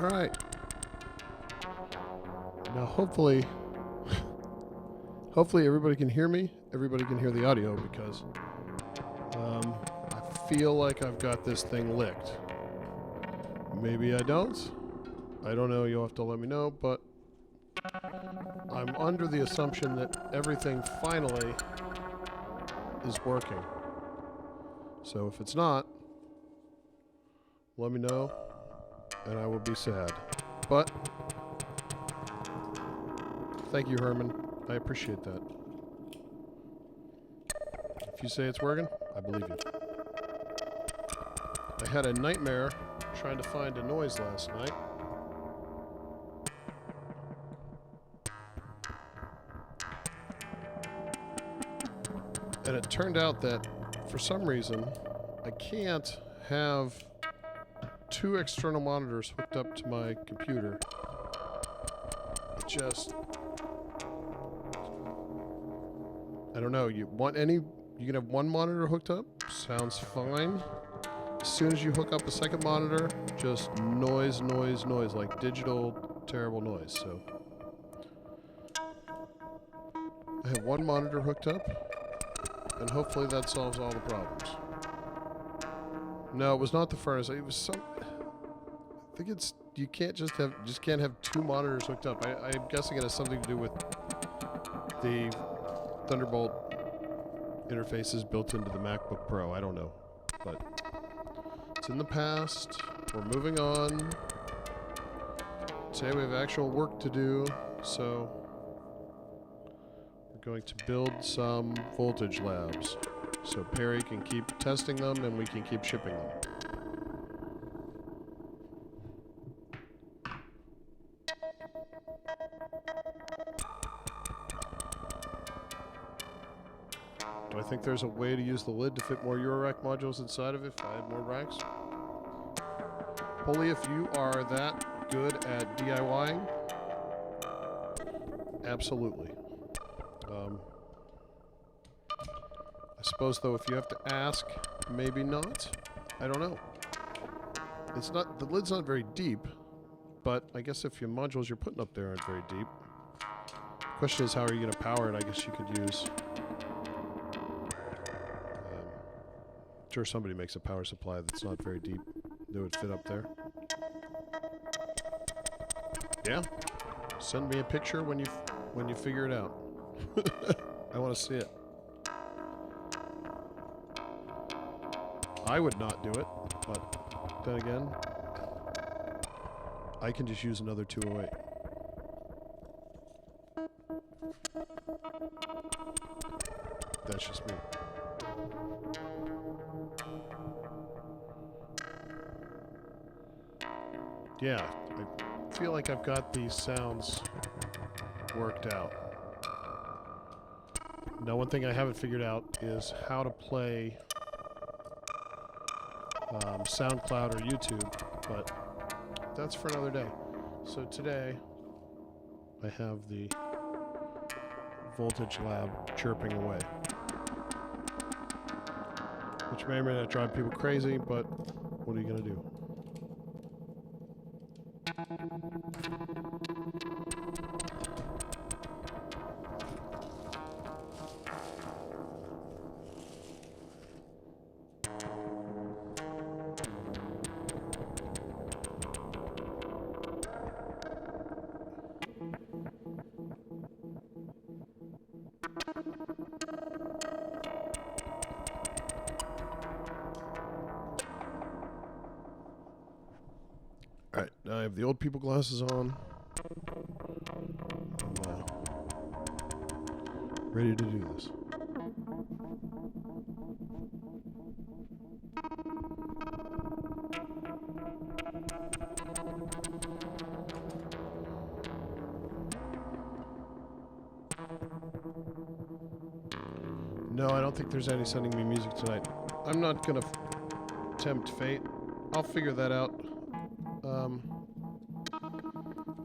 All right. Now, hopefully everybody can hear me. Everybody can hear the audio because I feel like I've got this thing licked. Maybe I don't. I don't know. You'll have to let me know. But I'm under the assumption that everything finally is working. So if it's not, let me know, and I will be sad. But thank you, Herman. I appreciate that. If you say it's working, I believe you. I had a nightmare trying to find a noise last night. And it turned out that, for some reason, I can't have two external monitors hooked up to my computer. It just... I don't know. You can have one monitor hooked up. Sounds fine. As soon as you hook up a second monitor, just noise, like digital, terrible noise. So I have one monitor hooked up, and hopefully that solves all the problems. No, it was not the furnace. It was some... I think it's... You can't just can't have two monitors hooked up. I'm guessing it has something to do with the Thunderbolt interfaces built into the MacBook Pro. I don't know. But it's in the past. We're moving on. Today we have actual work to do. So we're going to build some voltage labs. So Perry can keep testing them and we can keep shipping them. Do I think there's a way to use the lid to fit more Eurorack modules inside of it if I had more racks? Polly, if you are that good at DIYing, absolutely. I suppose, though, if you have to ask, maybe not. I don't know. It's not... The lid's not very deep, but I guess if your modules you're putting up there aren't very deep. The question is, how are you going to power it? I guess you could use... I'm sure somebody makes a power supply that's not very deep that would fit up there. Yeah. Send me a picture when you figure it out. I want to see it. I would not do it, but then again, I can just use another 208. That's just me. Yeah, I feel like I've got these sounds worked out. Now, one thing I haven't figured out is how to play SoundCloud or YouTube, but that's for another day. So today, I have the voltage lab chirping away, which may or may not drive people crazy, but what are you going to do? have the old people glasses on. I'm ready to do this. No, I don't think there's any sending me music tonight. I'm not gonna tempt fate. I'll figure that out.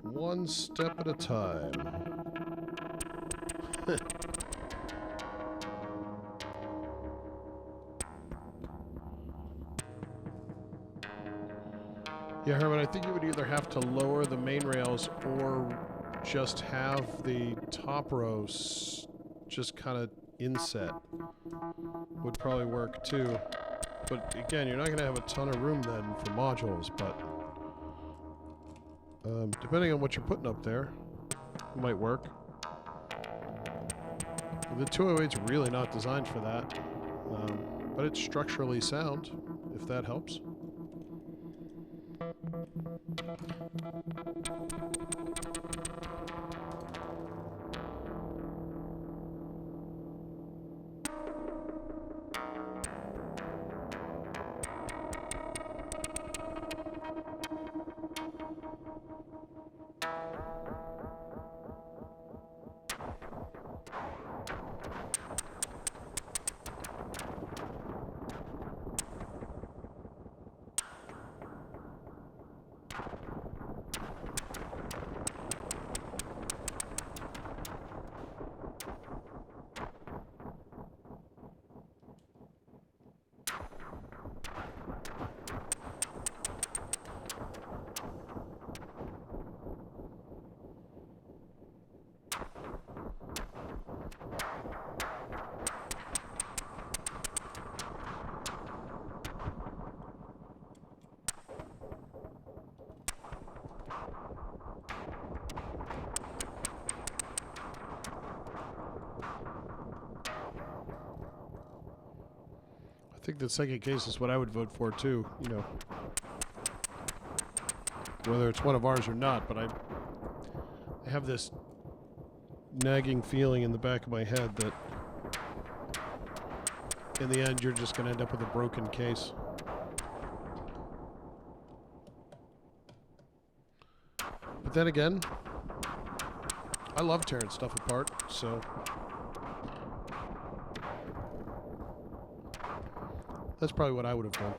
One step at a time. Yeah, Herman, I think you would either have to lower the main rails or just have the top rows just kind of inset. Would probably work too. But again, you're not going to have a ton of room then for modules, but depending on what you're putting up there, it might work. The 208's really not designed for that, but it's structurally sound, if that helps. I think the second case is what I would vote for too, you know. Whether it's one of ours or not, but I have this nagging feeling in the back of my head that in the end you're just going to end up with a broken case. But then again, I love tearing stuff apart, so that's probably what I would have done.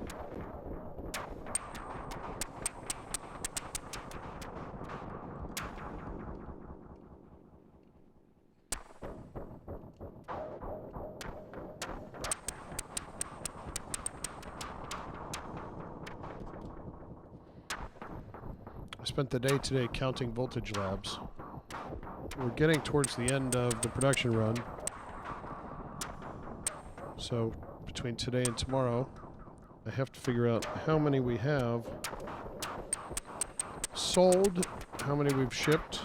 I spent the day today counting voltage labs. We're getting towards the end of the production run. So between today and tomorrow, I have to figure out how many we have sold, how many we've shipped,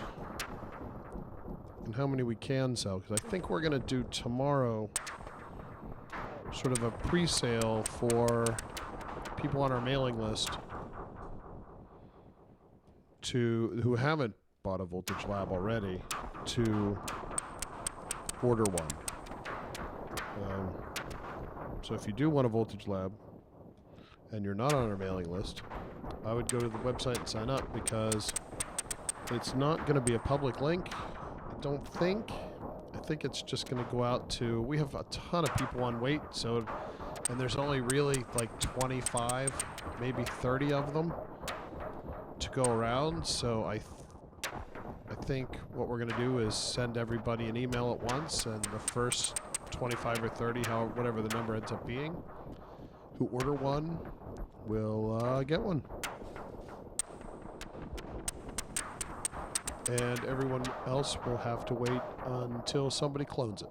and how many we can sell. Because I think we're going to do tomorrow sort of a pre-sale for people on our mailing list who haven't bought a voltage lab already to order one. So if you do want a voltage lab and you're not on our mailing list, I would go to the website and sign up, because it's not going to be a public link, I don't think. I think it's just going to go out to, we have a ton of people on wait, so, and there's only really like 25, maybe 30 of them to go around, so I think what we're going to do is send everybody an email at once, and the first 25 or 30, whatever the number ends up being, who order one will get one. And everyone else will have to wait until somebody clones it.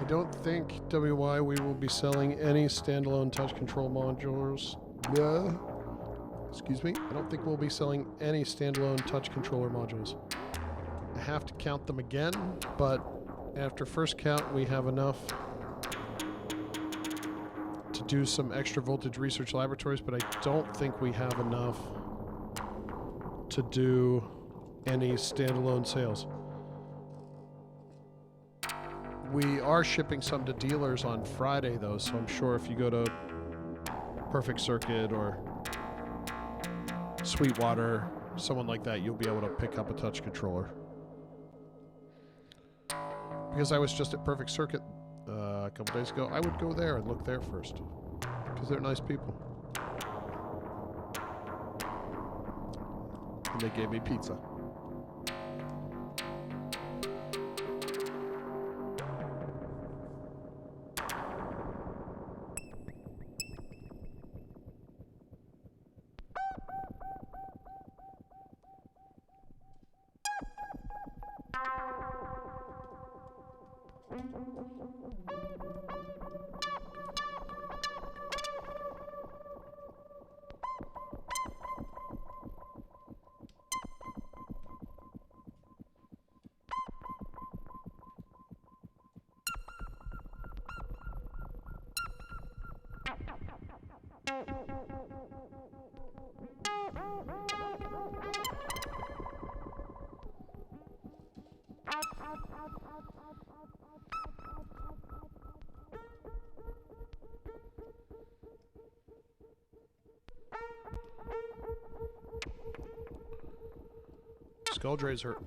I don't think, WY, we will be selling any standalone touch control modules. Excuse me. I don't think we'll be selling any standalone touch controller modules. I have to count them again, but after first count, we have enough to do some extra voltage research laboratories, but I don't think we have enough to do any standalone sales. We are shipping some to dealers on Friday, though, so I'm sure if you go to Perfect Circuit or Sweetwater, someone like that, you'll be able to pick up a touch controller. Because I was just at Perfect Circuit a couple days ago, I would go there and look there first. Because they're nice people. And they gave me pizza. Skull Drays hurt.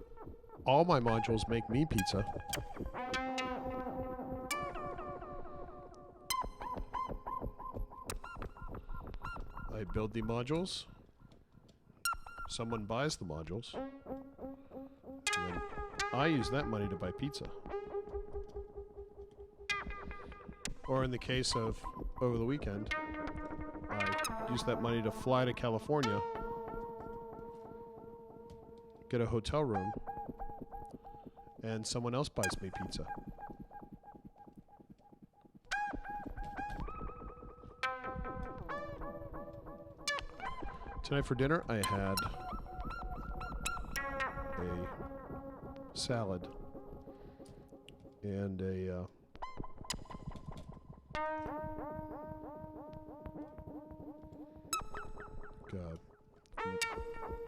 All my modules make me pizza. I build the modules. Someone buys the modules. And then I use that money to buy pizza. Or in the case of over the weekend, I use that money to fly to California, get a hotel room, and someone else buys me pizza. Tonight for dinner, I had a salad and a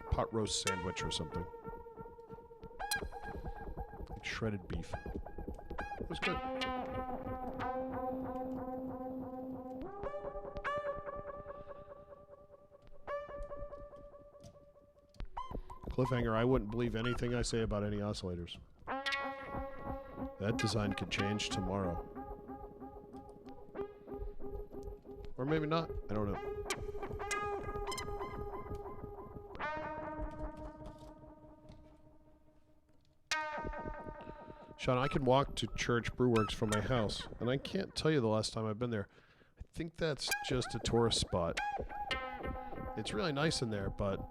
pot roast sandwich or something. Like shredded beef. It was good. Cliffhanger, I wouldn't believe anything I say about any oscillators. That design could change tomorrow. Or maybe not. I don't know. Sean, I can walk to Church Brewworks from my house, and I can't tell you the last time I've been there. I think that's just a tourist spot. It's really nice in there, but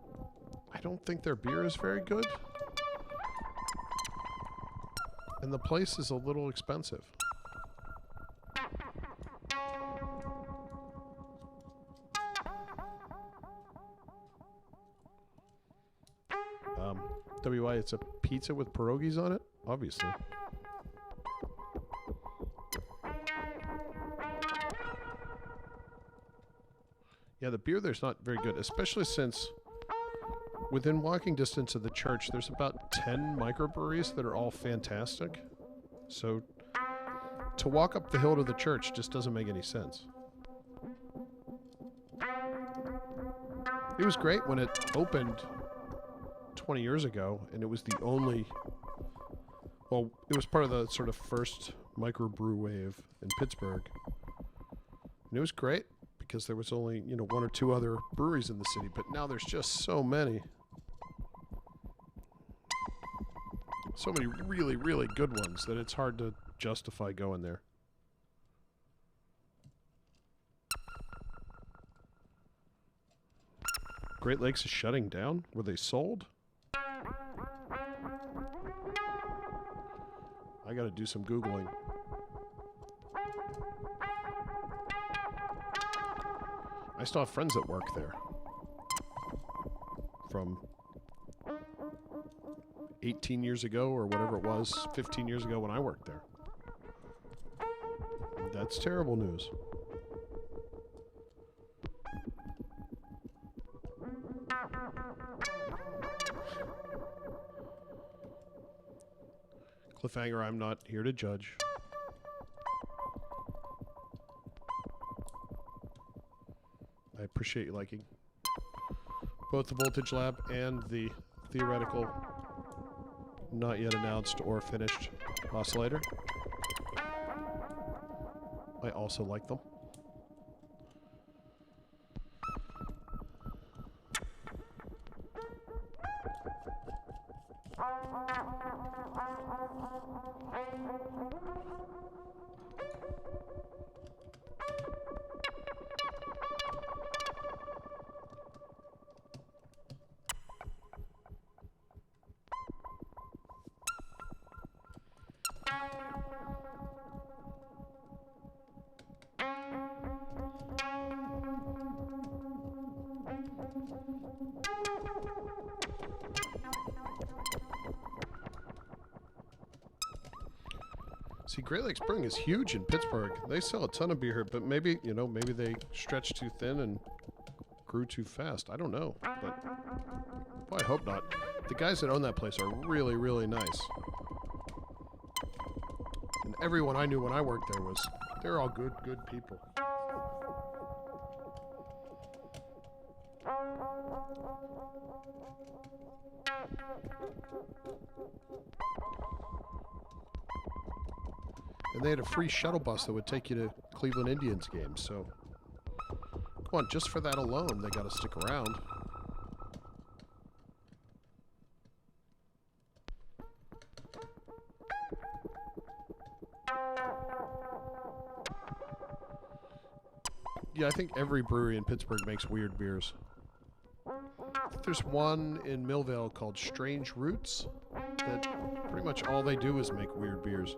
I don't think their beer is very good. And the place is a little expensive. WI, it's a pizza with pierogies on it? Obviously. Yeah, the beer there's not very good, especially since within walking distance of the church, there's about 10 microbreweries that are all fantastic. So to walk up the hill to the church just doesn't make any sense. It was great when it opened 20 years ago, and it was the only, well, it was part of the sort of first microbrew wave in Pittsburgh. And it was great because there was only, you know, one or two other breweries in the city, but now there's just so many. So many really, really good ones that it's hard to justify going there. Great Lakes is shutting down? Were they sold? I gotta do some Googling. I still have friends that work there. From 18 years ago or whatever it was, 15 years ago when I worked there. That's terrible news. Cliffhanger, I'm not here to judge. I appreciate you liking both the Voltage Lab and the theoretical, not yet announced or finished oscillator. I also like them. See, Great Lakes Brewing is huge in Pittsburgh. They sell a ton of beer here, but maybe, you know, maybe they stretched too thin and grew too fast. I don't know, but well, I hope not. The guys that own that place are really, really nice. And everyone I knew when I worked there they're all good people. And they had a free shuttle bus that would take you to Cleveland Indians games, so come on, just for that alone, they gotta stick around. Yeah, I think every brewery in Pittsburgh makes weird beers. There's one in Millvale called Strange Roots that pretty much all they do is make weird beers.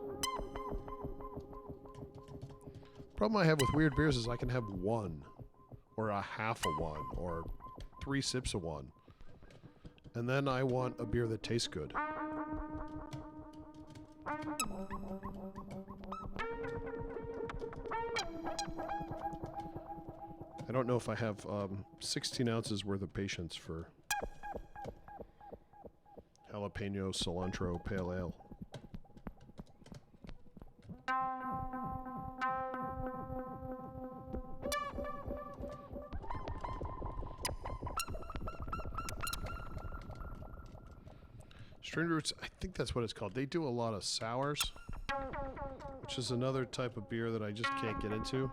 Problem I have with weird beers is I can have one, or a half of one, or 3 sips of one, and then I want a beer that tastes good. I don't know if I have 16 ounces worth of patience for jalapeno cilantro pale ale. Strange Roots, I think that's what it's called. They do a lot of sours, which is another type of beer that I just can't get into.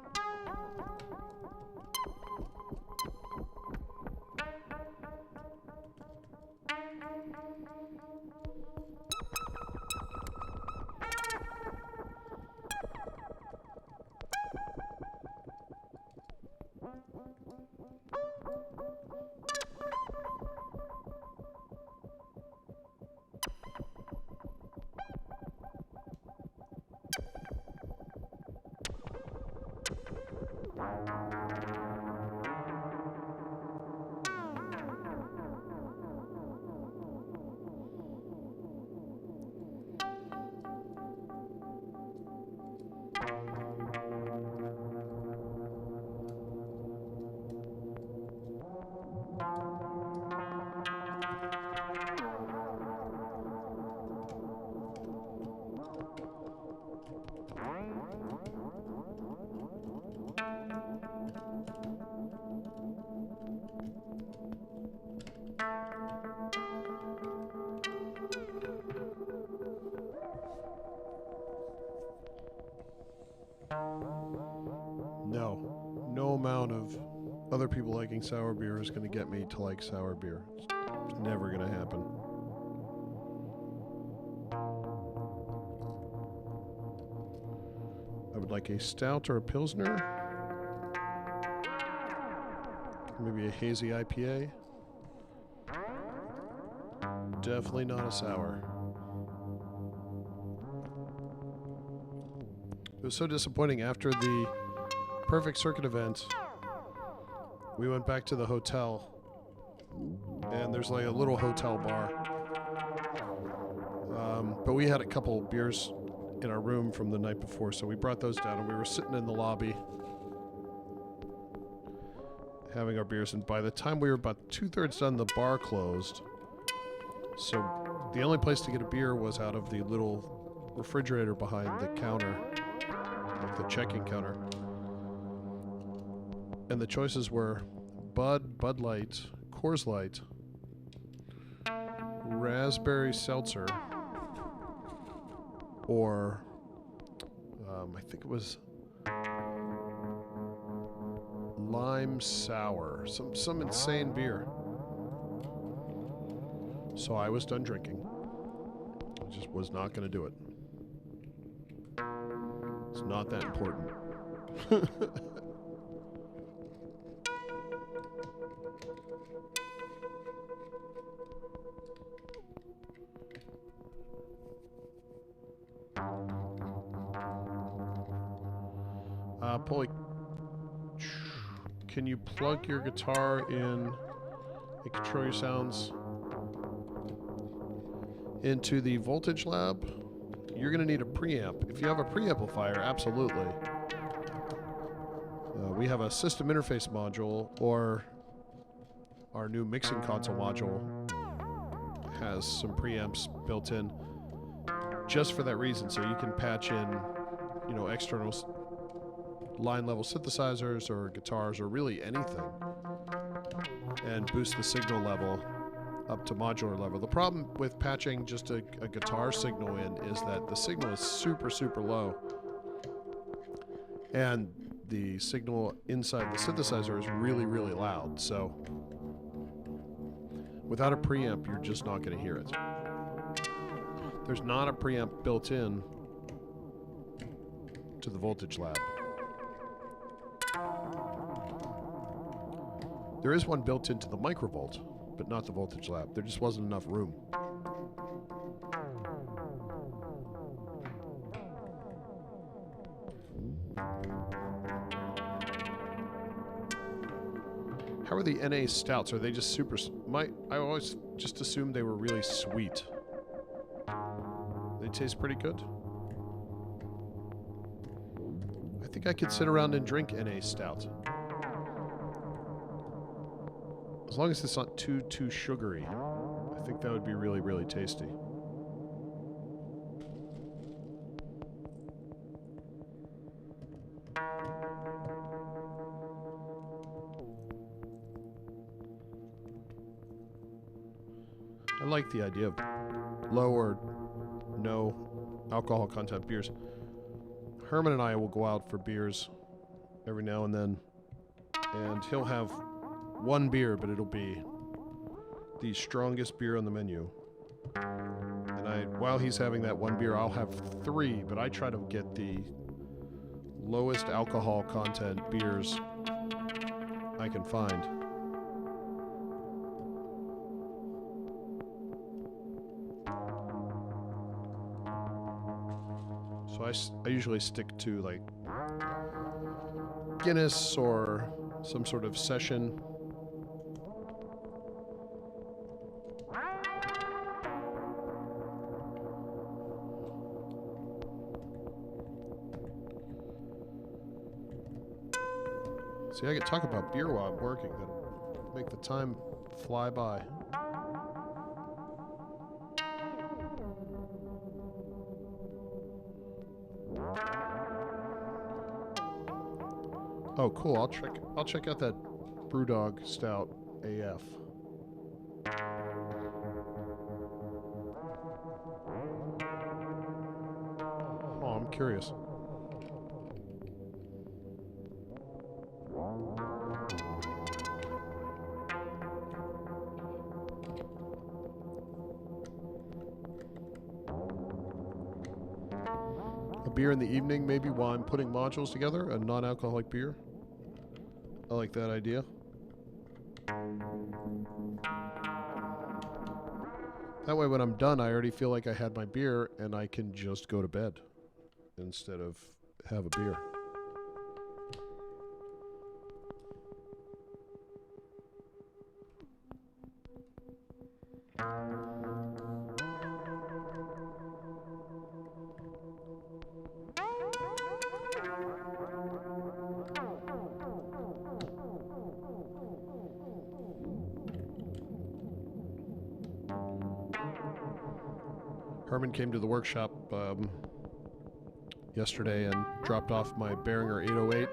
No amount of other people liking sour beer is going to get me to like sour beer. It's never going to happen. I would like a stout or a pilsner. Maybe a hazy IPA. Definitely not a sour. It was so disappointing after the Perfect Circuit event. we went back to the hotel, and there's like a little hotel bar. But we had a couple beers in our room from the night before, so we brought those down, and we were sitting in the lobby having our beers, and by the time we were about 2/3 done, the bar closed. So the only place to get a beer was out of the little refrigerator behind the counter, like the check-in counter. And the choices were Bud, Bud Light, Coors Light, Raspberry Seltzer, or I think it was Lime Sour, some insane beer. So I was done drinking. I just was not going to do it. It's not that important. Polly, can you plug your guitar in and control your sounds into the voltage lab? You're going to need a preamp. If you have a preamplifier, absolutely. We have a system interface module, or our new mixing console module has some preamps built in just for that reason. So you can patch in, you know, external line level synthesizers or guitars or really anything and boost the signal level up to modular level. The problem with patching just a guitar signal in is that the signal is super, super low, and the signal inside the synthesizer is really, really loud. So without a preamp, you're just not going to hear it. There's not a preamp built in to the voltage lab. There is one built into the microvolt, but not the voltage lab. There just wasn't enough room. How are the NA stouts? Are they just super... I always just assumed they were really sweet. They taste pretty good. I think I could sit around and drink NA stout. As long as it's not too sugary, I think that would be really, really tasty. I like the idea of low or no alcohol content beers. Herman and I will go out for beers every now and then, and he'll have one beer, but it'll be the strongest beer on the menu. And while he's having that one beer, I'll have 3, but I try to get the lowest alcohol content beers I can find. So I usually stick to like Guinness or some sort of session. See, I could talk about beer while I'm working. That'll make the time fly by. Oh, cool. I'll check out that Brewdog Stout AF. Oh, I'm curious. A beer in the evening, maybe, while I'm putting modules together, a non-alcoholic beer. I like that idea. That way when I'm done, I already feel like I had my beer and I can just go to bed instead of have a beer. Herman came to the workshop yesterday and dropped off my Behringer 808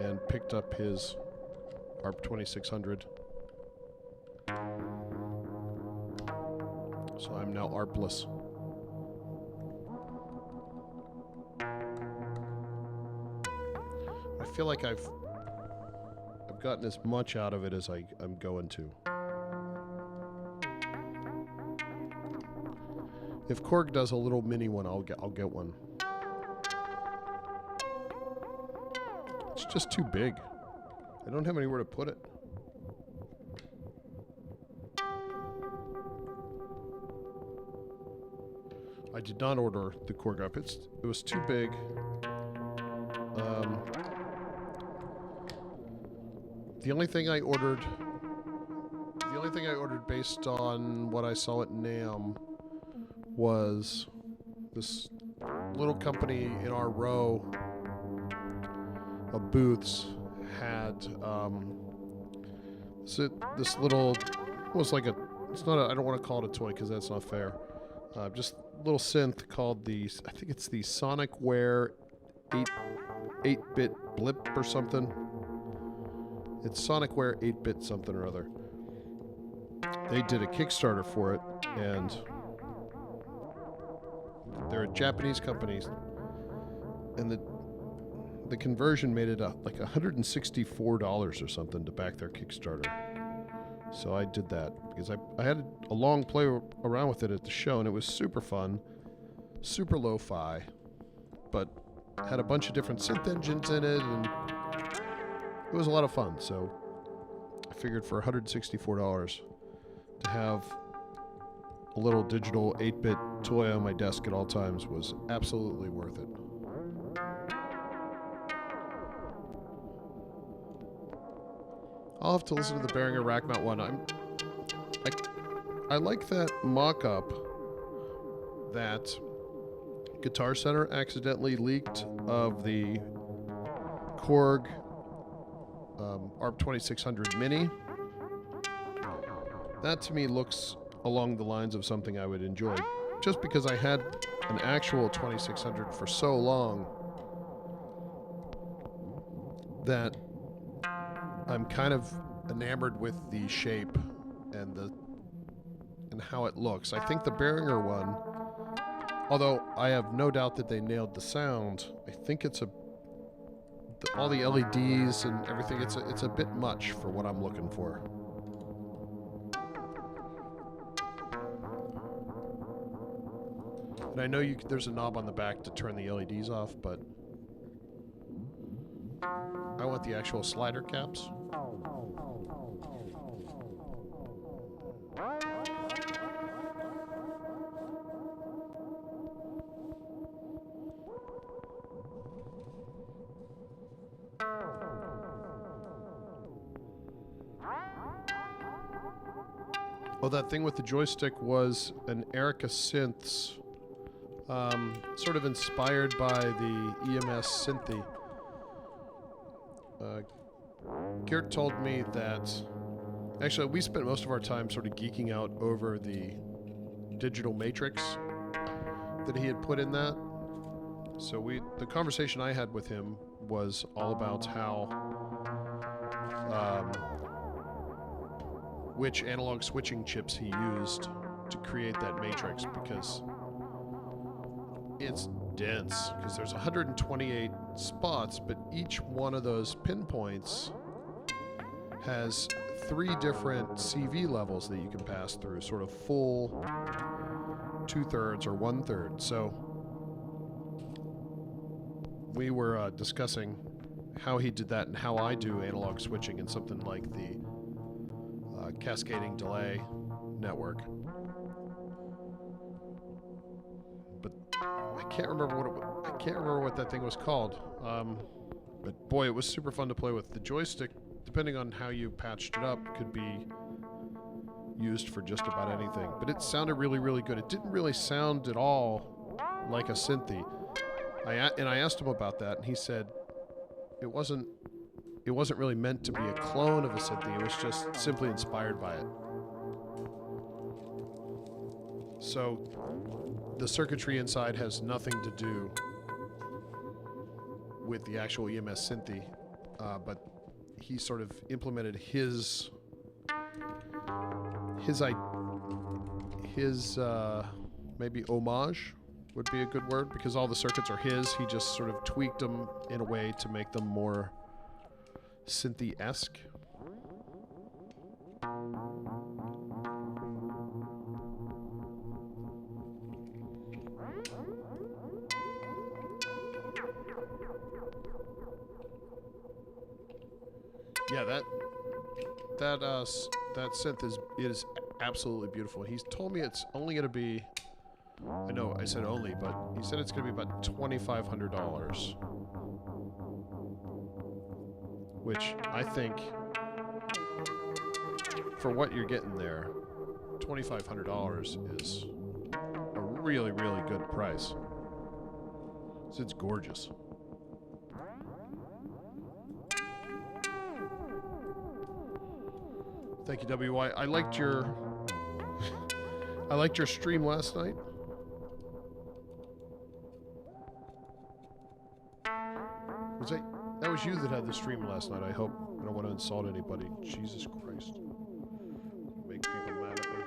and picked up his ARP 2600. So I'm now ARPless. I feel like I've gotten as much out of it as I'm going to. If Korg does a little mini one, I'll get one. It's just too big. I don't have anywhere to put it. I did not order the Korg up. It was too big. The only thing I ordered based on what I saw at NAMM was this little company in our row of booths had this little, was like it's not I don't want to call it a toy because that's not fair. Just a little synth called I think it's the Sonicware 8-bit blip or something. It's Sonicware 8-bit something or other. They did a Kickstarter for it, and they're a Japanese company, and the conversion made it like $164 or something to back their Kickstarter. So I did that because I had a long play around with it at the show, and it was super fun, super lo-fi, but had a bunch of different synth engines in it, and it was a lot of fun. So I figured for $164 to have a little digital 8-bit toy on my desk at all times was absolutely worth it. I'll have to listen to the Behringer rack mount one. I like that mock-up that Guitar Center accidentally leaked of the Korg ARP 2600 Mini. That to me looks along the lines of something I would enjoy. Just because I had an actual 2600 for so long that I'm kind of enamored with the shape and how it looks. I think the Behringer one, although I have no doubt that they nailed the sound, I think it's all the LEDs and everything, it's a bit much for what I'm looking for. And I know there's a knob on the back to turn the LEDs off, but I want the actual slider caps. Oh, that thing with the joystick was an Erica Synths, sort of inspired by the EMS Synthy. Geert told me that, actually, we spent most of our time sort of geeking out over the digital matrix that he had put in that. So the conversation I had with him was all about how, which analog switching chips he used to create that matrix, because it's dense, because there's 128 spots, but each one of those pinpoints has 3 different CV levels that you can pass through, sort of full, 2/3 or 1/3. So we were discussing how he did that and how I do analog switching in something like the cascading delay network. But I can't remember what that thing was called. But boy, it was super fun to play with. The joystick, depending on how you patched it up, could be used for just about anything. But it sounded really, really good. It didn't really sound at all like a synthy. I asked him about that, and he said it wasn't really meant to be a clone of a synthy. It was just simply inspired by it. So the circuitry inside has nothing to do with the actual EMS synthy, but he sort of implemented his maybe homage would be a good word, because all the circuits are his. He just sort of tweaked them in a way to make them more synthy-esque. Yeah, that synth is absolutely beautiful. And he's told me it's only going to be, I know I said only, but he said it's going to be about $2,500, which I think for what you're getting there, $2,500 is a really, really good price. So it's gorgeous. Thank you, WY. I liked your stream last night. That was you that had the stream last night, I hope. I don't want to insult anybody. Jesus Christ. Make people mad at me.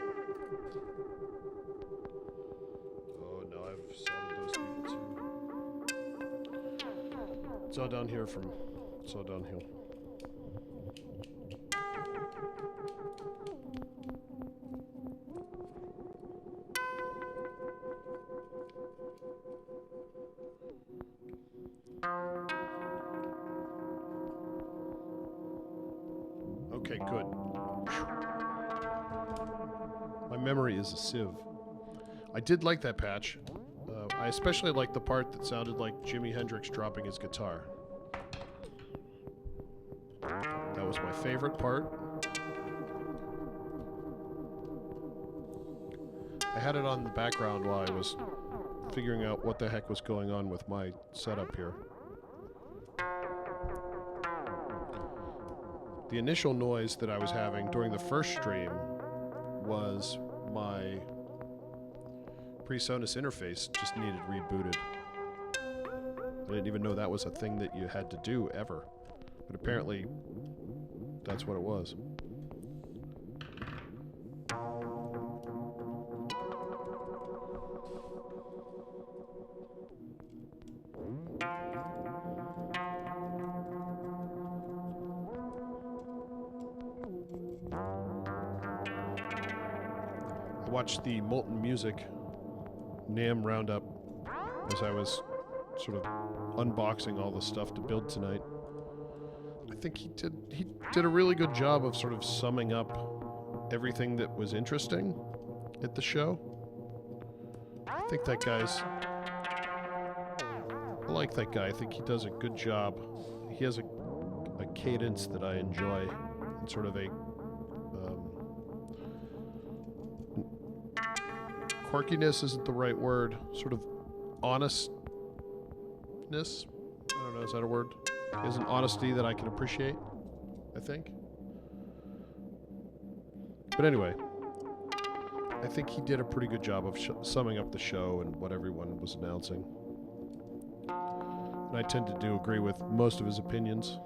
Oh no, I've insulted those people too. It's all down here it's all downhill. Okay, good. My memory is a sieve. I did like that patch. I especially liked the part that sounded like Jimi Hendrix dropping his guitar. That was my favorite part. I had it on the background while I was figuring out what the heck was going on with my setup here. The initial noise that I was having during the first stream was my PreSonus interface just needed rebooted. I didn't even know that was a thing that you had to do ever, but apparently that's what it was. I watched the Molten Music NAMM roundup as I was sort of unboxing all the stuff to build tonight. I think he did a really good job of sort of summing up everything that was interesting at the show. I think that guy's... I like that guy. I think he does a good job. He has a cadence that I enjoy, and sort of a quirkiness isn't the right word. Sort of honestness. I don't know, is that a word? He has an honesty that I can appreciate, I think. But anyway, I think he did a pretty good job of summing up the show and what everyone was announcing. And I tend to agree with most of his opinions.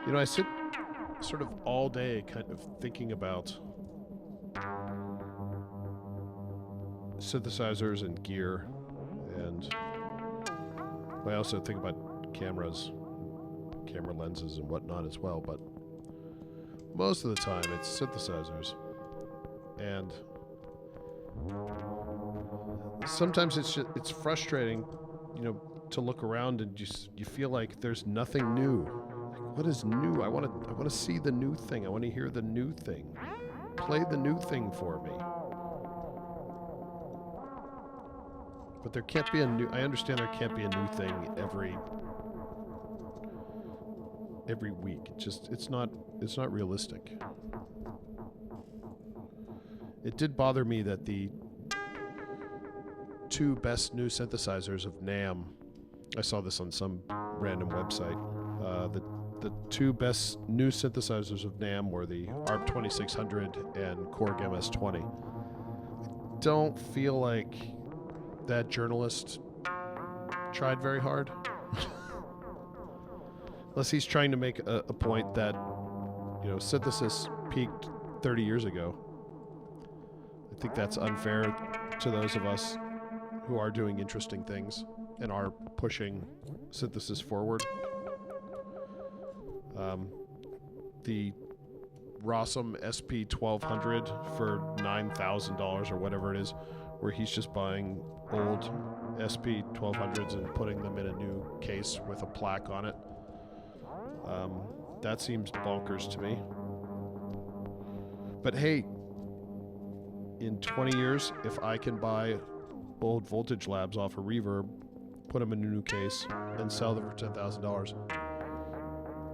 You know, I sit sort of all day kind of thinking about synthesizers and gear, and I also think about cameras, camera lenses and whatnot as well, but most of the time it's synthesizers. And sometimes it's frustrating, you know, to look around and you feel like there's nothing new. Like, what is new? I want to see the new thing. I want to hear the new thing. Play the new thing for me. But there can't be I understand there can't be a new thing every week. It's not realistic. It did bother me that the two best new synthesizers of NAMM, I saw this on some random website, the two best new synthesizers of NAMM were the ARP 2600 and Korg MS-20. I don't feel like that journalist tried very hard. Unless he's trying to make a point that, you know, synthesis peaked 30 years ago. I think that's unfair to those of us who are doing interesting things and are pushing synthesis forward. The Rossum SP1200 for $9,000 or whatever it is, where he's just buying old SP1200s and putting them in a new case with a plaque on it. That seems bonkers to me. But hey, in 20 years, if I can buy old Voltage Labs off of Reverb, put them in a new case, and sell them for $10,000,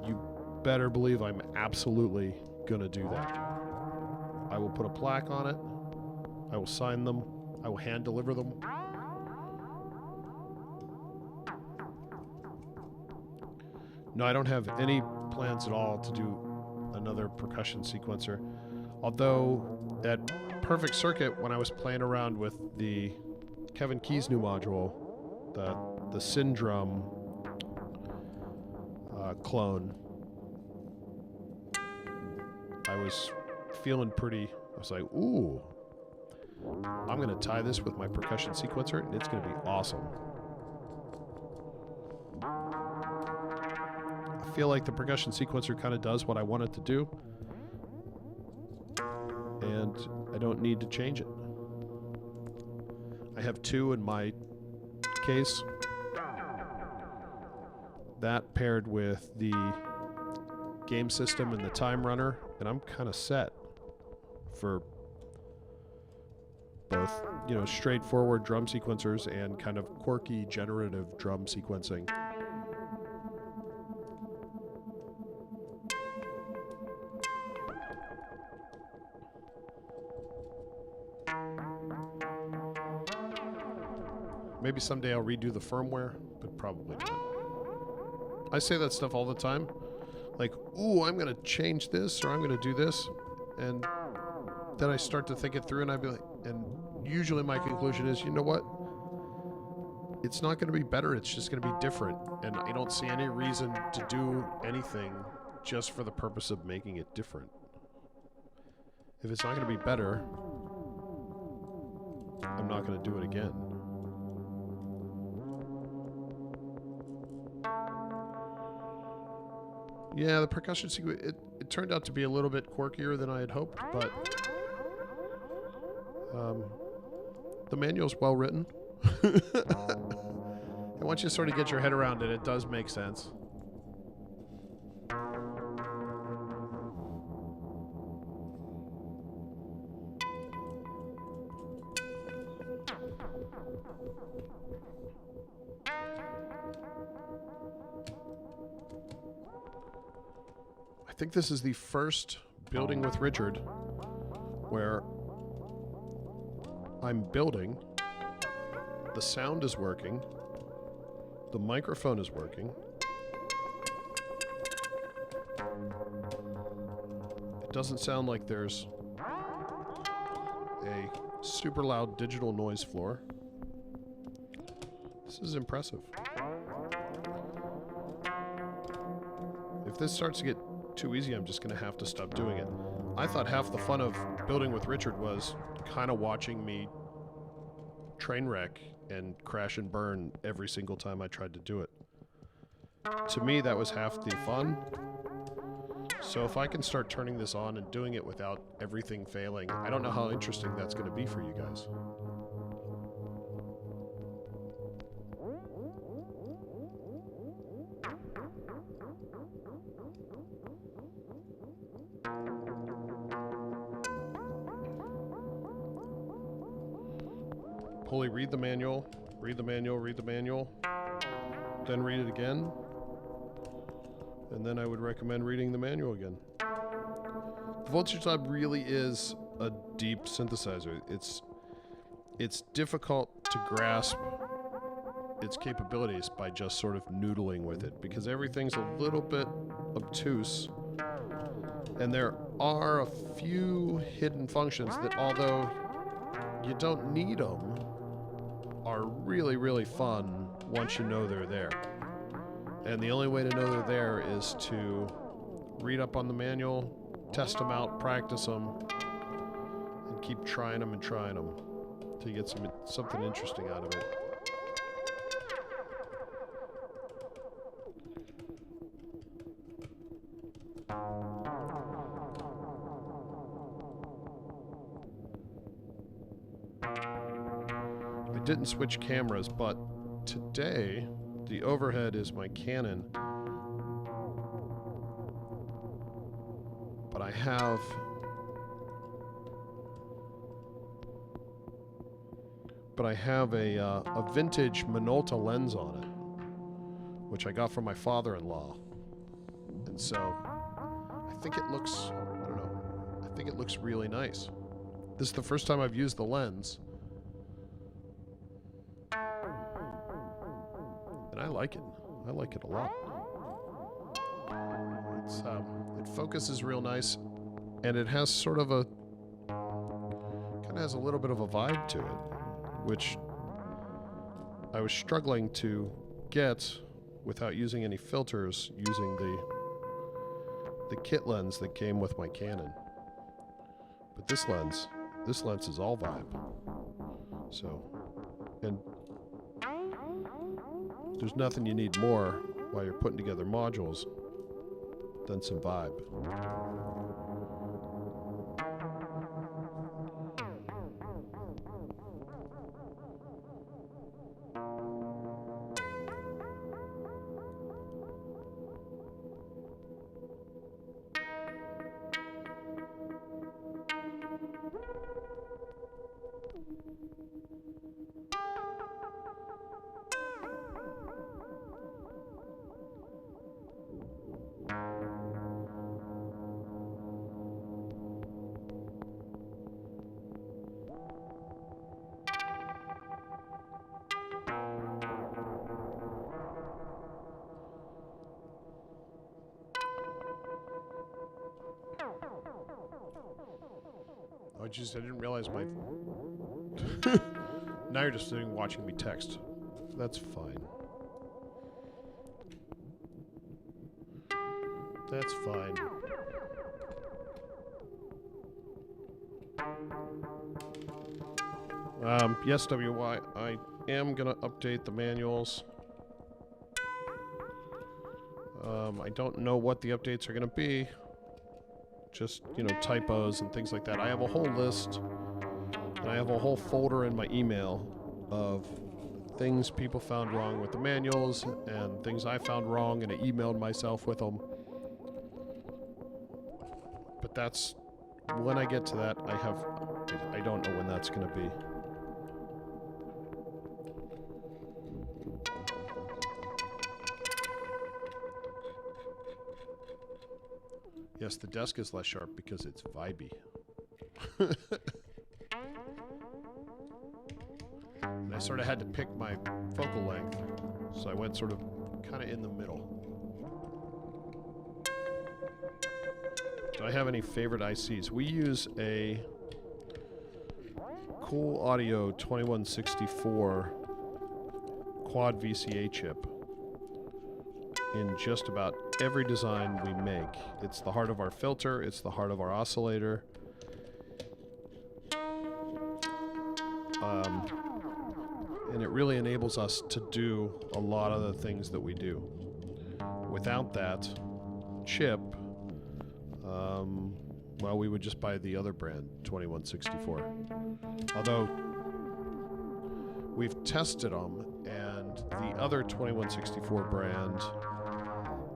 you better believe I'm absolutely gonna do that. I will put a plaque on it. I will sign them. I will hand deliver them. No, I don't have any plans at all to do another percussion sequencer. Although at Perfect Circuit, when I was playing around with the Kevin Key's new module, the Syndrum clone, I was feeling pretty, I was like, ooh, I'm going to tie this with my percussion sequencer and it's going to be awesome. I feel like the percussion sequencer kind of does what I want it to do, and I don't need to change it. I have two in my case. That paired with the game system and the time runner, and I'm kind of set for both, you know, straightforward drum sequencers and kind of quirky generative drum sequencing. Maybe someday I'll redo the firmware, but probably not. I say that stuff all the time. Like, ooh, I'm going to change this or I'm going to do this. And then I start to think it through and I'd be like, and usually my conclusion is, you know what? It's not going to be better. It's just going to be different. And I don't see any reason to do anything just for the purpose of making it different. If it's not going to be better, I'm not going to do it again. Yeah, the percussion sequence, it turned out to be a little bit quirkier than I had hoped, but the manual's well written. And once you sort of get your head around it, it does make sense. I think this is the first building with Richard where I'm building, the sound is working, the microphone is working. It doesn't sound like there's a super loud digital noise floor. This is impressive. If this starts to get too easy, I'm just going to have to stop doing it. I thought half the fun of building with Richard was kind of watching me train wreck and crash and burn every single time I tried to do it. To me, that was half the fun. So if I can start turning this on and doing it without everything failing, I don't know how interesting that's going to be for you guys. Pulley, read the manual, read the manual, read the manual, then read it again, and then I would recommend reading the manual again. The Voltage Lab really is a deep synthesizer. It's difficult to grasp its capabilities by just sort of noodling with it, because everything's a little bit obtuse, and there are a few hidden functions that, although you don't need them, are really, really fun once you know they're there. And the only way to know they're there is to read up on the manual, test them out, practice them, and keep trying them until you get something interesting out of it. I didn't switch cameras, but today the overhead is my Canon, but I have a vintage Minolta lens on it, which I got from my father-in-law, and so I think it looks, I don't know, I think it looks really nice. This is the first time I've used the lens, and I like it. I like it a lot. It's, it focuses real nice, and it has sort of a, kind of has a little bit of a vibe to it, which I was struggling to get without using any filters, using the kit lens that came with my Canon. But this lens is all vibe. So, and there's nothing you need more while you're putting together modules than some vibe. Oh, jeez, I didn't realize my... Now you're just sitting watching me text. That's fine. That's fine. Yes, WY, I am gonna update the manuals. I don't know what the updates are gonna be. Just, you know, typos and things like that. I have a whole list, and I have a whole folder in my email of things people found wrong with the manuals and things I found wrong, and I emailed myself with them. But that's, when I get to that, I don't know when that's going to be. Yes, the desk is less sharp because it's vibey. And I sort of had to pick my focal length, so I went sort of kind of in the middle. Do I have any favorite ICs? We use a Cool Audio 2164 quad VCA chip in just about every design we make. It's the heart of our filter, it's the heart of our oscillator. And it really enables us to do a lot of the things that we do. Without that chip, well, we would just buy the other brand, 2164. Although, we've tested them, and the other 2164 brand,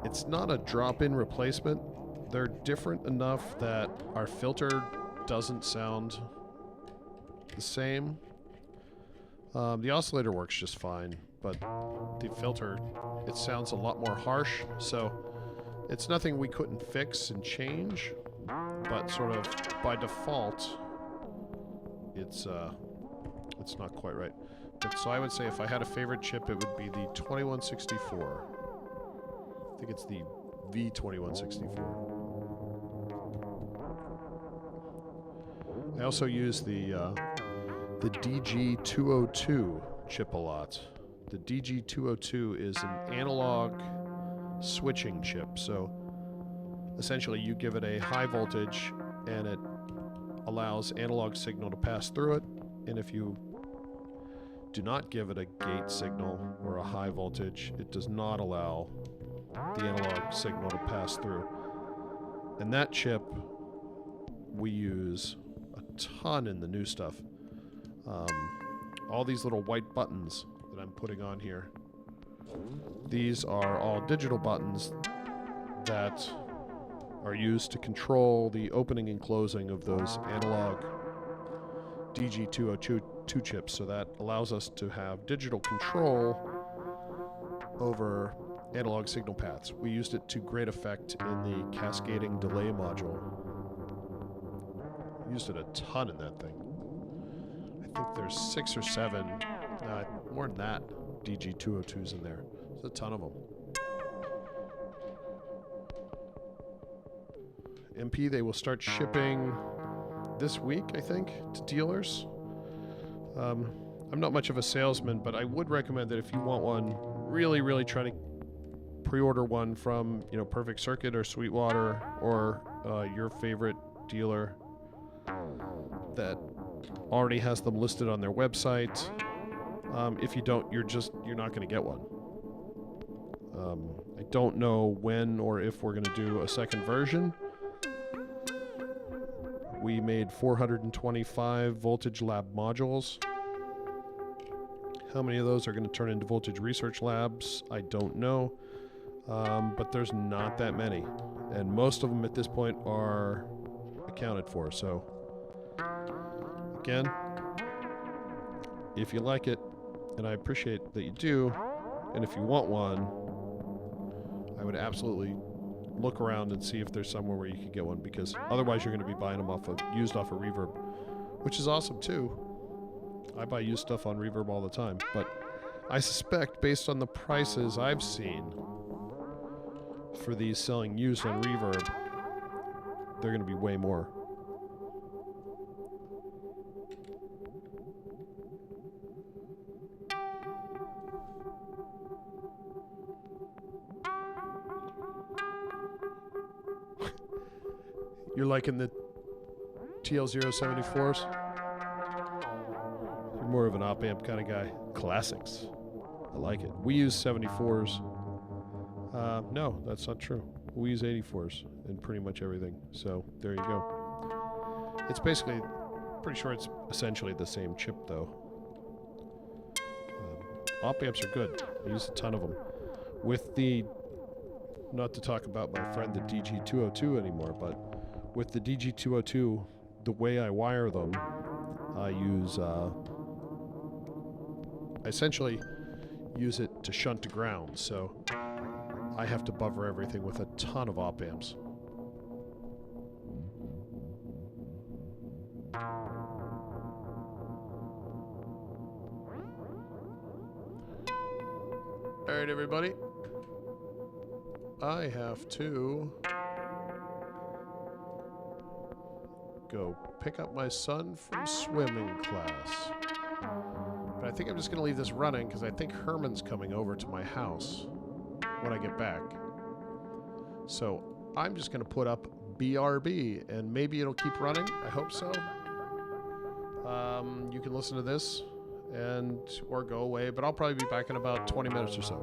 it's not a drop-in replacement. They're different enough that our filter doesn't sound the same. The oscillator works just fine, but the filter, it sounds a lot more harsh, so it's nothing we couldn't fix and change, but sort of by default, it's not quite right. But so I would say if I had a favorite chip, it would be the 2164. I think it's the V2164. I also use the DG202 chip a lot. The DG202 is an analog switching chip. So essentially you give it a high voltage and it allows analog signal to pass through it. And if you do not give it a gate signal or a high voltage, it does not allow the analog signal to pass through. And that chip we use a ton in the new stuff. All these little white buttons that I'm putting on here, these are all digital buttons that are used to control the opening and closing of those analog DG202 chips. So that allows us to have digital control over analog signal paths. We used it to great effect in the cascading delay module. Used it a ton in that thing. I think there's 6 or 7, more than that, DG202s in there. There's a ton of them. MP, they will start shipping this week, I think, to dealers. I'm not much of a salesman, but I would recommend that if you want one, really try to pre-order one from, Perfect Circuit or Sweetwater or your favorite dealer that already has them listed on their website. If you don't, you're not going to get one. I don't know when or if we're going to do a second version. We made 425 Voltage Lab modules. How many of those are going to turn into Voltage Research Labs? I don't know. But there's not that many. And most of them at this point are accounted for. So, again, if you like it, and I appreciate that you do, and if you want one, I would absolutely look around and see if there's somewhere where you can get one, because otherwise you're going to be buying them used off of Reverb, which is awesome too. I buy used stuff on Reverb all the time, but I suspect based on the prices I've seen for these selling used on Reverb, they're going to be way more. You're liking the TL074s? You're more of an op-amp kind of guy. Classics. I like it. We use 74s. No, that's not true. We use 84s in pretty much everything. So there you go. It's basically, pretty sure it's essentially the same chip though. Op-amps are good. I use a ton of them. With the, not to talk about my friend the DG202 anymore, but with the DG202, the way I wire them, I use, I essentially use it to shunt to ground, so I have to buffer everything with a ton of op amps. Alright, everybody. I have to go pick up my son from swimming class. But I think I'm just going to leave this running because I think Herman's coming over to my house when I get back. So I'm just going to put up BRB and maybe it'll keep running. I hope so. You can listen to this or go away, but I'll probably be back in about 20 minutes or so.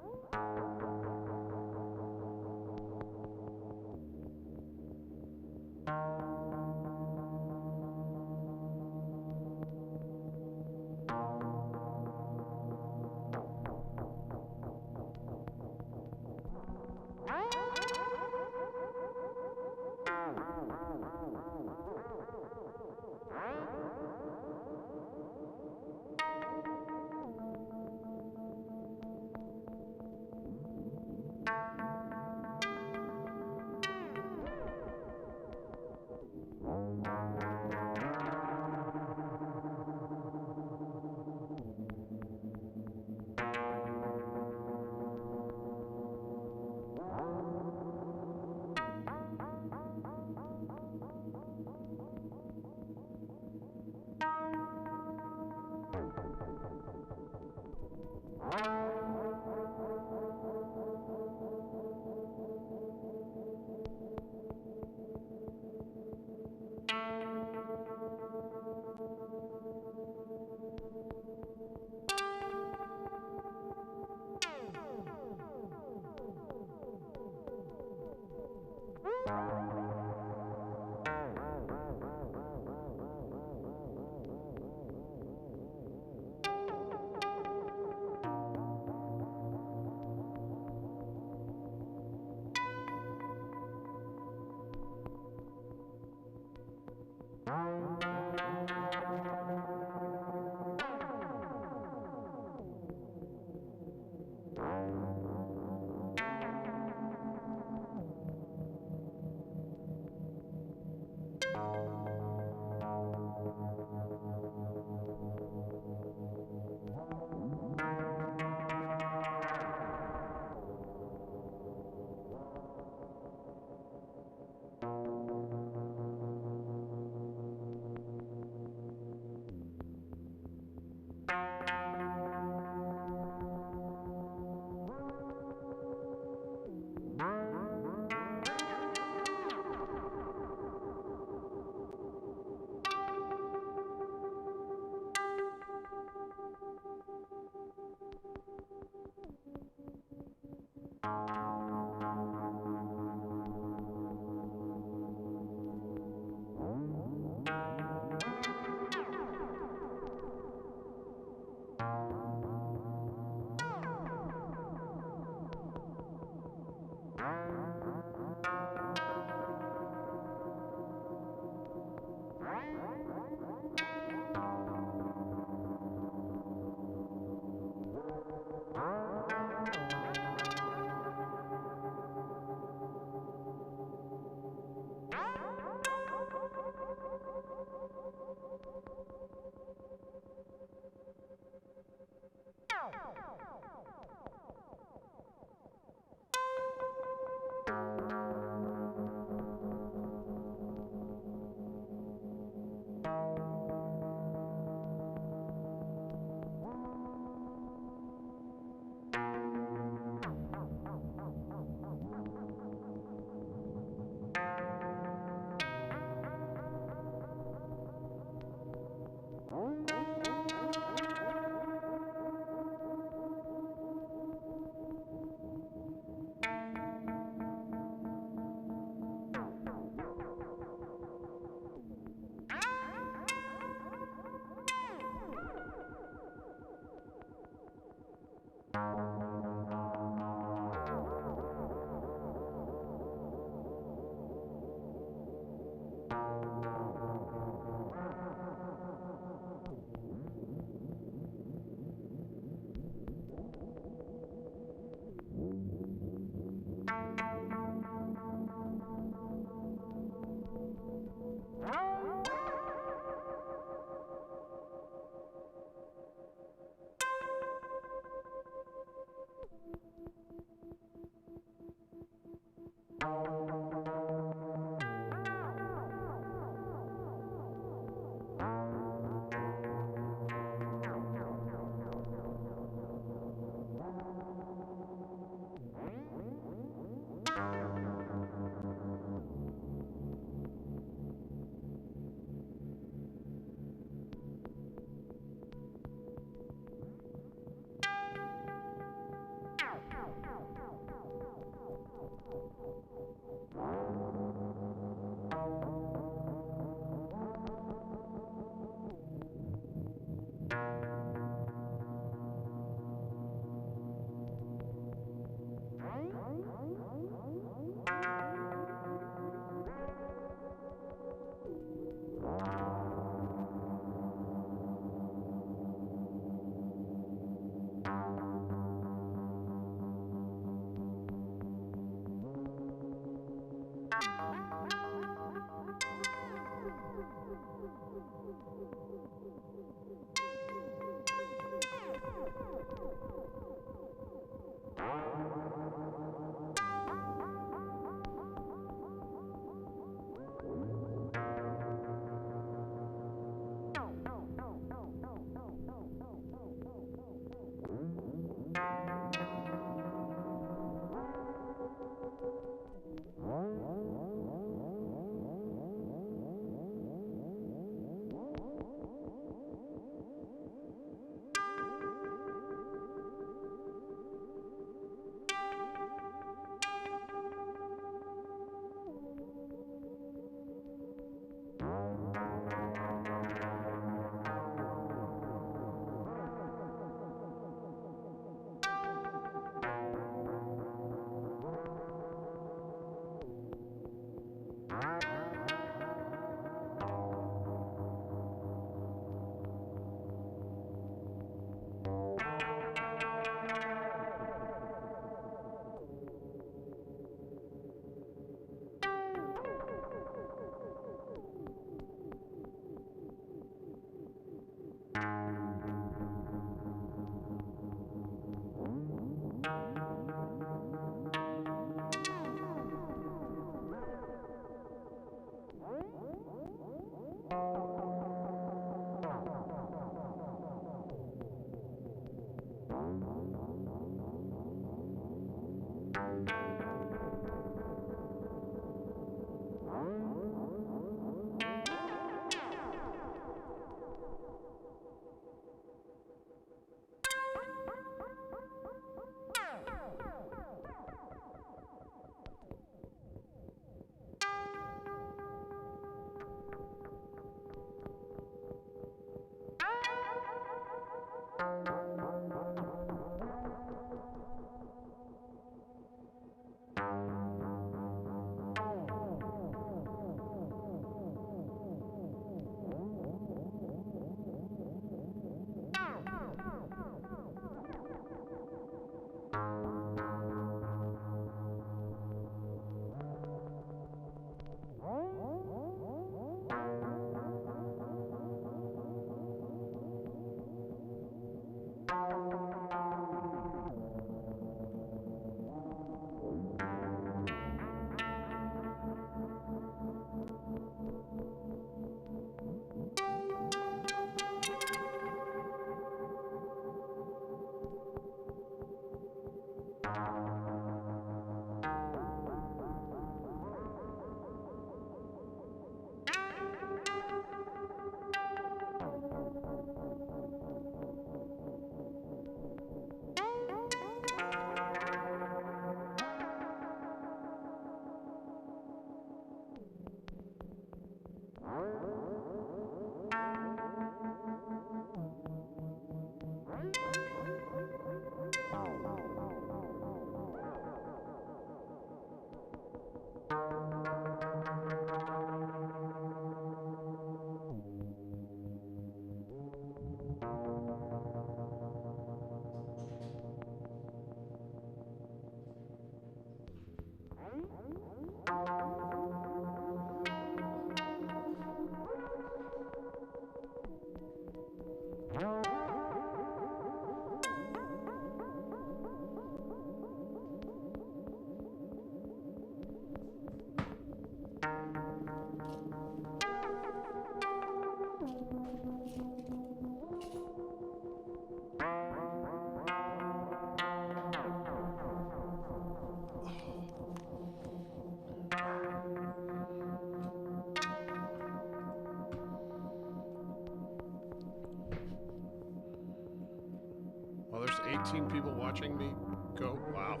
Well, there's 18 people watching me go. Wow.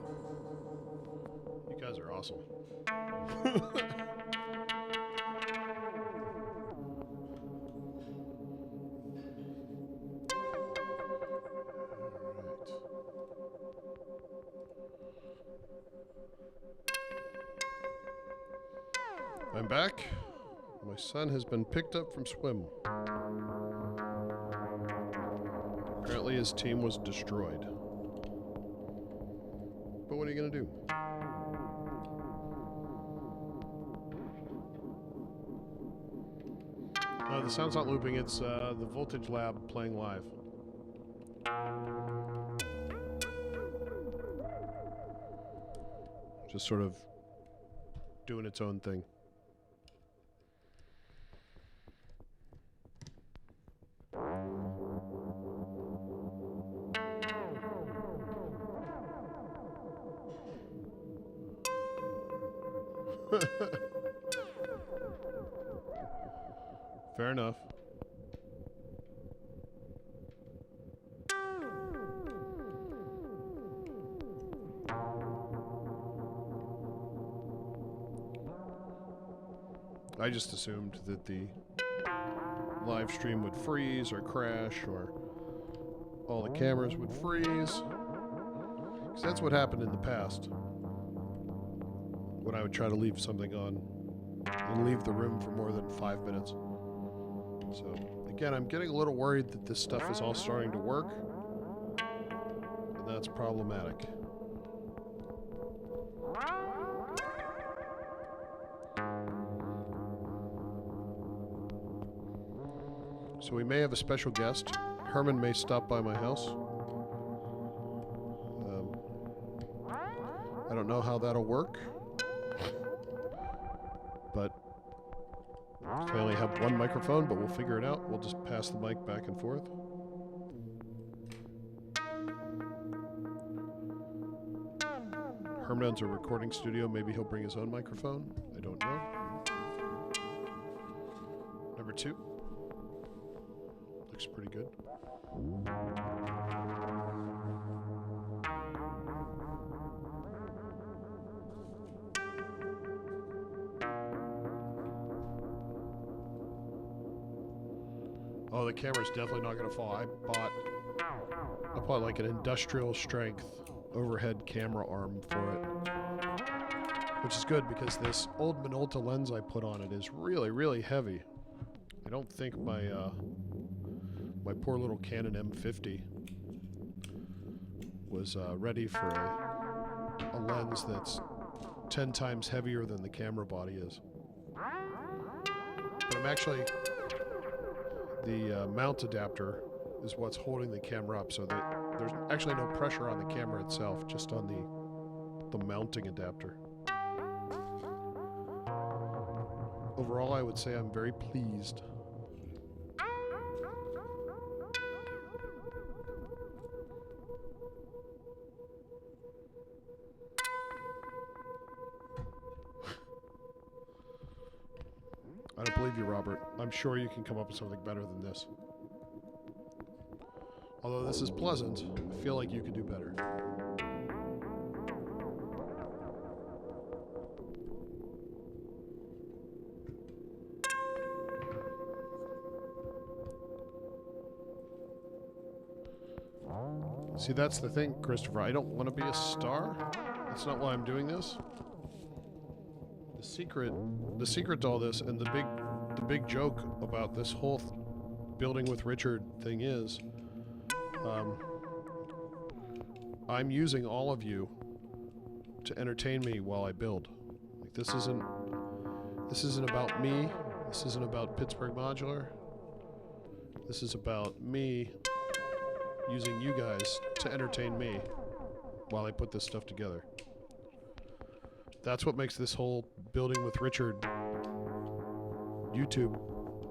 You guys are awesome. I'm back. My son has been picked up from swim. Apparently his team was destroyed. But what are you going to do? No, the sound's not looping. It's the Voltage Lab playing live. Just sort of doing its own thing. Fair enough. I just assumed that the live stream would freeze or crash or all the cameras would freeze. Because that's what happened in the past. When I would try to leave something on and leave the room for more than 5 minutes. So, again, I'm getting a little worried that this stuff is all starting to work. And that's problematic. So we may have a special guest. Herman may stop by my house. I don't know how that'll work. But I only have one microphone, but we'll figure it out. We'll just pass the mic back and forth. Herman owns a recording studio. Maybe he'll bring his own microphone. I don't know. Number 2. Looks pretty good. Oh, the camera's definitely not going to fall. I bought like an industrial strength overhead camera arm for it, which is good because this old Minolta lens I put on it is really, really heavy. I don't think my my poor little Canon M50 was ready for a lens that's 10 times heavier than the camera body is. But I'm actually, the mount adapter is what's holding the camera up, so that there's actually no pressure on the camera itself, just on the mounting adapter. Overall, I would say I'm very pleased. I don't believe you, Robert. I'm sure you can come up with something better than this. Although this is pleasant, I feel like you could do better. See, that's the thing, Christopher. I don't want to be a star. That's not why I'm doing this. The secret to all this, and the big joke about this whole building with Richard thing is, I'm using all of you to entertain me while I build. Like, this isn't about me. This isn't about Pittsburgh Modular. This is about me using you guys to entertain me while I put this stuff together. That's what makes this whole Building with Richard YouTube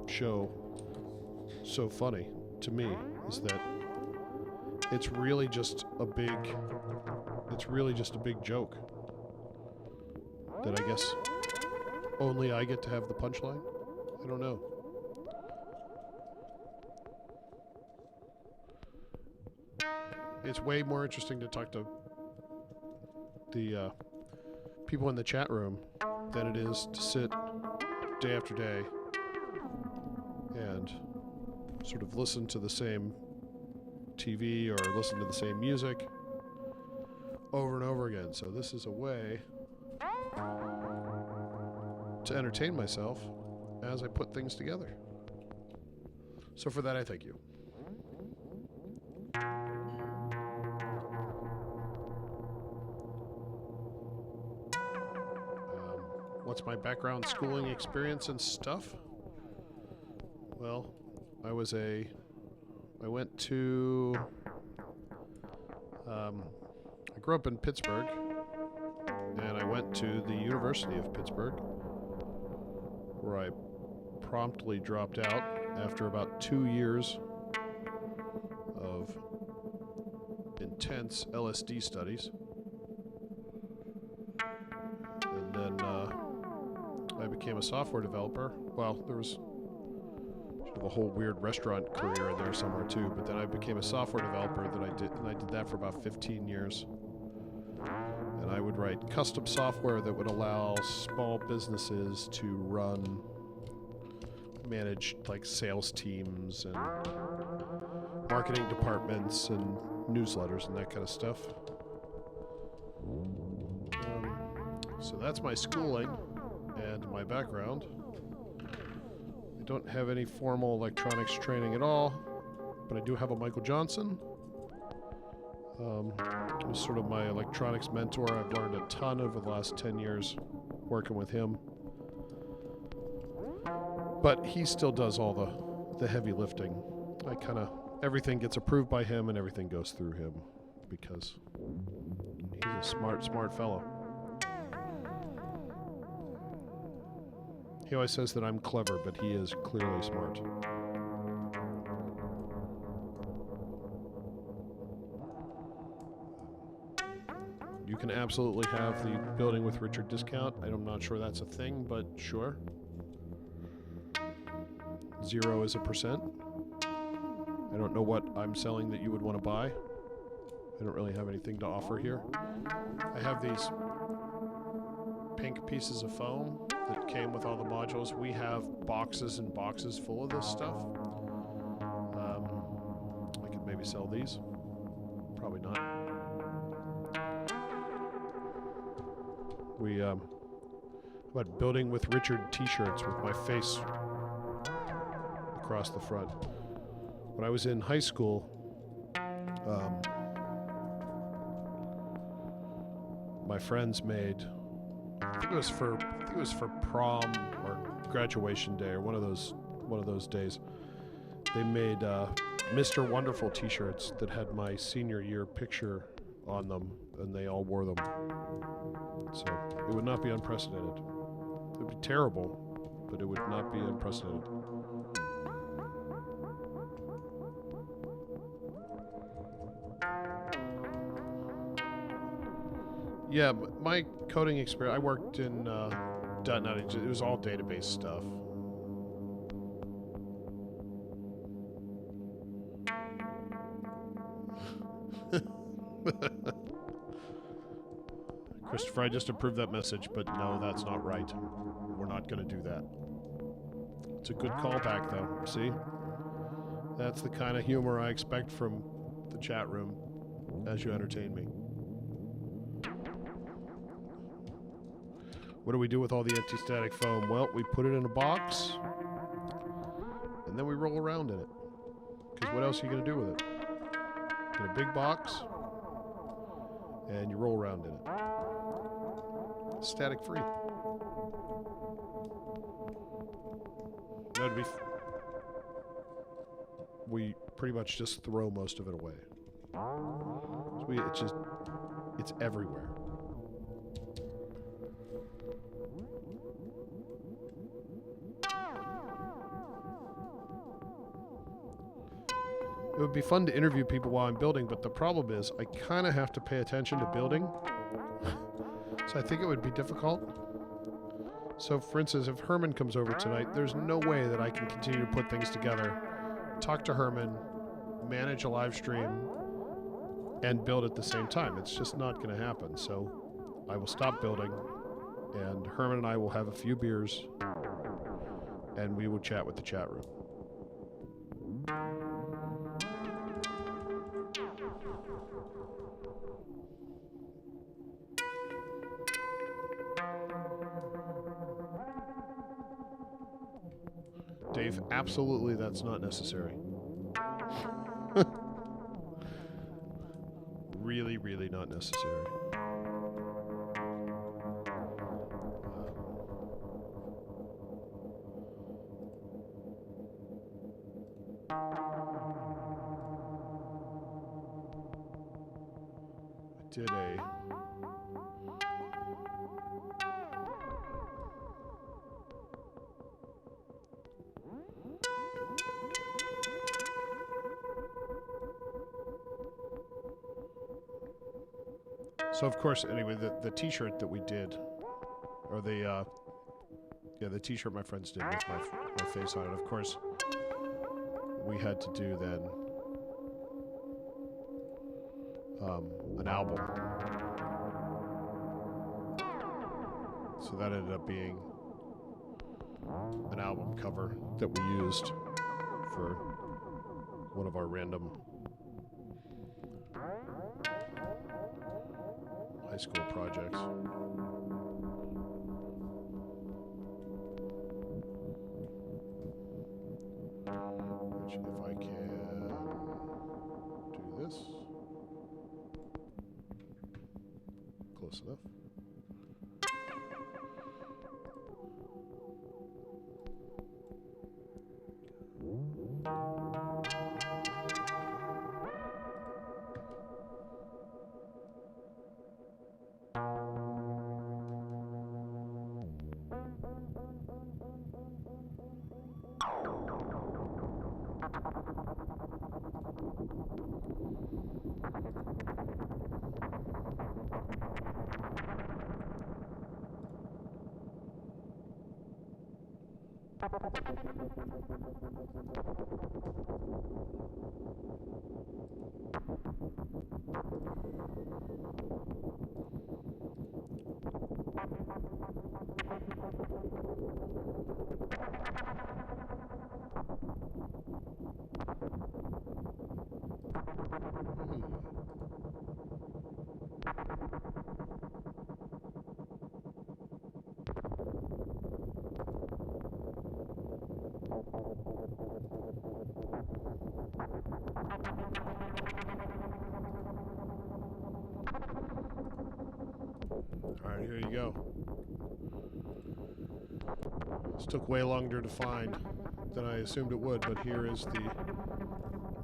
show so funny to me, is that it's really just a big joke that I guess only I get to have the punchline. I don't know. It's way more interesting to talk to the people in the chat room than it is to sit day after day and sort of listen to the same TV or listen to the same music over and over again. So this is a way to entertain myself as I put things together. So for that, I thank you. What's my background, schooling experience and stuff? Well, I grew up in Pittsburgh, and I went to the University of Pittsburgh, where I promptly dropped out after about 2 years of intense LSD studies. And then I became a software developer. Well, there was sort of a whole weird restaurant career in there somewhere too, but then I became a software developer and I did that for about 15 years. And I would write custom software that would allow small businesses to manage like sales teams and marketing departments and newsletters and that kind of stuff. So that's my schooling and my background. I don't have any formal electronics training at all, but I do have a Michael Johnson. He was sort of my electronics mentor. I've learned a ton over the last 10 years working with him. But he still does all the heavy lifting. Everything gets approved by him and everything goes through him because he's a smart fellow. He always says that I'm clever, but he is clearly smart. You can absolutely have the Building with Richard discount. I'm not sure that's a thing, but sure. 0 is a %. I don't know what I'm selling that you would want to buy. I don't really have anything to offer here. I have these pink pieces of foam that came with all the modules. We have boxes and boxes full of this stuff. I could maybe sell these. Probably not. About Building with Richard t-shirts with my face across the front. When I was in high school, my friends made, I think it was for prom or graduation day or one of those days. They made Mr. Wonderful t-shirts that had my senior year picture on them, and they all wore them. So it would not be unprecedented. It would be terrible, but it would not be unprecedented. Yeah, my coding experience, I worked in .NET. It was all database stuff. Christopher, I just approved that message, but no, that's not right. We're not going to do that. It's a good callback, though. See? That's the kind of humor I expect from the chat room as you entertain me. What do we do with all the anti-static foam? Well, we put it in a box, and then we roll around in it. Because what else are you going to do with it? Get a big box, and you roll around in it. Static free. That'd be. We pretty much just throw most of it away. It's everywhere. It would be fun to interview people while I'm building, but the problem is I kind of have to pay attention to building. So I think it would be difficult. So for instance, if Herman comes over tonight, there's no way that I can continue to put things together, talk to Herman, manage a live stream, and build at the same time. It's just not going to happen. So I will stop building, and Herman and I will have a few beers, and we will chat with the chat room. Dave, absolutely that's not necessary. Really, really not necessary. I did a... So of course, anyway, the t-shirt that we did, or the t-shirt my friends did with my face on it, of course, we had to do then an album. So that ended up being an album cover that we used for one of our random high school projects. Which, if I can do this, close enough. Alright, here you go. This took way longer to find than I assumed it would, but here is the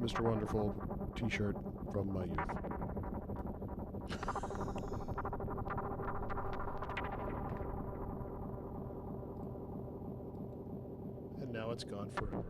Mr. Wonderful t-shirt from my youth. And now it's gone forever.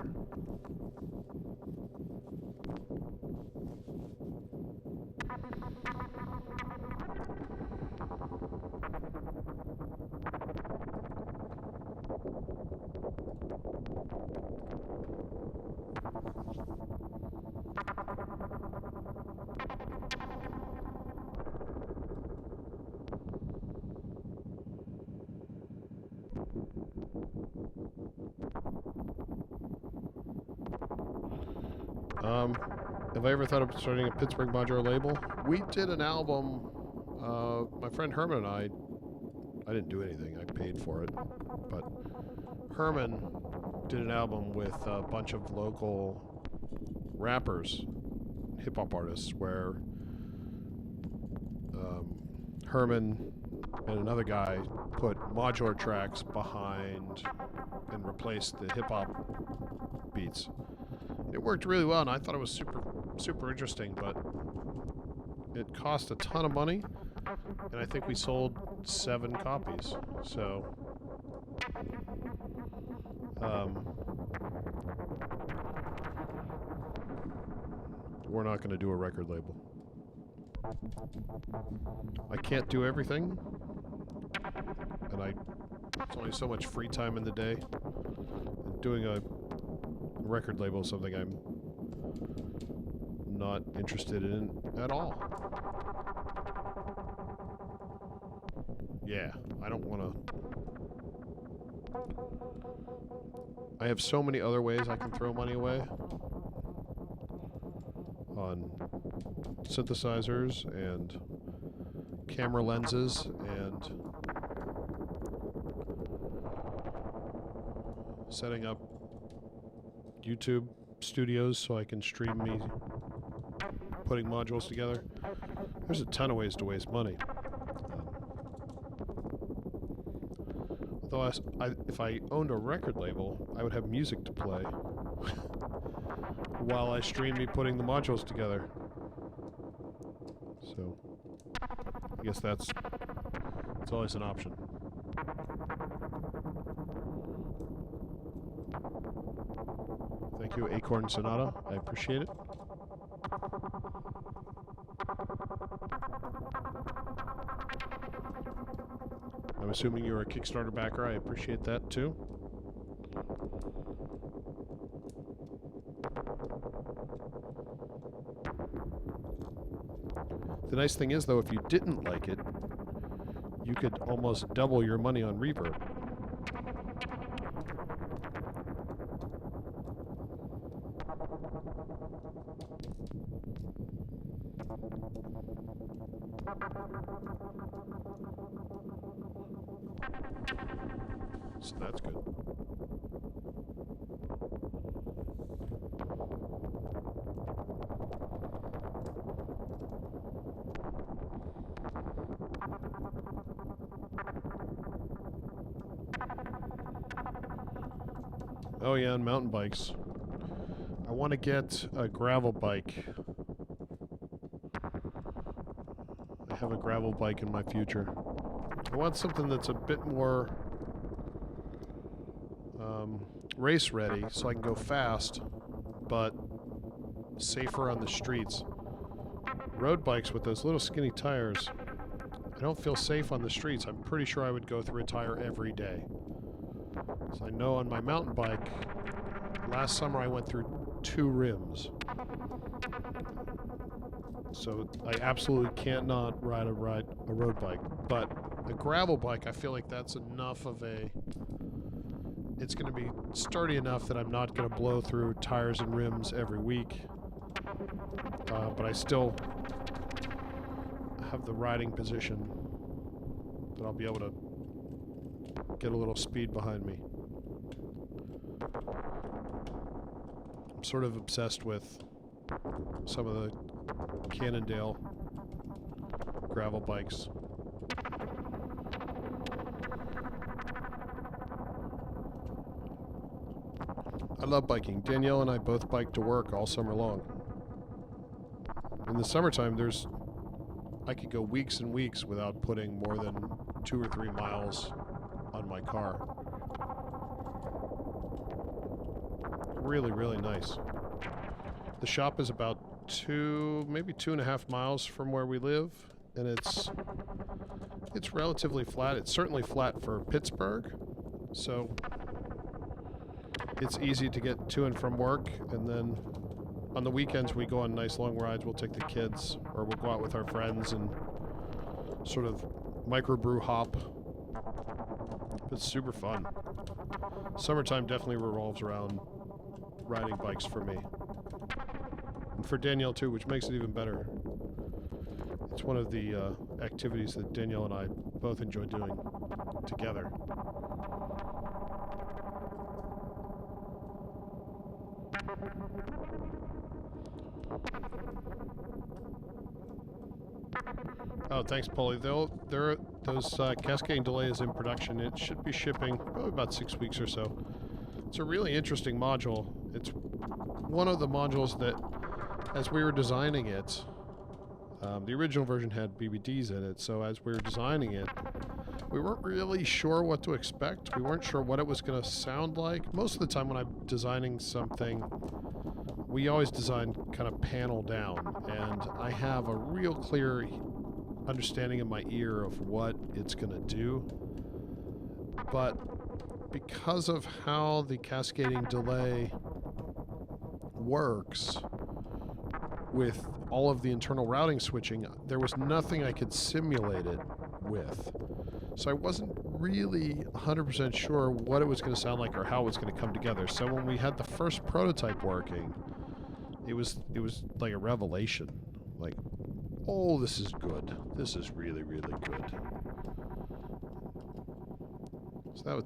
Have I ever thought of starting a Pittsburgh modular label? We did an album, my friend Herman and I didn't do anything, I paid for it, but Herman did an album with a bunch of local rappers, hip-hop artists, where Herman and another guy put modular tracks behind and replaced the hip-hop beats. It worked really well, and I thought it was super interesting, but it cost a ton of money, and I think we sold 7 copies. So, we're not going to do a record label. I can't do everything, and it's only so much free time in the day. And doing a record label is something I'm not interested in at all. Yeah, I don't want to. I have so many other ways I can throw money away on synthesizers and camera lenses and setting up YouTube studios so I can stream me putting modules together. There's a ton of ways to waste money. Although if I owned a record label, I would have music to play while I stream me putting the modules together. So I guess it's always an option. Thank you, Acorn Sonata. I appreciate it. I'm assuming you're a Kickstarter backer. I appreciate that too. The nice thing is, though, if you didn't like it, you could almost double your money on Reverb. So that's good. Oh yeah, and mountain bikes. I want to get a gravel bike. I have a gravel bike in my future. I want something that's a bit more race ready so I can go fast, but safer on the streets. Road bikes with those little skinny tires, I don't feel safe on the streets. I'm pretty sure I would go through a tire every day. So I know on my mountain bike, last summer I went through 2 rims. So I absolutely can't not ride a road bike. But a gravel bike, I feel like that's enough of a... It's going to be sturdy enough that I'm not going to blow through tires and rims every week. But I still have the riding position that I'll be able to get a little speed behind me. I'm sort of obsessed with some of the Cannondale gravel bikes. I love biking. Danielle and I both bike to work all summer long. In the summertime, I could go weeks and weeks without putting more than 2 or 3 miles on my car. Really, really nice. The shop is about maybe 2.5 miles from where we live, and it's relatively flat. It's certainly flat for Pittsburgh, so it's easy to get to and from work. And then on the weekends we go on nice long rides. We'll take the kids, or we'll go out with our friends and sort of microbrew hop. It's super fun. Summertime definitely revolves around riding bikes for me. And for Danielle too, which makes it even better. It's one of the activities that Danielle and I both enjoy doing together. Oh, thanks, Polly. Those cascading delays in production. It should be shipping probably about 6 weeks or so. It's a really interesting module. It's one of the modules that, as we were designing it, the original version had BBDs in it, so as we were designing it, we weren't really sure what to expect. We weren't sure what it was going to sound like. Most of the time when I'm designing something, we always design kind of panel down, and I have a real clear understanding in my ear of what it's going to do. But because of how the cascading delay works with all of the internal routing switching, there was nothing I could simulate it with. So I wasn't really 100% sure what it was going to sound like or how it was going to come together. So when we had the first prototype working, it was like a revelation. Like, oh, this is good. This is really, really good. So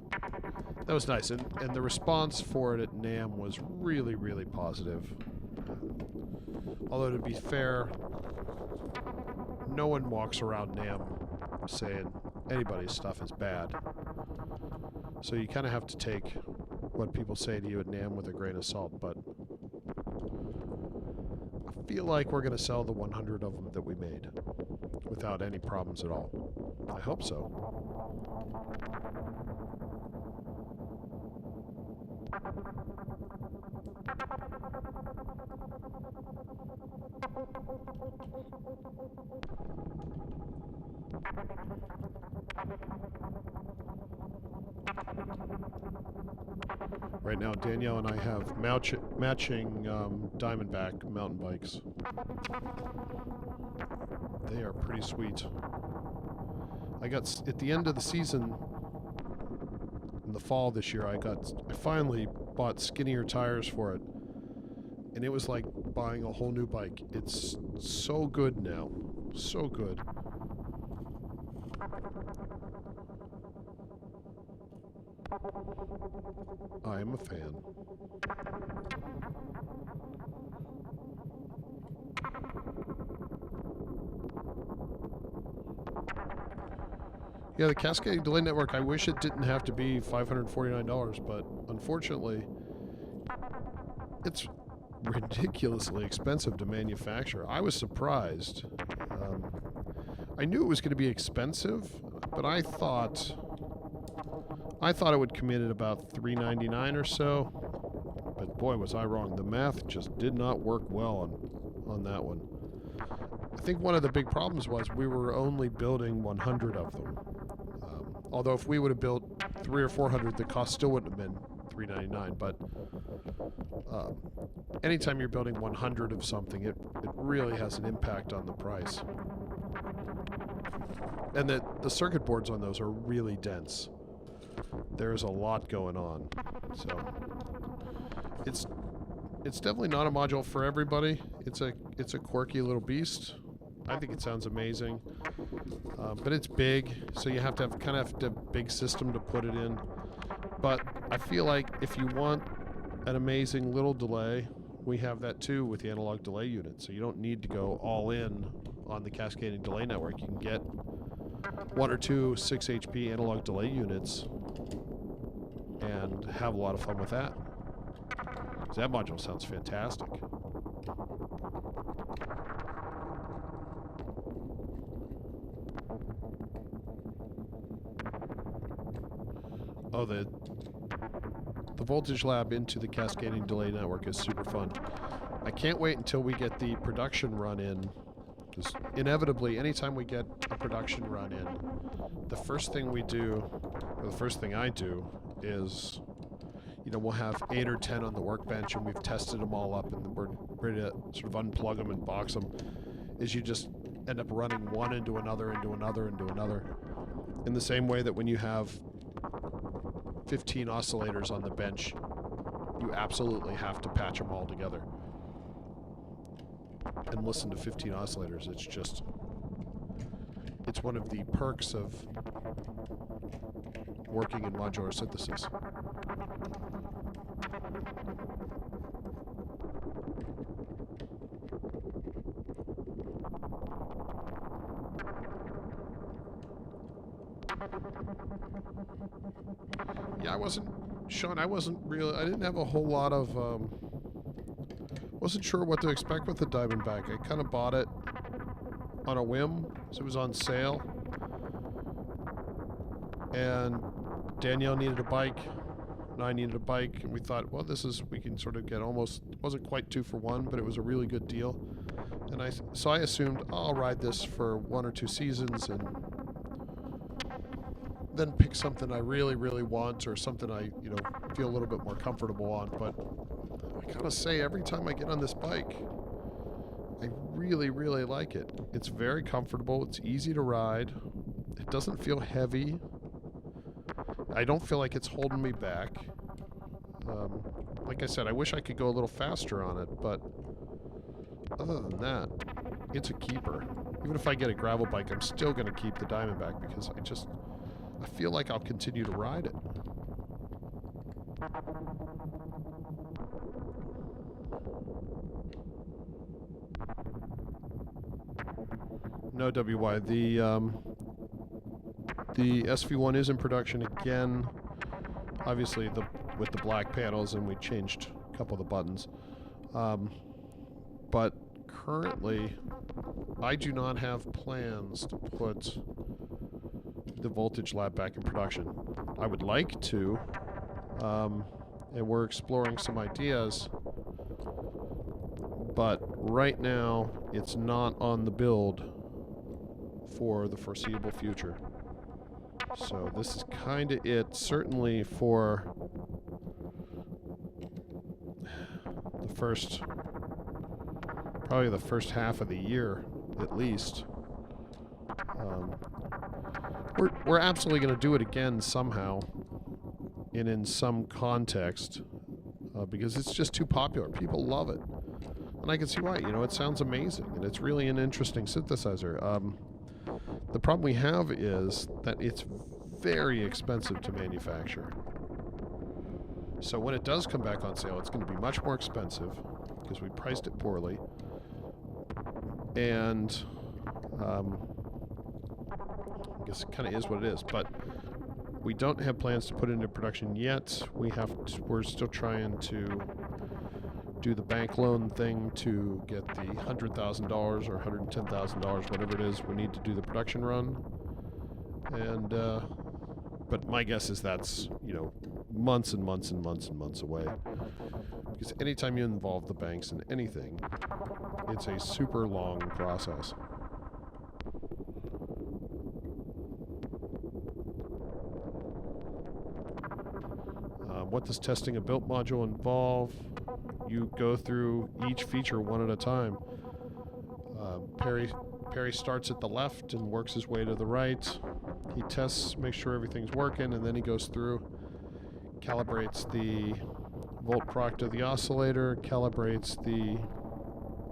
that was nice. And the response for it at NAMM was really, really positive. Although, to be fair, no one walks around NAMM saying anybody's stuff is bad. So you kind of have to take what people say to you at NAMM with a grain of salt. But I feel like we're going to sell the 100 of them that we made without any problems at all. I hope so. Right now, Danielle and I have matching Diamondback mountain bikes. They are pretty sweet. At the end of the season, in the fall this year, I finally bought skinnier tires for it. And it was like buying a whole new bike. It's so good now. So good. I am a fan. Yeah, the Cascading Delay Network, I wish it didn't have to be $549, but unfortunately, it's ridiculously expensive to manufacture. I was surprised. I knew it was going to be expensive, but I thought it would come in at about $399 or so. But boy, was I wrong. The math just did not work well on that one. I think one of the big problems was we were only building 100 of them. Although if we would have built 300 or 400, the cost still wouldn't have been $399. But anytime you're building 100 of something, it really has an impact on the price. And the circuit boards on those are really dense. There's a lot going on. So it's definitely not a module for everybody. It's a quirky little beast. I think it sounds amazing. But it's big, so you have to have kind of a big system to put it in. But I feel like if you want an amazing little delay, we have that too with the analog delay unit. So you don't need to go all in on the cascading delay network. You can get 1 or 2 6 HP analog delay units and have a lot of fun with that. That module sounds fantastic. Oh, the voltage lab into the cascading delay network is super fun. I can't wait until we get the production run in. Because inevitably, anytime we get a production run in, the first thing we do, or the first thing I do, is, you know, we'll have 8 or 10 on the workbench and we've tested them all up and we're ready to sort of unplug them and box them, is you just end up running one into another, into another, into another. In the same way that when you have 15 oscillators on the bench, you absolutely have to patch them all together. And listen to 15 oscillators. It's one of the perks of working in modular synthesis. Yeah, I didn't have a whole lot of, wasn't sure what to expect with the Diamondback. I kind of bought it on a whim, so it was on sale. And Danielle needed a bike, and I needed a bike, and we thought, well, we can sort of get almost, wasn't quite 2 for 1, but it was a really good deal. And so I assumed I'll ride this for 1 or 2 seasons and then pick something I really, really want, or something I, feel a little bit more comfortable on. But I gotta say, every time I get on this bike, I really, really like it. It's very comfortable. It's easy to ride. It doesn't feel heavy. I don't feel like it's holding me back. Like I said, I wish I could go a little faster on it, but other than that, it's a keeper. Even if I get a gravel bike, I'm still going to keep the Diamondback because I feel like I'll continue to ride it. No, WY. The SV1 is in production again. Obviously, with the black panels, and we changed a couple of the buttons. But currently, I do not have plans to put the voltage lab back in production. I would like to, and we're exploring some ideas, but right now it's not on the build for the foreseeable future. So this is kind of it, certainly for probably the first half of the year at least. We're absolutely going to do it again somehow, and in some context, because it's just too popular. People love it, and I can see why. It sounds amazing, and it's really an interesting synthesizer. The problem we have is that it's very expensive to manufacture. So when it does come back on sale, it's going to be much more expensive because we priced it poorly, and I guess it kind of is what it is, but we don't have plans to put it into production yet. We're still trying to do the bank loan thing to get the $100,000 or $110,000, whatever it is we need to do the production run. And but my guess is that's months and months and months and months away, because anytime you involve the banks in anything, it's a super long process. what does testing a built module involve? You go through each feature one at a time. Perry starts at the left and works his way to the right. He tests, makes sure everything's working, and then he goes through, calibrates the volt proc of the oscillator, calibrates the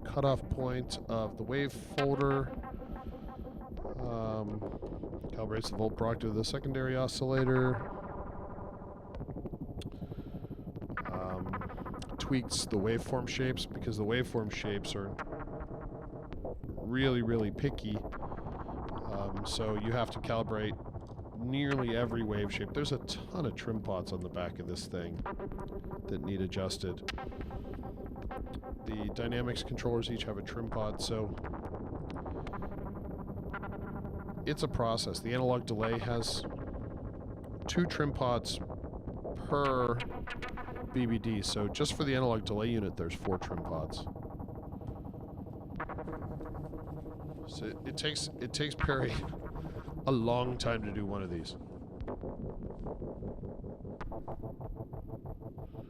cutoff point of the wave folder, calibrates the volt proc of the secondary oscillator, tweaks the waveform shapes, because the waveform shapes are really, really picky. So you have to calibrate nearly every wave shape. There's a ton of trim pots on the back of this thing that need adjusted. The dynamics controllers each have a trim pot, so it's a process. The analog delay has 2 trim pots per BBD, so just for the analog delay unit there's 4 trim pots. So it takes Perry a long time to do one of these,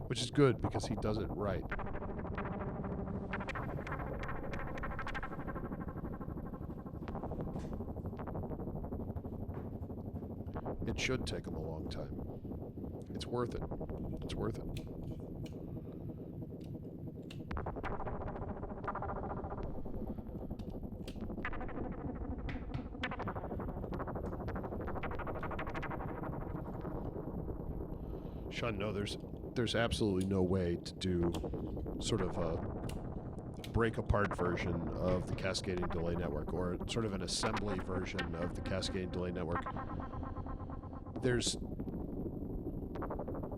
which is good because he does it right. It should take him a long time. It's worth it. It's worth it. Sean, no, there's absolutely no way to do sort of a break apart version of the cascading delay network, or sort of an assembly version of the cascading delay network. There's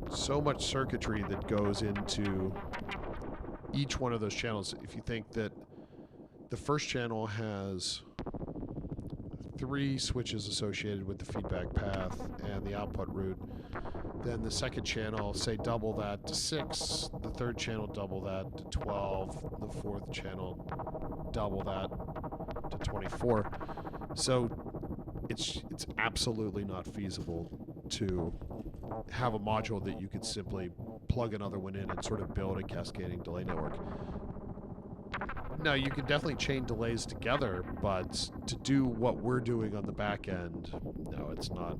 so much circuitry that goes into each one of those channels. If you think that the first channel has 3 switches associated with the feedback path and the output route, then the second channel, say, double that to 6, the third channel double that to 12, the fourth channel double that to 24. So it's absolutely not feasible to have a module that you could simply plug another one in and sort of build a cascading delay network. Now, you can definitely chain delays together, but to do what we're doing on the back end, no, it's not.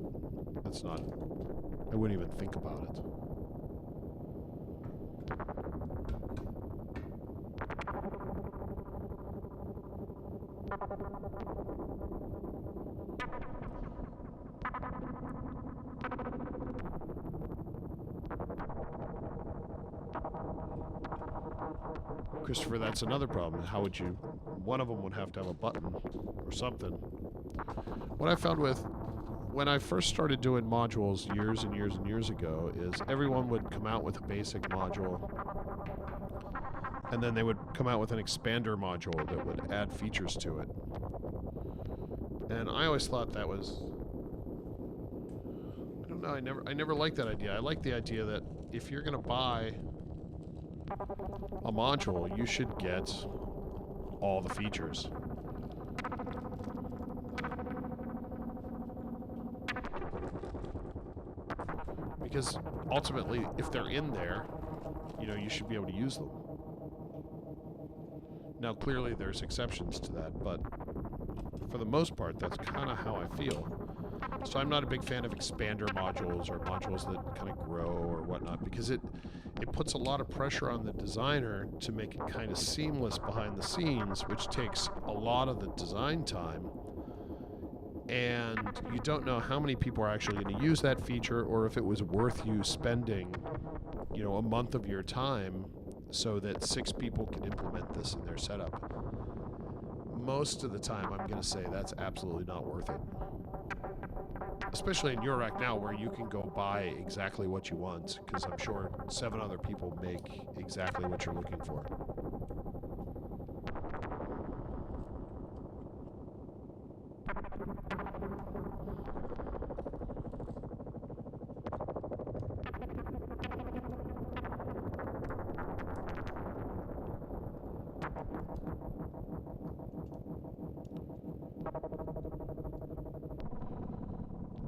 I wouldn't even think about it. Christopher, that's another problem. How would you... One of them would have to have a button or something. What I found with... When I first started doing modules years and years and years ago is everyone would come out with a basic module, and then they would come out with an expander module that would add features to it. And I always thought that was... I don't know, I never liked that idea. I like the idea that if you're going to buy a module, you should get all the features. Because ultimately, if they're in there, you know, you should be able to use them. Now, clearly there's exceptions to that, but for the most part, that's kind of how I feel. So I'm not a big fan of expander modules or modules that kind of grow or whatnot, because it puts a lot of pressure on the designer to make it kind of seamless behind the scenes, which takes a lot of the design time. And you don't know how many people are actually going to use that feature, or if it was worth you spending, you know, a month of your time so that 6 people can implement this in their setup. Most of the time, I'm going to say that's absolutely not worth it. Especially in Eurorack now, where you can go buy exactly what you want, because I'm sure 7 other people make exactly what you're looking for.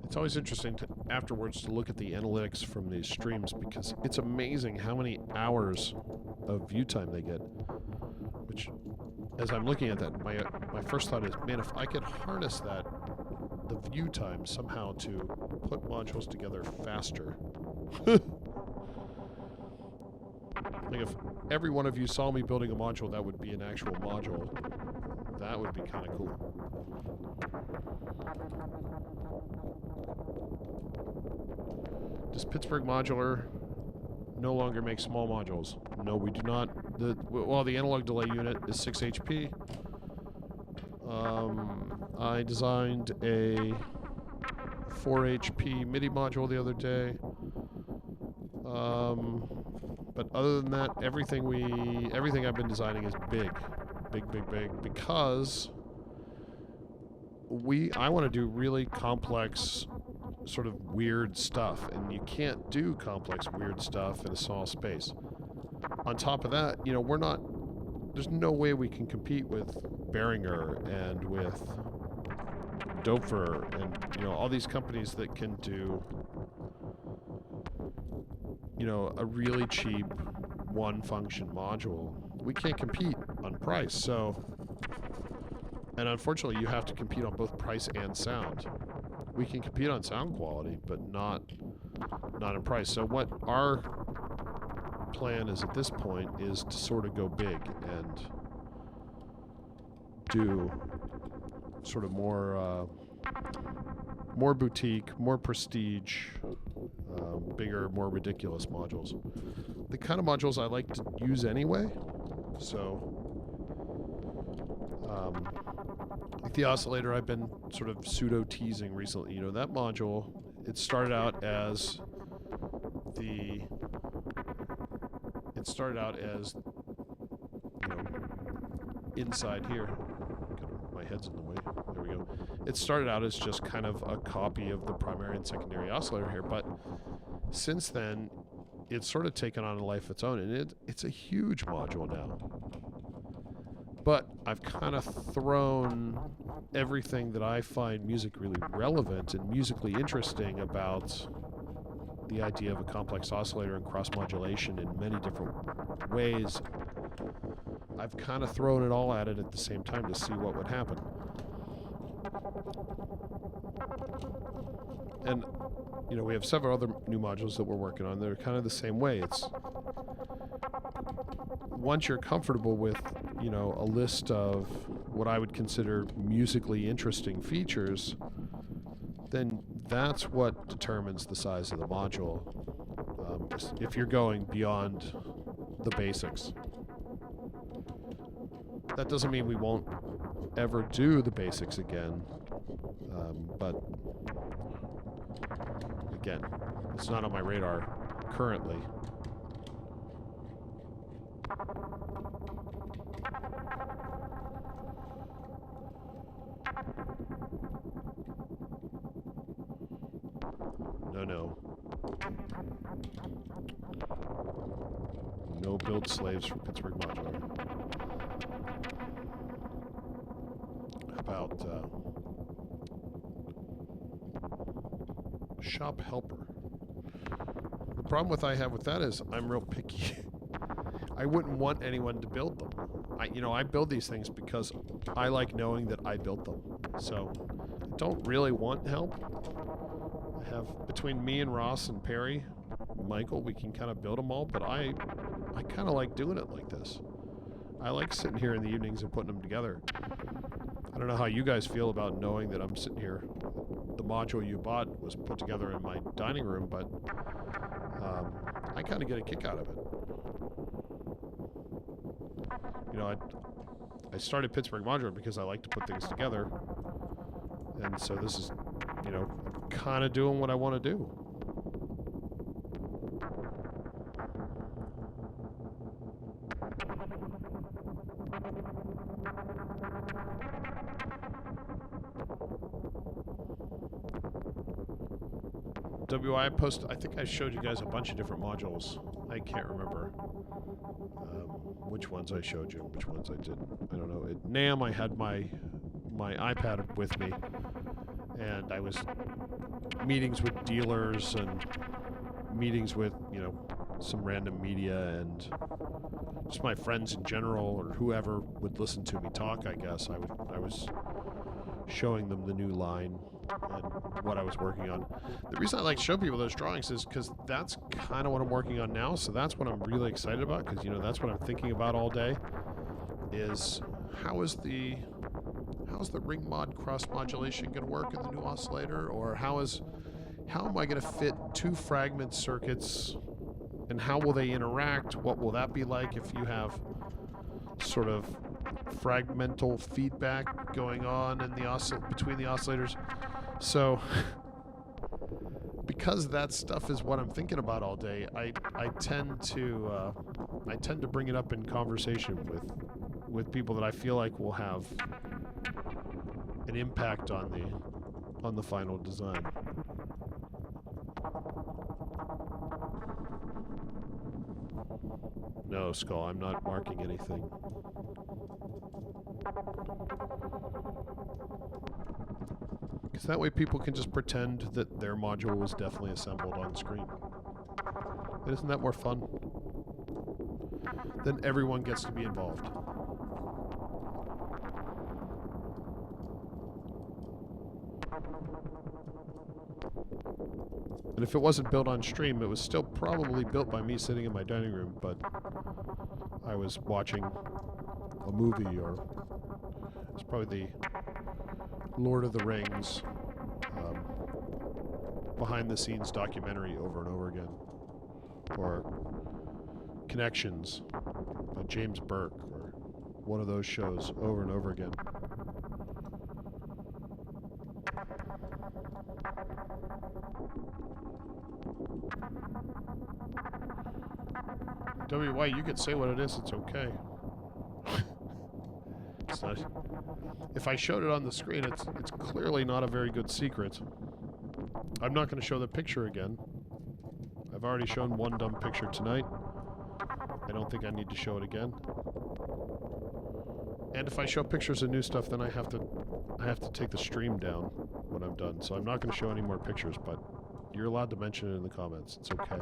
It's always interesting to afterwards to look at the analytics from these streams, because it's amazing how many hours of view time they get. Which, as I'm looking at that, my first thought is, man, if I could harness that, the view time somehow to put modules together faster. Like if every one of you saw me building a module that would be an actual module, that would be kind of cool. Does Pittsburgh Modular no longer make small modules? No, we do not. Well, the analog delay unit is 6 HP. I designed a 4 HP MIDI module the other day. But other than that, everything I've been designing is big, because I want to do really complex, sort of weird stuff, and you can't do complex, weird stuff in a small space. On top of that, you know, there's no way we can compete with Behringer and with Doepfer and, you know, all these companies that can do, you know, a really cheap one-function module. We can't compete on price, so... And unfortunately, you have to compete on both price and sound. We can compete on sound quality, but not in price. So what our plan is at this point is to sort of go big and do sort of more boutique, more prestige, bigger, more ridiculous modules. The kind of modules I like to use anyway. So, like the oscillator I've been sort of pseudo-teasing recently. You know, that module, it started out as you know, inside here. My head's in the way. There we go. It started out as just kind of a copy of the primary and secondary oscillator here, but since then, it's sort of taken on a life of its own, and it's a huge module now. But I've kind of thrown everything that I find musically relevant and musically interesting about the idea of a complex oscillator and cross-modulation in many different ways. I've kind of thrown it all at it at the same time to see what would happen. And, you know, we have several other new modules that we're working on. They're kind of the same way. It's once you're comfortable with, you know, a list of what I would consider musically interesting features, then that's what determines the size of the module. If you're going beyond the basics. That doesn't mean we won't ever do the basics again, but again, it's not on my radar currently. No build slaves for Pittsburgh Modular. About shop helper. The problem I have with that is I'm real picky. I wouldn't want anyone to build them. I build these things because I like knowing that I built them. So I don't really want help. I have, between me and Ross and Perry, Michael, we can kind of build them all, but I kind of like doing it like this. I like sitting here in the evenings and putting them together. I don't know how you guys feel about knowing that I'm sitting here. The module you bought was put together in my dining room, but I kind of get a kick out of it. You know, I started Pittsburgh Modular because I like to put things together, and so this is, you know, kind of doing what I want to do. WI post, I think I showed you guys a bunch of different modules. I can't remember which ones I showed you and which ones I didn't. I don't know. At NAMM, I had my iPad with me, and I was meetings with dealers and meetings with, you know, some random media and just my friends in general or whoever would listen to me talk, I guess. I was showing them the new line and what I was working on. The reason I like to show people those drawings is because that's kind of what I'm working on now. So that's what I'm really excited about, because, you know, that's what I'm thinking about all day is how is the ring mod cross modulation going to work in the new oscillator, or how am I going to fit two fragment circuits and how will they interact? What will that be like if you have sort of fragmental feedback going on in the between the oscillators? So because that stuff is what I'm thinking about all day, I tend to bring it up in conversation with people that I feel like will have an impact on the final design. No, Skull, I'm not marking anything. Because that way people can just pretend that their module was definitely assembled on screen. And isn't that more fun? Then everyone gets to be involved. And if it wasn't built on stream, it was still probably built by me sitting in my dining room, but I was watching a movie, or it's probably the Lord of the Rings behind-the-scenes documentary over and over again, or Connections by James Burke, or one of those shows over and over again. WY, you can say what it is, it's okay. It's not, if I showed it on the screen, it's clearly not a very good secret. I'm not going to show the picture again. I've already shown one dumb picture tonight. I don't think I need to show it again. And if I show pictures of new stuff, then I have to take the stream down when I'm done. So I'm not going to show any more pictures, but you're allowed to mention it in the comments. It's okay.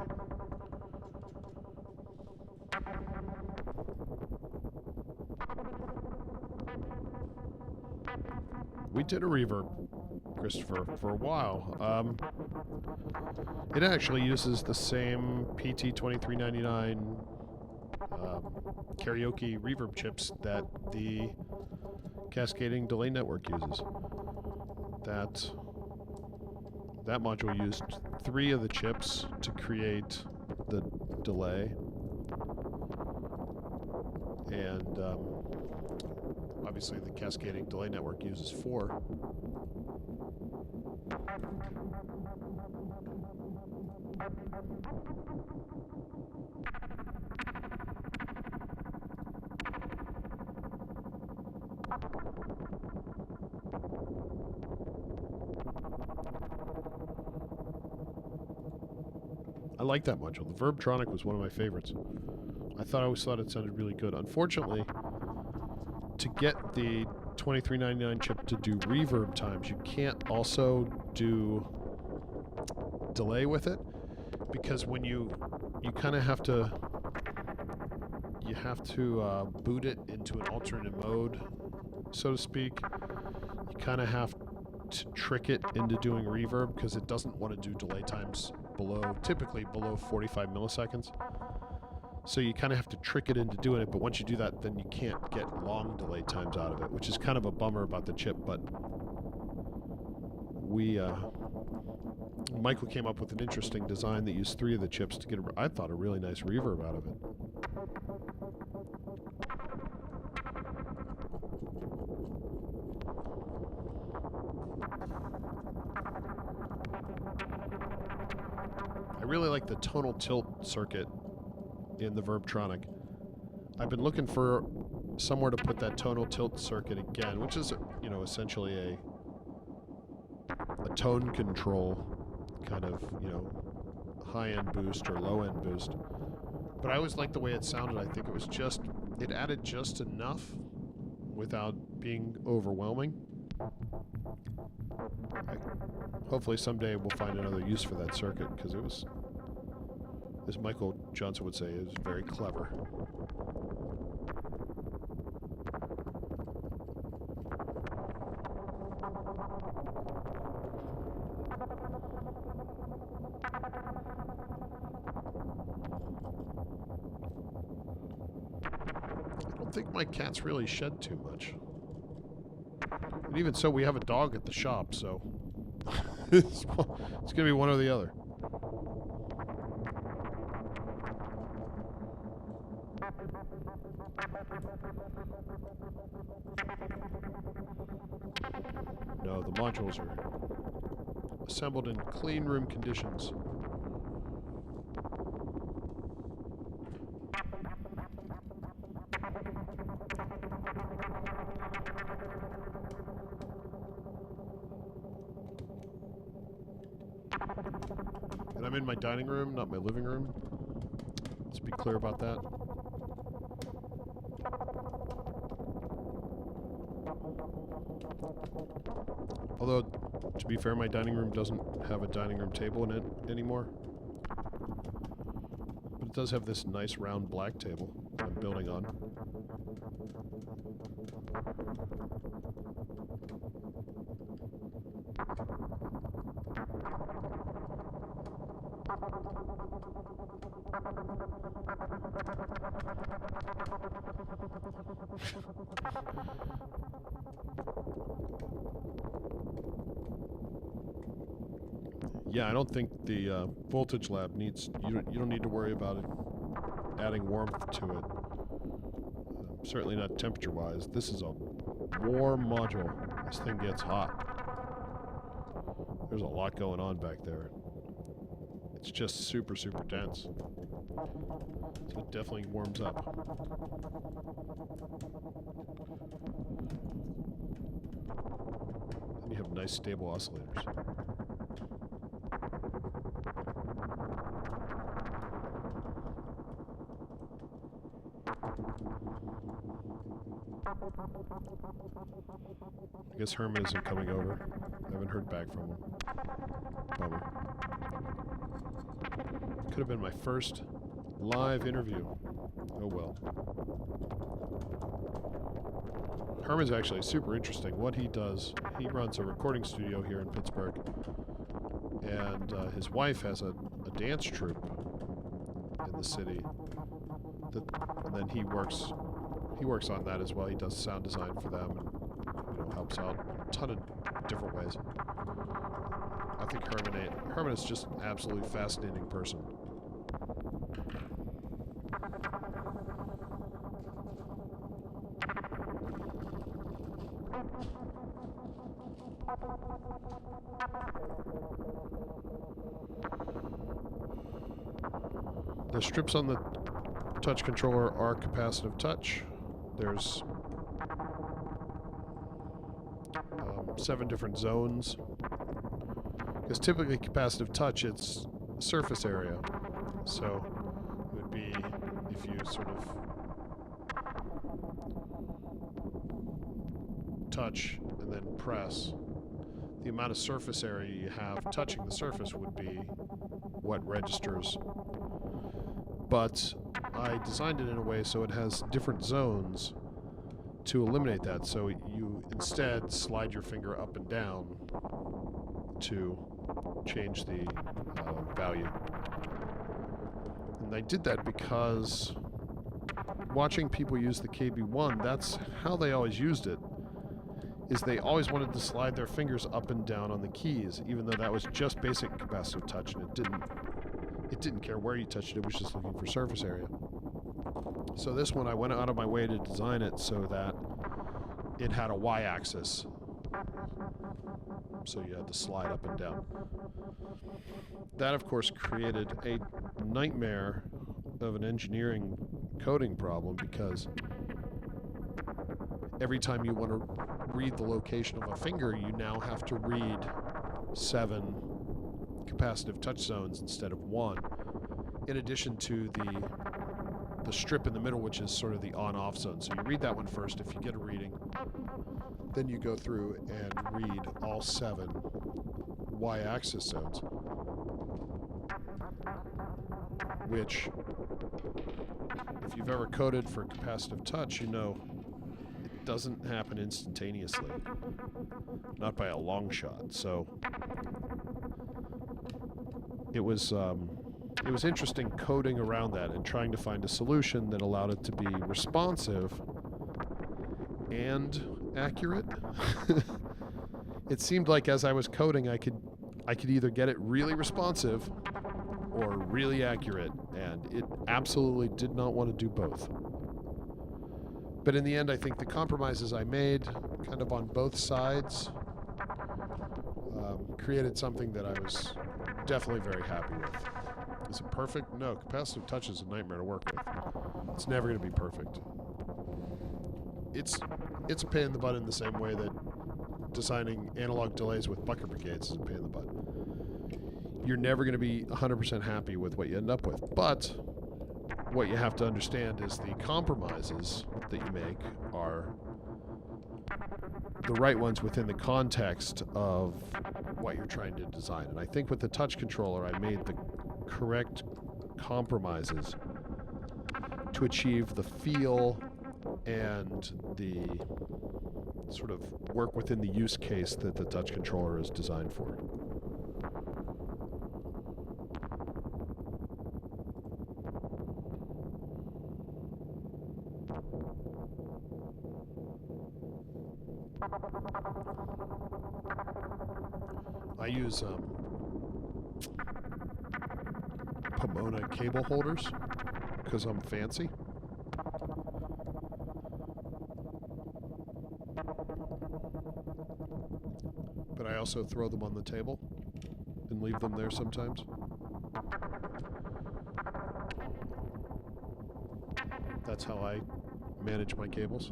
We did a reverb, Christopher, for a while. It actually uses the same PT2399 karaoke reverb chips that the cascading delay network uses. That module used 3 of the chips to create the delay, and obviously the cascading delay network uses 4. I like that module. The Verbtronic was one of my favorites. I always thought it sounded really good. Unfortunately, to get the 2399 chip to do reverb times, you can't also do delay with it, because when you kind of have to boot it into an alternate mode, so to speak. You kind of have to trick it into doing reverb, because it doesn't want to do delay times typically below 45 milliseconds. So you kind of have to trick it into doing it, but once you do that, then you can't get long delay times out of it, which is kind of a bummer about the chip. But Michael came up with an interesting design that used 3 of the chips to get, I thought, a really nice reverb out of it. I really like the tonal tilt circuit in the Verbtronic. I've been looking for somewhere to put that tonal tilt circuit again, which is, you know, essentially a tone control kind of, you know, high-end boost or low-end boost. But I always liked the way it sounded. I think it added just enough without being overwhelming. Hopefully someday we'll find another use for that circuit, because it was, as Michael Johnson would say, it was very clever. I don't think my cats really shed too much. And even so, we have a dog at the shop, so it's going to be one or the other. No, the modules are assembled in clean room conditions. And I'm in my dining room, not my living room. Let's be clear about that. Although, to be fair, my dining room doesn't have a dining room table in it anymore. But it does have this nice round black table I'm building on. Yeah, I don't think the voltage lab needs, you don't need to worry about it adding warmth to it. Certainly not temperature-wise. This is a warm module. This thing gets hot. There's a lot going on back there. It's just super, super dense. So it definitely warms up. And you have nice stable oscillators. I guess Herman isn't coming over. I haven't heard back from him. Bummer. Could have been my first live interview. Oh well. Herman's actually super interesting. What he does, he runs a recording studio here in Pittsburgh. And his wife has a dance troupe in the city. And then he works on that as well. He does sound design for them and helps out in a ton of different ways. I think Herman is just an absolutely fascinating person. The strips on the touch controller are capacitive touch. There's 7 different zones. Because typically capacitive touch, it's surface area. So it would be if you sort of touch and then press, the amount of surface area you have touching the surface would be what registers. But I designed it in a way so it has different zones to eliminate that. So you instead slide your finger up and down to change the value. And I did that because watching people use the KB1, that's how they always used it, is they always wanted to slide their fingers up and down on the keys, even though that was just basic capacitive touch, and it didn't care where you touched it, it was just looking for surface area. So this one, I went out of my way to design it so that it had a y-axis. So you had to slide up and down. That, of course, created a nightmare of an engineering coding problem, because every time you want to read the location of a finger, you now have to read 7 capacitive touch zones instead of 1, in addition to the strip in the middle, which is sort of the on-off zone. So you read that one first if you get a reading, then you go through and read all 7 y-axis zones, which, if you've ever coded for capacitive touch, you know it doesn't happen instantaneously, not by a long shot. So it was interesting coding around that and trying to find a solution that allowed it to be responsive and accurate. It seemed like as I was coding, I could either get it really responsive or really accurate, and it absolutely did not want to do both. But in the end, I think the compromises I made, kind of on both sides, created something that I was definitely very happy with. Is it perfect? No, capacitive touch is a nightmare to work with. It's never going to be perfect. It's a pain in the butt in the same way that designing analog delays with bucket brigades is a pain in the butt. You're never going to be 100% happy with what you end up with. But what you have to understand is the compromises that you make are the right ones within the context of what you're trying to design. And I think with the touch controller, I made the correct compromises to achieve the feel and the sort of work within the use case that the touch controller is designed for. I use Pomona cable holders because I'm fancy. But I also throw them on the table and leave them there sometimes. That's how I manage my cables.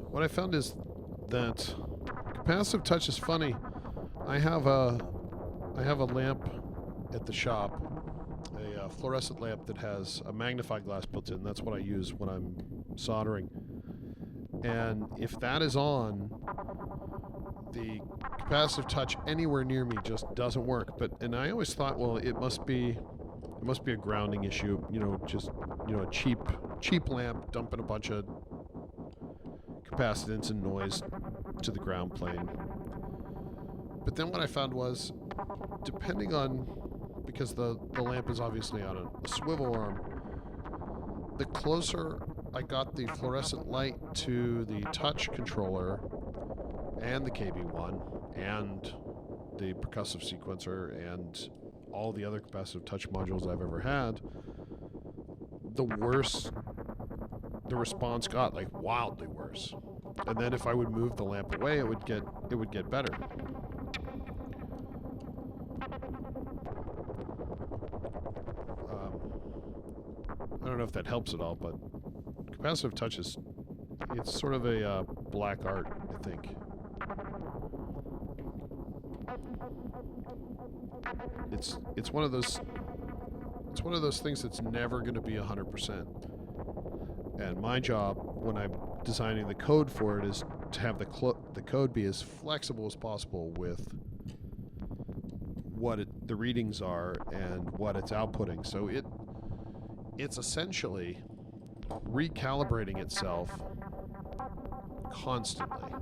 What I found is that capacitive touch is funny. I have a lamp at the shop, a fluorescent lamp that has a magnifying glass built in. That's what I use when I'm soldering. And if that is on, the capacitive touch anywhere near me just doesn't work. And I always thought, well, it must be a grounding issue. Just a cheap lamp dumping a bunch of capacitance and noise to the ground plane. But then what I found was, depending on, because the lamp is obviously on a swivel arm, the closer I got the fluorescent light to the touch controller and the KB1 and the percussive sequencer and all the other capacitive touch modules I've ever had, the worse the response got, like wildly worse. And then if I would move the lamp away, it would get better. I don't know if that helps at all, but capacitive touch it's sort of a black art, I think. It's one of those things that's never going to be 100%. And my job when I'm designing the code for it is to have the code be as flexible as possible with what the readings are and what it's outputting. So it's essentially recalibrating itself constantly,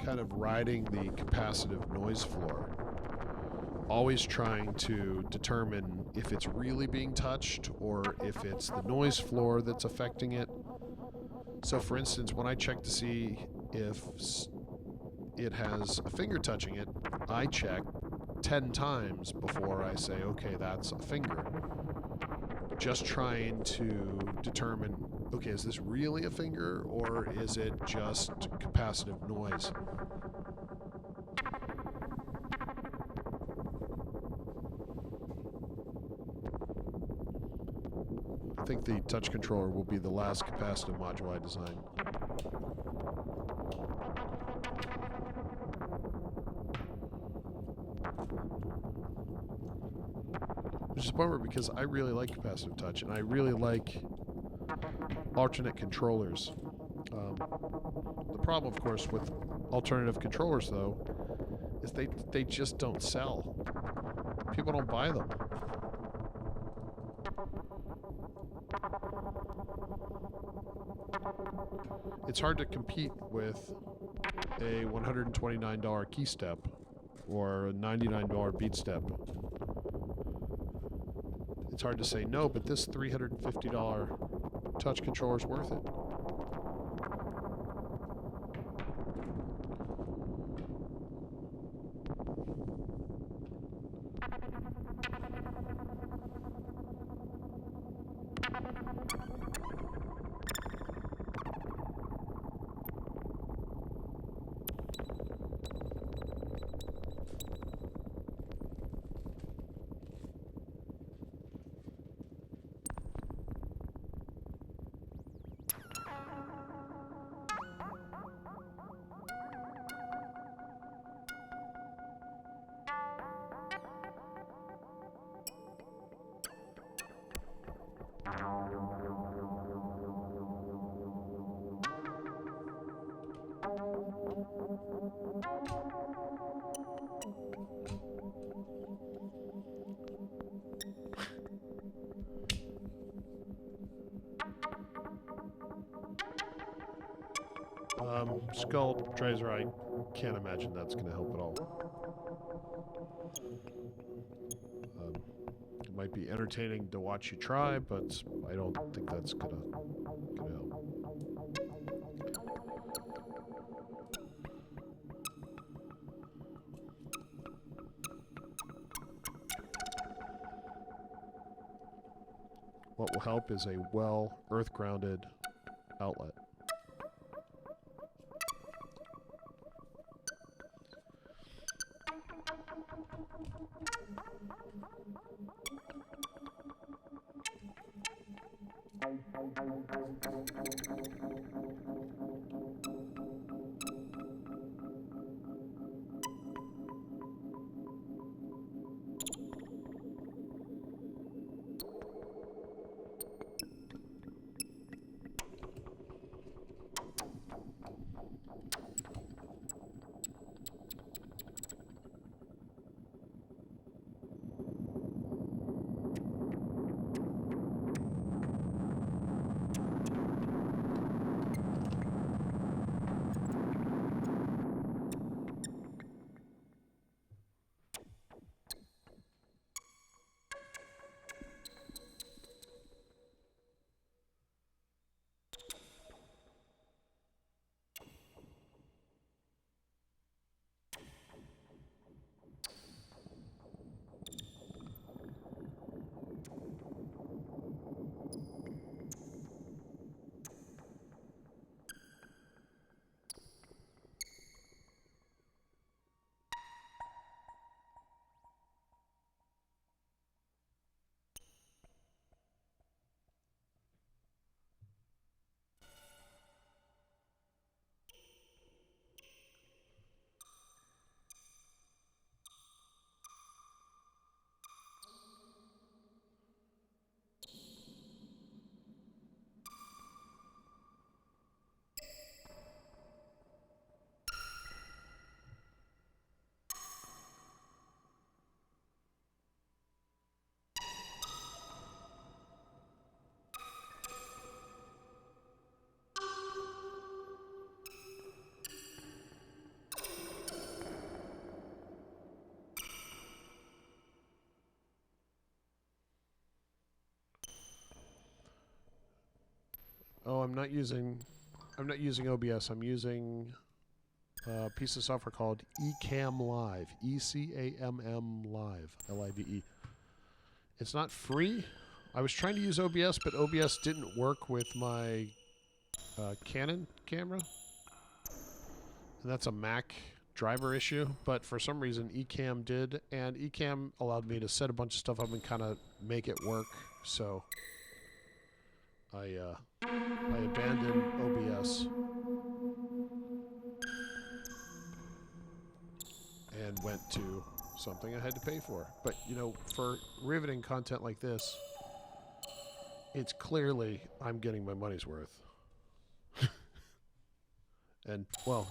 kind of riding the capacitive noise floor, always trying to determine if it's really being touched or if it's the noise floor that's affecting it. So for instance, when I check to see if it has a finger touching it, I check 10 times before I say, okay, that's a finger. Just trying to determine, okay, is this really a finger or is it just capacitive noise? I think the touch controller will be the last capacitive module I design. Which is a bummer because I really like capacitive touch and I really like alternate controllers. The problem, of course, with alternative controllers, though, is they just don't sell. People don't buy them. It's hard to compete with a $129 key step or a $99 beat step. It's hard to say no, but this $350 touch controller is worth it. Skull Tracer, I can't imagine that's going to help at all. It might be entertaining to watch you try, but I don't think that's going to help. What will help is a well earth-grounded outlet. Oh, I'm not using OBS. I'm using a piece of software called eCam Live. ECAMM Live. LIVE. It's not free. I was trying to use OBS, but OBS didn't work with my Canon camera. And that's a Mac driver issue, but for some reason eCam did, and eCam allowed me to set a bunch of stuff up and kind of make it work. So I abandoned OBS and went to something I had to pay for. But, you know, for riveting content like this, it's clearly I'm getting my money's worth. And, well,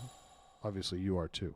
obviously you are too.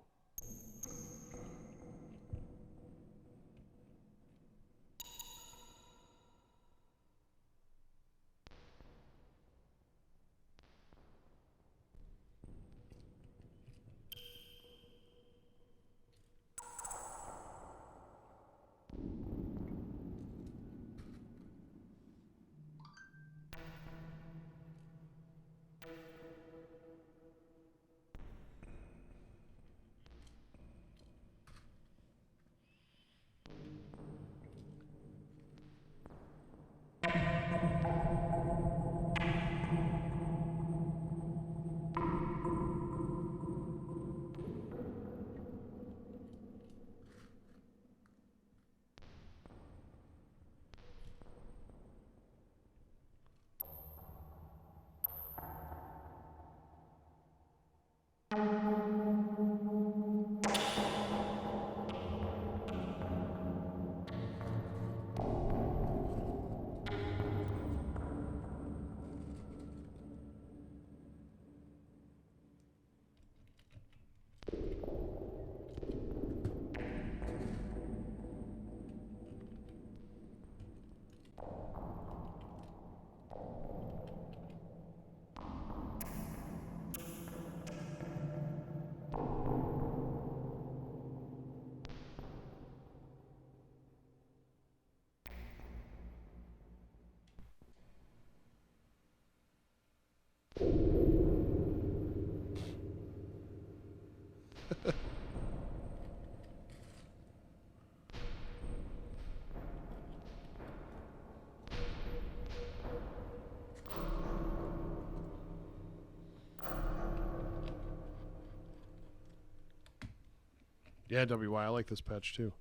Yeah, WY, I like this patch too.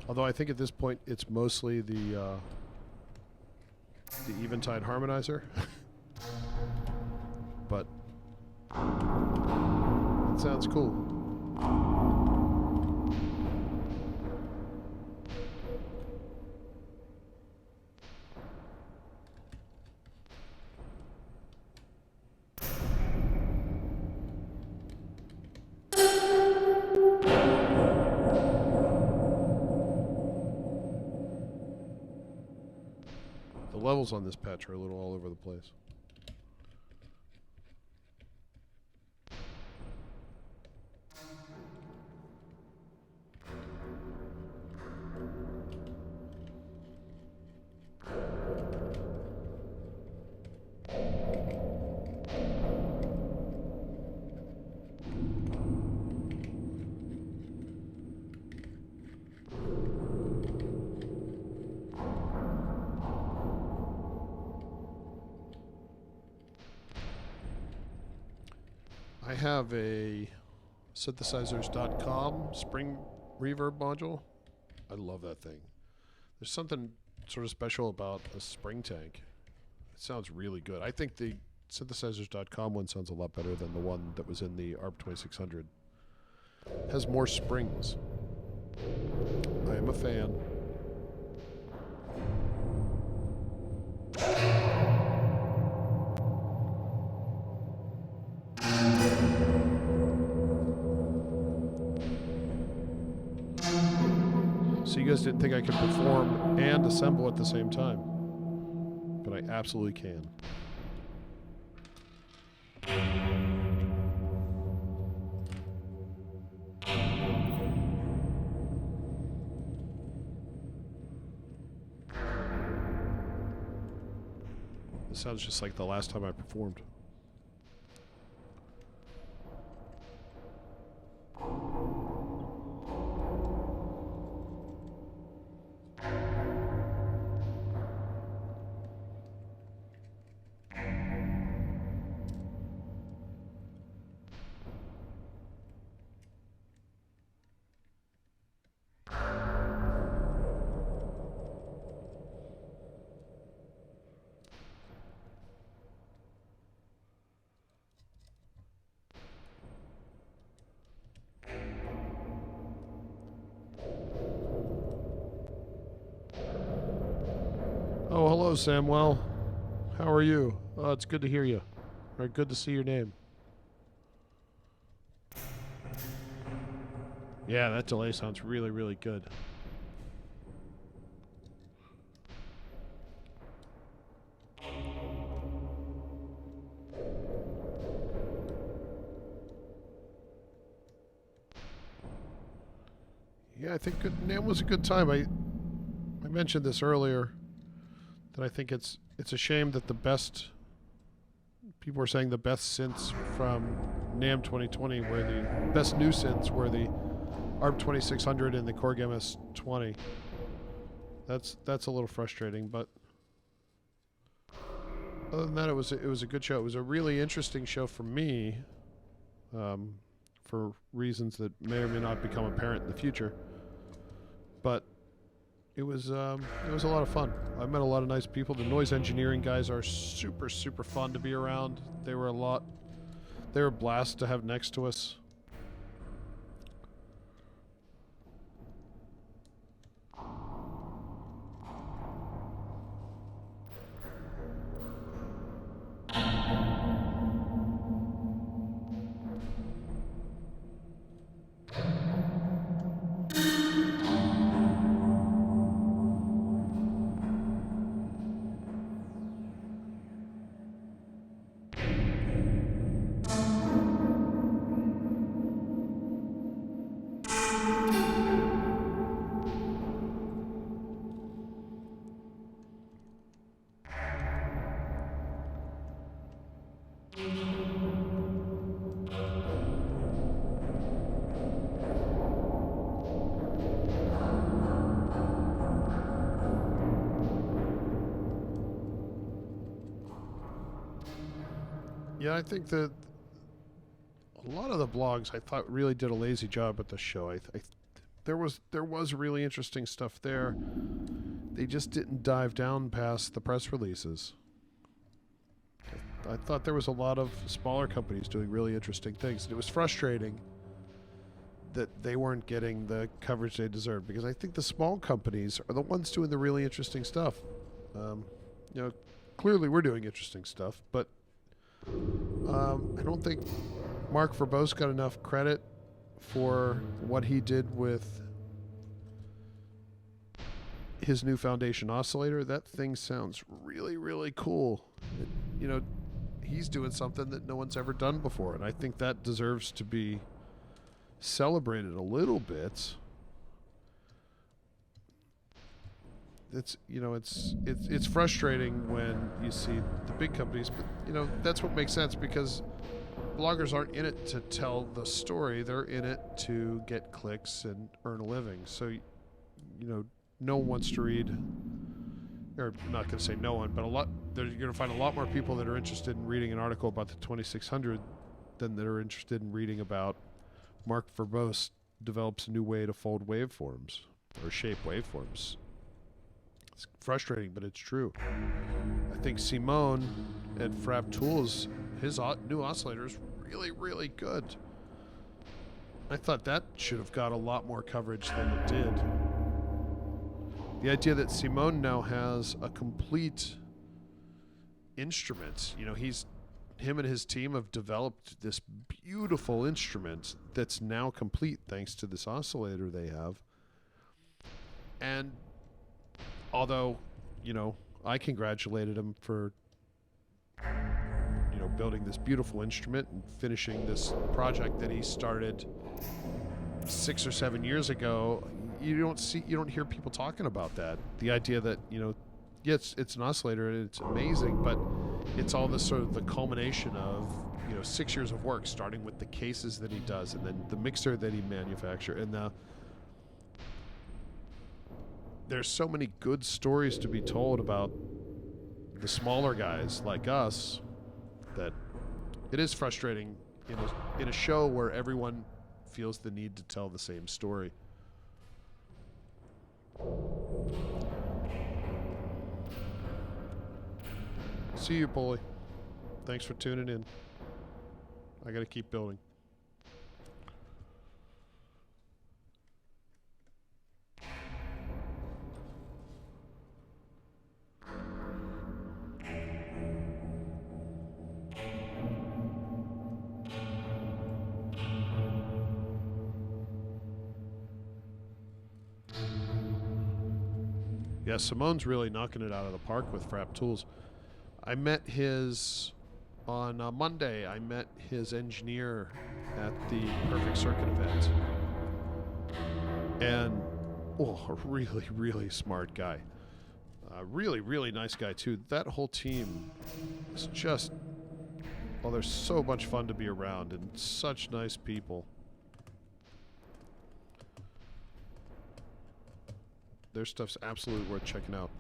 Although I think at this point it's mostly the Eventide harmonizer. But it sounds cool. The levels on this patch are a little all over the place. I have a synthesizers.com spring reverb module. I love that thing. There's something sort of special about a spring tank. It sounds really good. I think the synthesizers.com one sounds a lot better than the one that was in the ARP 2600. It has more springs. I am a fan. So you guys didn't think I could perform and assemble at the same time. But I absolutely can. This sounds just like the last time I performed. Hello, Samwell. How are you? Oh, it's good to hear you. Or good to see your name. Yeah, that delay sounds really, really good. Yeah, I think NAMM was a good time. I mentioned this earlier that I think it's a shame that the best people were saying the best synths from NAMM 2020 were the best new synths were the ARP 2600 and the Korg MS-20. That's a little frustrating, but other than that, it was a good show. It was a really interesting show for me, for reasons that may or may not become apparent in the future. But it was a lot of fun. I met a lot of nice people. The noise engineering guys are super, super fun to be around. They were a blast to have next to us. Yeah, I think that a lot of the blogs I thought really did a lazy job at the show. There was really interesting stuff there. They just didn't dive down past the press releases. I thought there was a lot of smaller companies doing really interesting things, and it was frustrating that they weren't getting the coverage they deserved, because I think the small companies are the ones doing the really interesting stuff. Clearly we're doing interesting stuff, but I don't think Mark Verbose got enough credit for what he did with his new Foundation oscillator. That thing sounds really, really cool. He's doing something that no one's ever done before, and I think that deserves to be celebrated a little bit. It's frustrating when you see the big companies, but that's what makes sense, because bloggers aren't in it to tell the story. They're in it to get clicks and earn a living. So, no one wants to read, or not going to say no one, but you're going to find a lot more people that are interested in reading an article about the 2600 than that are interested in reading about Mark Verbose develops a new way to fold waveforms or shape waveforms. It's frustrating, but it's true. I think Simone at Frap Tools, his new oscillator is really, really good. I thought that should have got a lot more coverage than it did. The idea that Simone now has a complete instrument, him and his team have developed this beautiful instrument that's now complete thanks to this oscillator they have. And although, I congratulated him for, building this beautiful instrument and finishing this project that he started 6 or 7 years ago, you don't hear people talking about that. The idea that, it's an oscillator and it's amazing, but it's all this sort of the culmination of, 6 years of work, starting with the cases that he does and then the mixer that he manufactured, and there's so many good stories to be told about the smaller guys like us that it is frustrating in a show where everyone feels the need to tell the same story. See you, Bully. Thanks for tuning in. I gotta keep building. Yeah, Simone's really knocking it out of the park with Frapp Tools. I met his on Monday. I met his engineer at the Perfect Circuit event, and a really, really smart guy. Really, really nice guy too. That whole team is just, they're so much fun to be around and such nice people. Their stuff's absolutely worth checking out.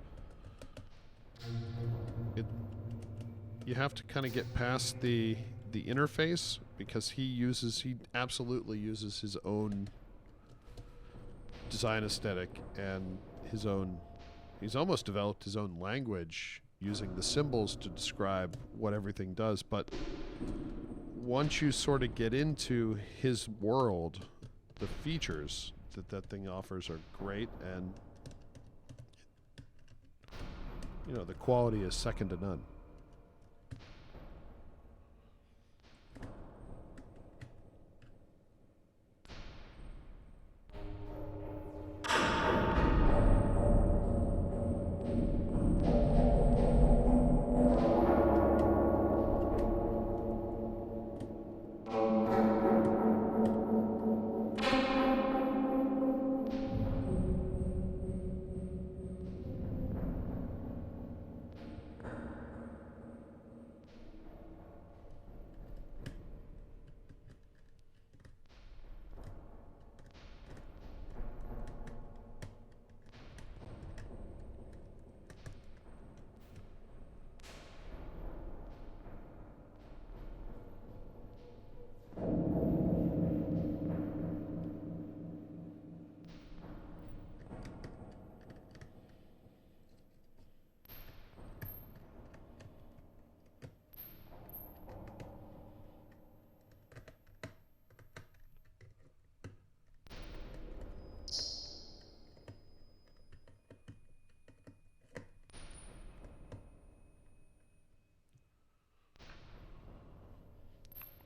You have to kind of get past the interface, because he absolutely uses his own design aesthetic and his own. He's almost developed his own language using the symbols to describe what everything does. But once you sort of get into his world, the features that thing offers are great, and the quality is second to none.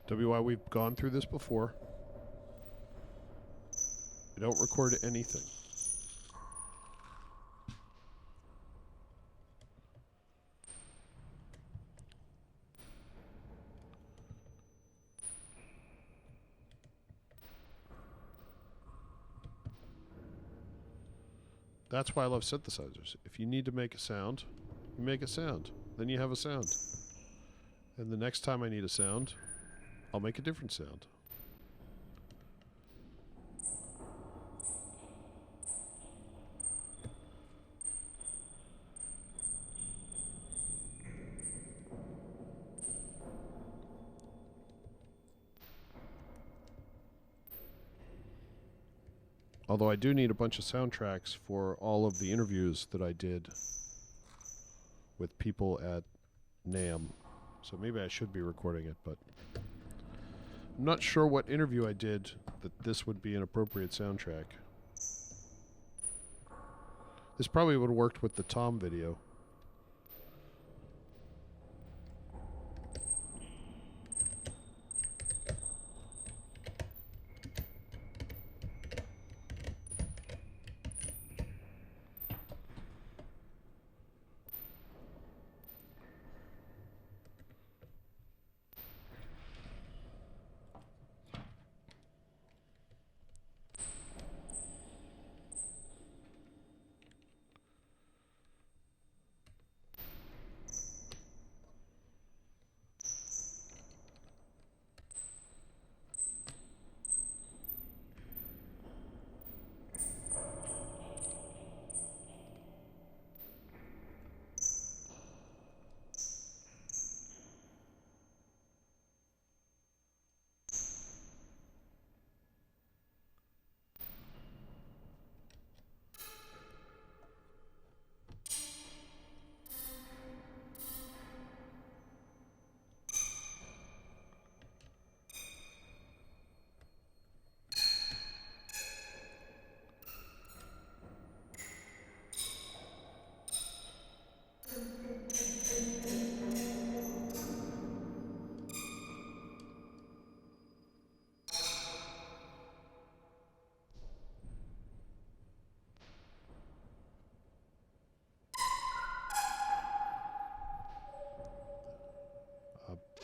WI, we've gone through this before. We don't record anything. That's why I love synthesizers. If you need to make a sound, you make a sound. Then you have a sound. And the next time I need a sound, I'll make a different sound. Although I do need a bunch of soundtracks for all of the interviews that I did with people at NAMM. So maybe I should be recording it, but I'm not sure what interview I did that this would be an appropriate soundtrack. This probably would have worked with the Tom video.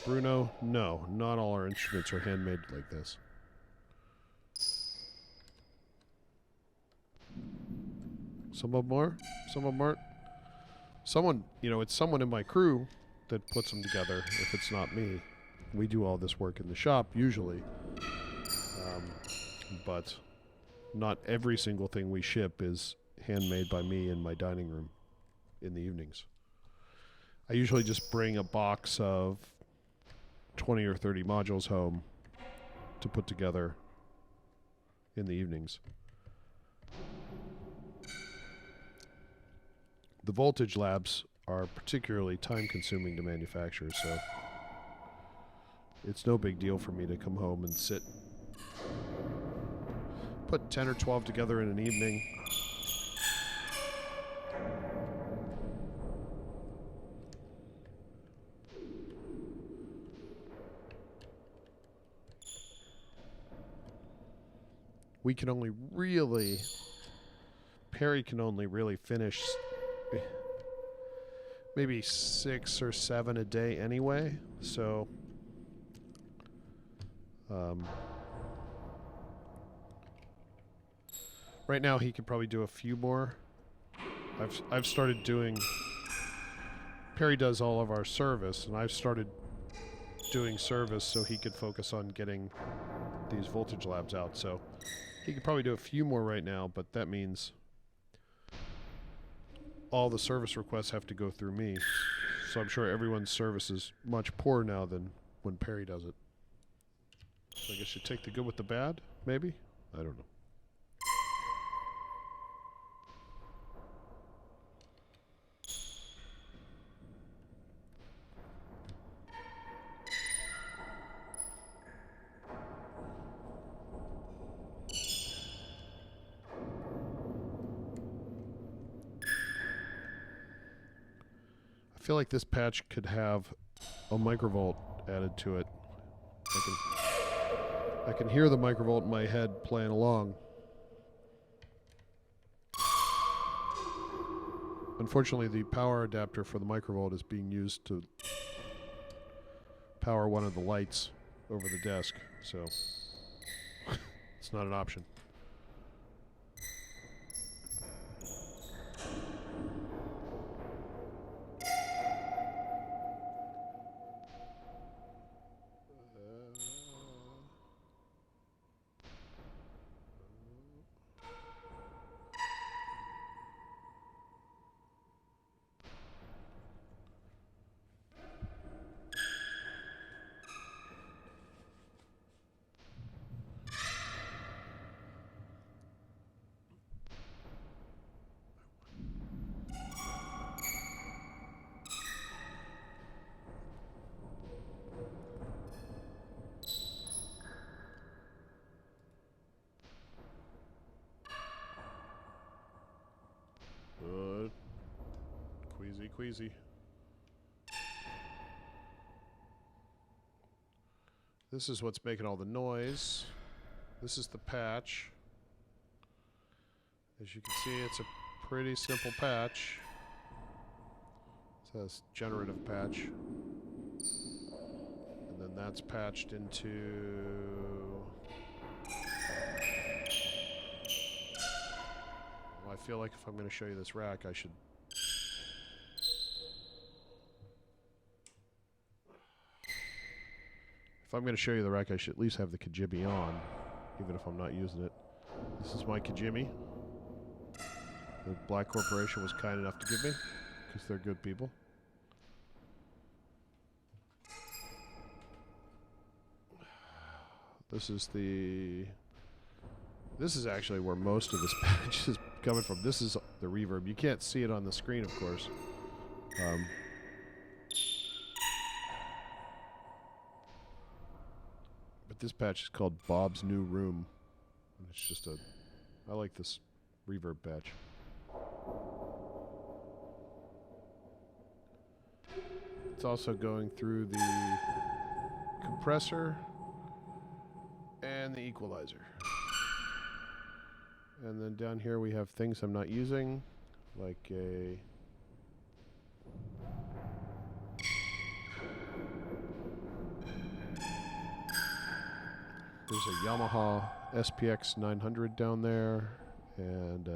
Bruno, no, not all our instruments are handmade like this. Some of them are, some of them aren't. Someone, you know, it's someone in my crew that puts them together if it's not me. We do all this work in the shop usually. But not every single thing we ship is handmade by me in my dining room in the evenings. I usually just bring a box of 20 or 30 modules home to put together in the evenings. The voltage labs are particularly time-consuming to manufacture, so it's no big deal for me to come home and sit, put 10 or 12 together in an evening. We can only really, Perry can only really finish maybe 6 or 7 a day anyway, so right now he could probably do a few more. I've started doing, Perry does all of our service, and I've started doing service so he could focus on getting these voltage labs out. So he could probably do a few more right now, but that means all the service requests have to go through me. So I'm sure everyone's service is much poorer now than when Perry does it. So I guess you take the good with the bad, maybe? I don't know. I feel like this patch could have a microvolt added to it. I can hear the microvolt in my head playing along. Unfortunately, the power adapter for the microvolt is being used to power one of the lights over the desk, so it's not an option. Queasy. This is what's making all the noise. This is the patch. As you can see, it's a pretty simple patch. It says generative patch. And then that's patched into... Well, I feel like if I'm going to show you this rack, I should... If I'm going to show you the rack, I should at least have the Kajimi on, even if I'm not using it. This is my Kajimi. The Black Corporation was kind enough to give me, because they're good people. This is the... This is actually where most of this patch is coming from. This is the reverb. You can't see it on the screen, of course. But this patch is called Bob's New Room. And it's just a... I like this reverb patch. It's also going through the compressor and the equalizer. And then down here we have things I'm not using, like a... There's a Yamaha SPX 900 down there, and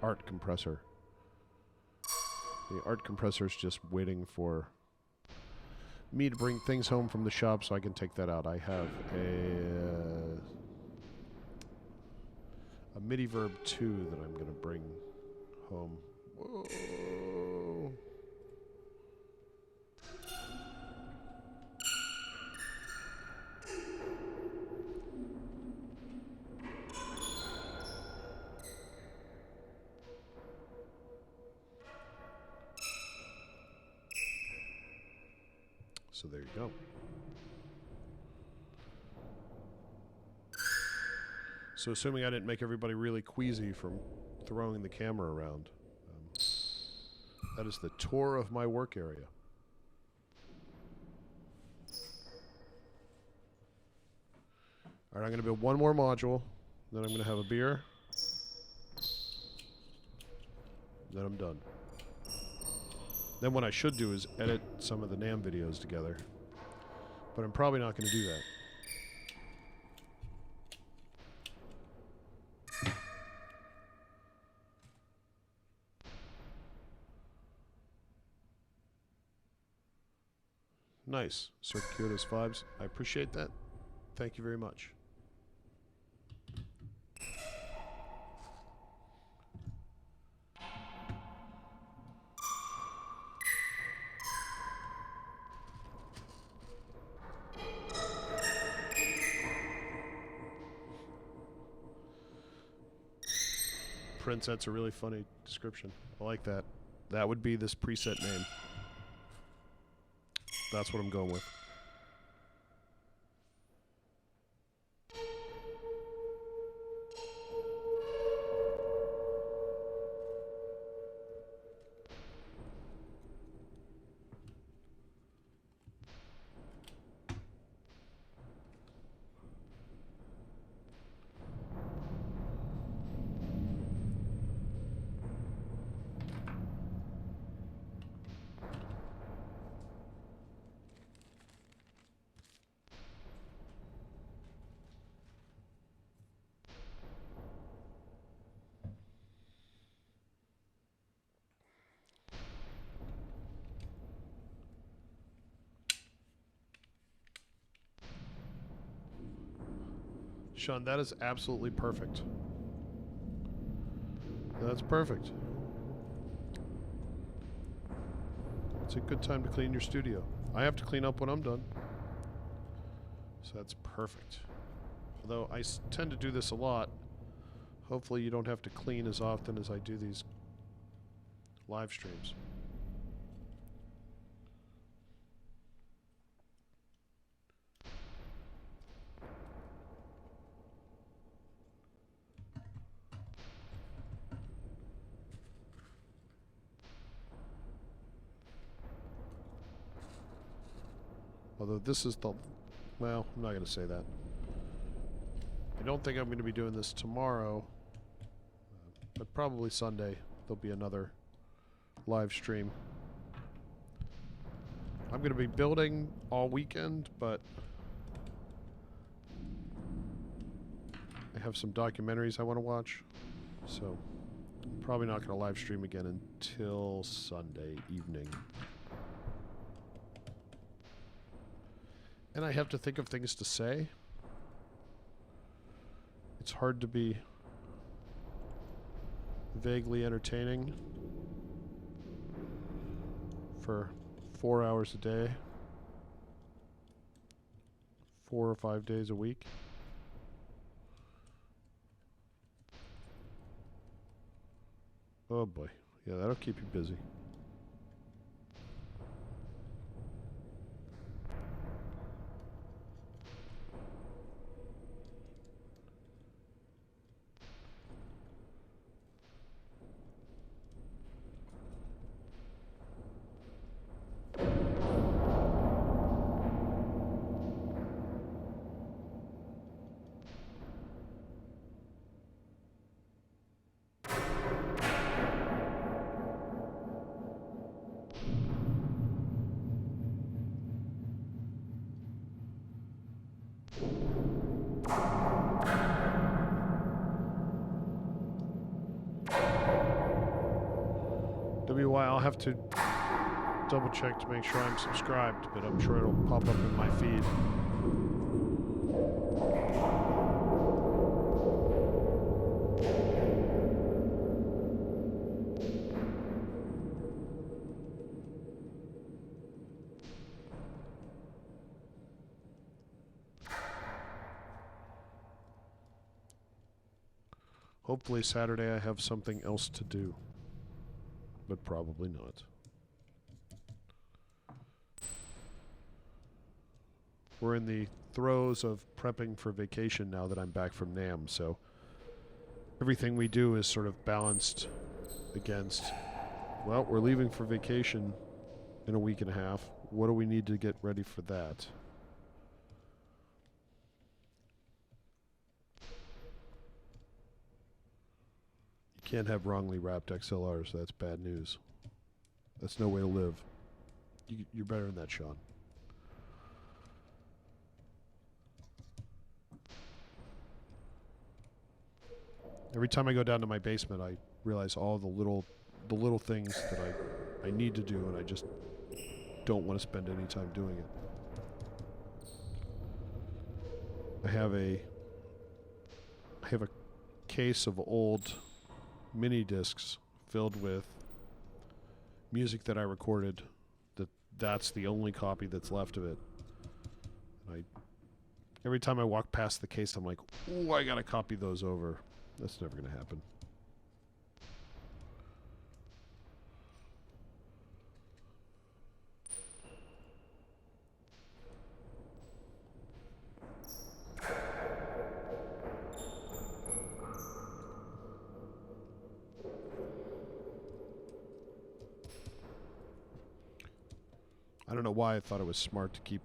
art compressor. The art compressor is just waiting for me to bring things home from the shop so I can take that out. I have a MIDI Verb 2 that I'm going to bring home. Whoa. So there you go. So assuming I didn't make everybody really queasy from throwing the camera around, that is the tour of my work area. All right, I'm going to build one more module, then I'm going to have a beer, then I'm done. Then what I should do is edit some of the NAMM videos together, but I'm probably not going to do that. Nice. Circuitous vibes. I appreciate that. Thank you very much. Prince, that's a really funny description. I like that. That would be this preset name. That's what I'm going with. Sean, that is absolutely perfect. That's perfect. It's a good time to clean your studio. I have to clean up when I'm done. So that's perfect. Although I tend to do this a lot. Hopefully you don't have to clean as often as I do these live streams. Although this is the... Well, I'm not going to say that. I don't think I'm going to be doing this tomorrow. But probably Sunday. There'll be another live stream. I'm going to be building all weekend, but... I have some documentaries I want to watch. So, I'm probably not going to live stream again until Sunday evening. And I have to think of things to say. It's hard to be vaguely entertaining for 4 hours a day, 4 or 5 days a week. Oh boy. Yeah, that'll keep you busy. WY, I'll have to double check to make sure I'm subscribed, but I'm sure it'll pop up in my feed. Hopefully Saturday I have something else to do, but probably not. We're in the throes of prepping for vacation now that I'm back from NAMM, so everything we do is sort of balanced against, well, we're leaving for vacation in a week and a half. What do we need to get ready for that? You can't have wrongly wrapped XLRs. That's bad news. That's no way to live. You're better than that, Sean. Every time I go down to my basement, I realize all the little things that I need to do, and I just don't want to spend any time doing it. I have a case of old mini discs filled with music that I recorded. That's the only copy that's left of it. Every time I walk past the case, I'm like, "Ooh, I gotta copy those over." That's never gonna happen. I don't know why I thought it was smart to keep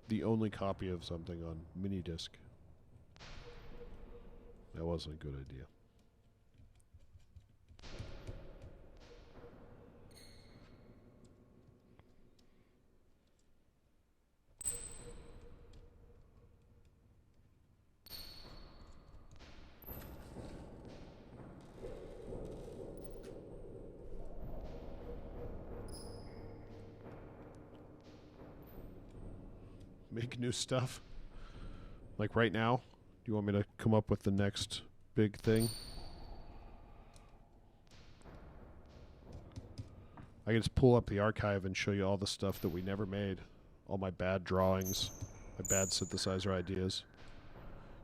the only copy of something on mini disc. That wasn't a good idea. Make new stuff? Like right now? Do you want me to come up with the next big thing? I can just pull up the archive and show you all the stuff that we never made. All my bad drawings, my bad synthesizer ideas.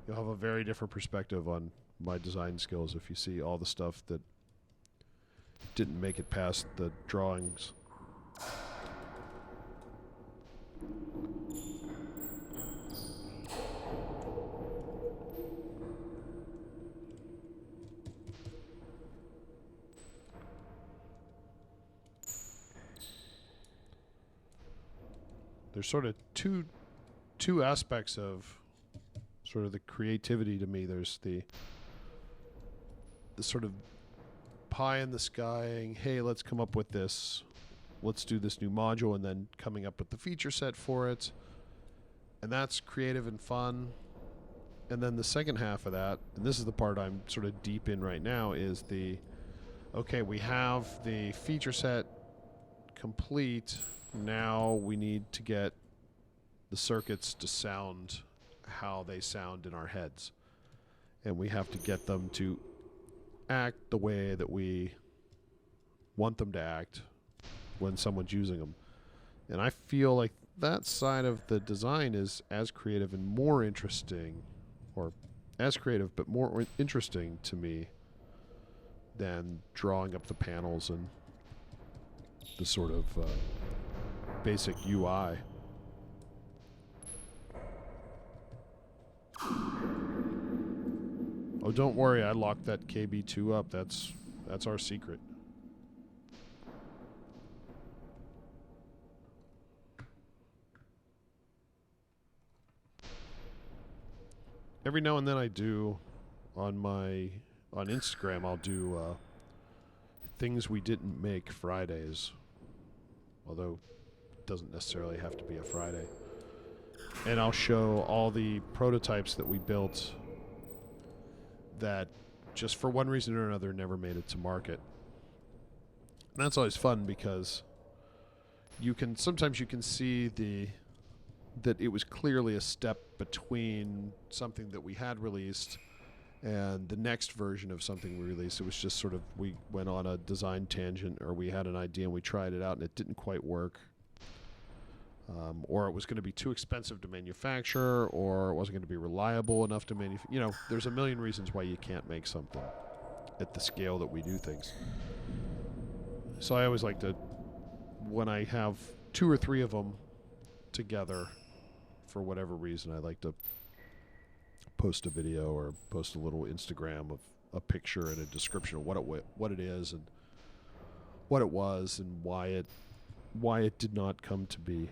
You'll have a very different perspective on my design skills if you see all the stuff that didn't make it past the drawings. There's sort of two aspects of sort of the creativity to me. There's the sort of pie in the skying, hey, let's come up with this, let's do this new module, and then coming up with the feature set for it. And that's creative and fun. And then the second half of that, and this is the part I'm sort of deep in right now, is okay, we have the feature set complete. Now we need to get the circuits to sound how they sound in our heads. And we have to get them to act the way that we want them to act when someone's using them. And I feel like that side of the design is as creative and more interesting, or as creative but more interesting to me than drawing up the panels and the sort of basic UI. Oh, don't worry, I locked that KB2 up. That's our secret. Every now and then I do on Instagram, I'll do things we didn't make Fridays. Although it doesn't necessarily have to be a Friday. and I'll show all the prototypes that we built that just for one reason or another never made it to market. And that's always fun because sometimes you can see that it was clearly a step between something that we had released and the next version of something we released. It was just sort of, we went on a design tangent, or we had an idea and we tried it out and it didn't quite work. Or it was going to be too expensive to manufacture, or it wasn't going to be reliable enough to manufacture. You know, there's a million reasons why you can't make something at the scale that we do things. So I always like to, when I have 2 or 3 of them together, for whatever reason, I like to post a video or post a little Instagram of a picture and a description of what it is and what it was and why it did not come to be.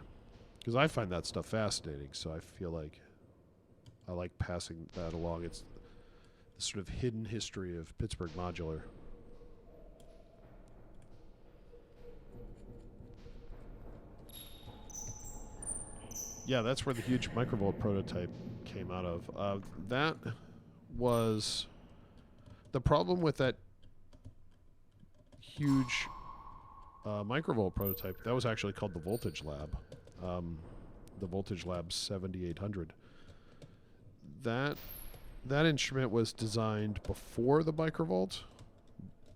Because I find that stuff fascinating, so I feel like I like passing that along. It's the sort of hidden history of Pittsburgh Modular. Yeah, that's where the huge microvolt prototype came out of. That was the problem with that huge microvolt prototype. That was actually called the Voltage Lab. The Voltage Lab 7800. That instrument was designed before the microvolt,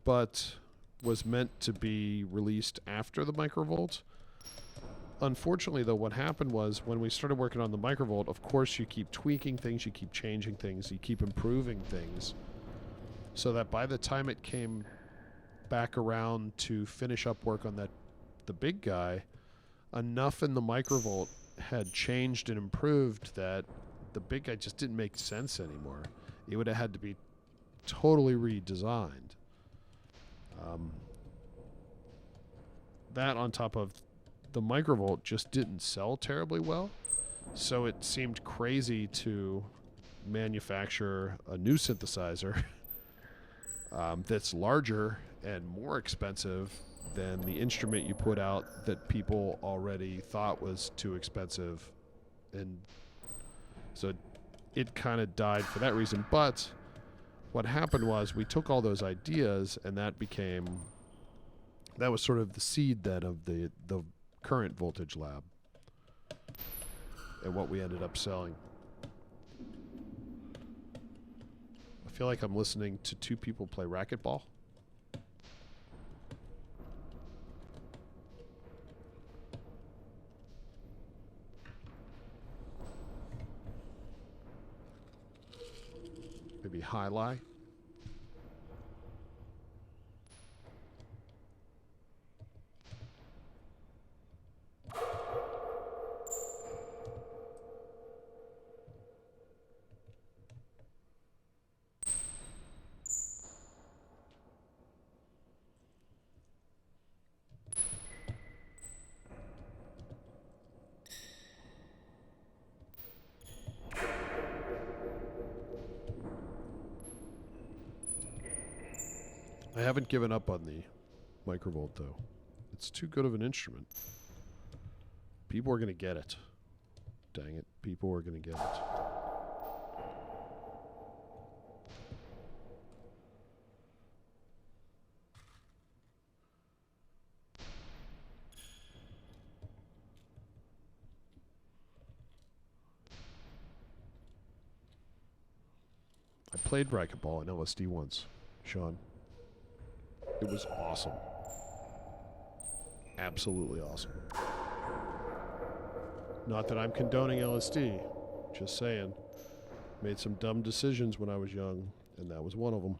but was meant to be released after the microvolt. Unfortunately, though, what happened was when we started working on the microvolt, of course, you keep tweaking things, you keep changing things, you keep improving things, so that by the time it came back around to finish up work on the big guy, enough in the microvolt had changed and improved that the big guy just didn't make sense anymore. It would have had to be totally redesigned. That on top of the microvolt just didn't sell terribly well, so it seemed crazy to manufacture a new synthesizer that's larger and more expensive than the instrument you put out that people already thought was too expensive. And so it kind of died for that reason. But what happened was we took all those ideas, and that was sort of the seed then of the current Voltage Lab and what we ended up selling. I feel like I'm listening to 2 people play racquetball. Maybe high-lie. I haven't given up on the microvolt, though. It's too good of an instrument. People are going to get it. Dang it. People are going to get it. I played racquetball in LSD once, Sean. It was awesome. Absolutely awesome. Not that I'm condoning LSD. Just saying. Made some dumb decisions when I was young, and that was one of them.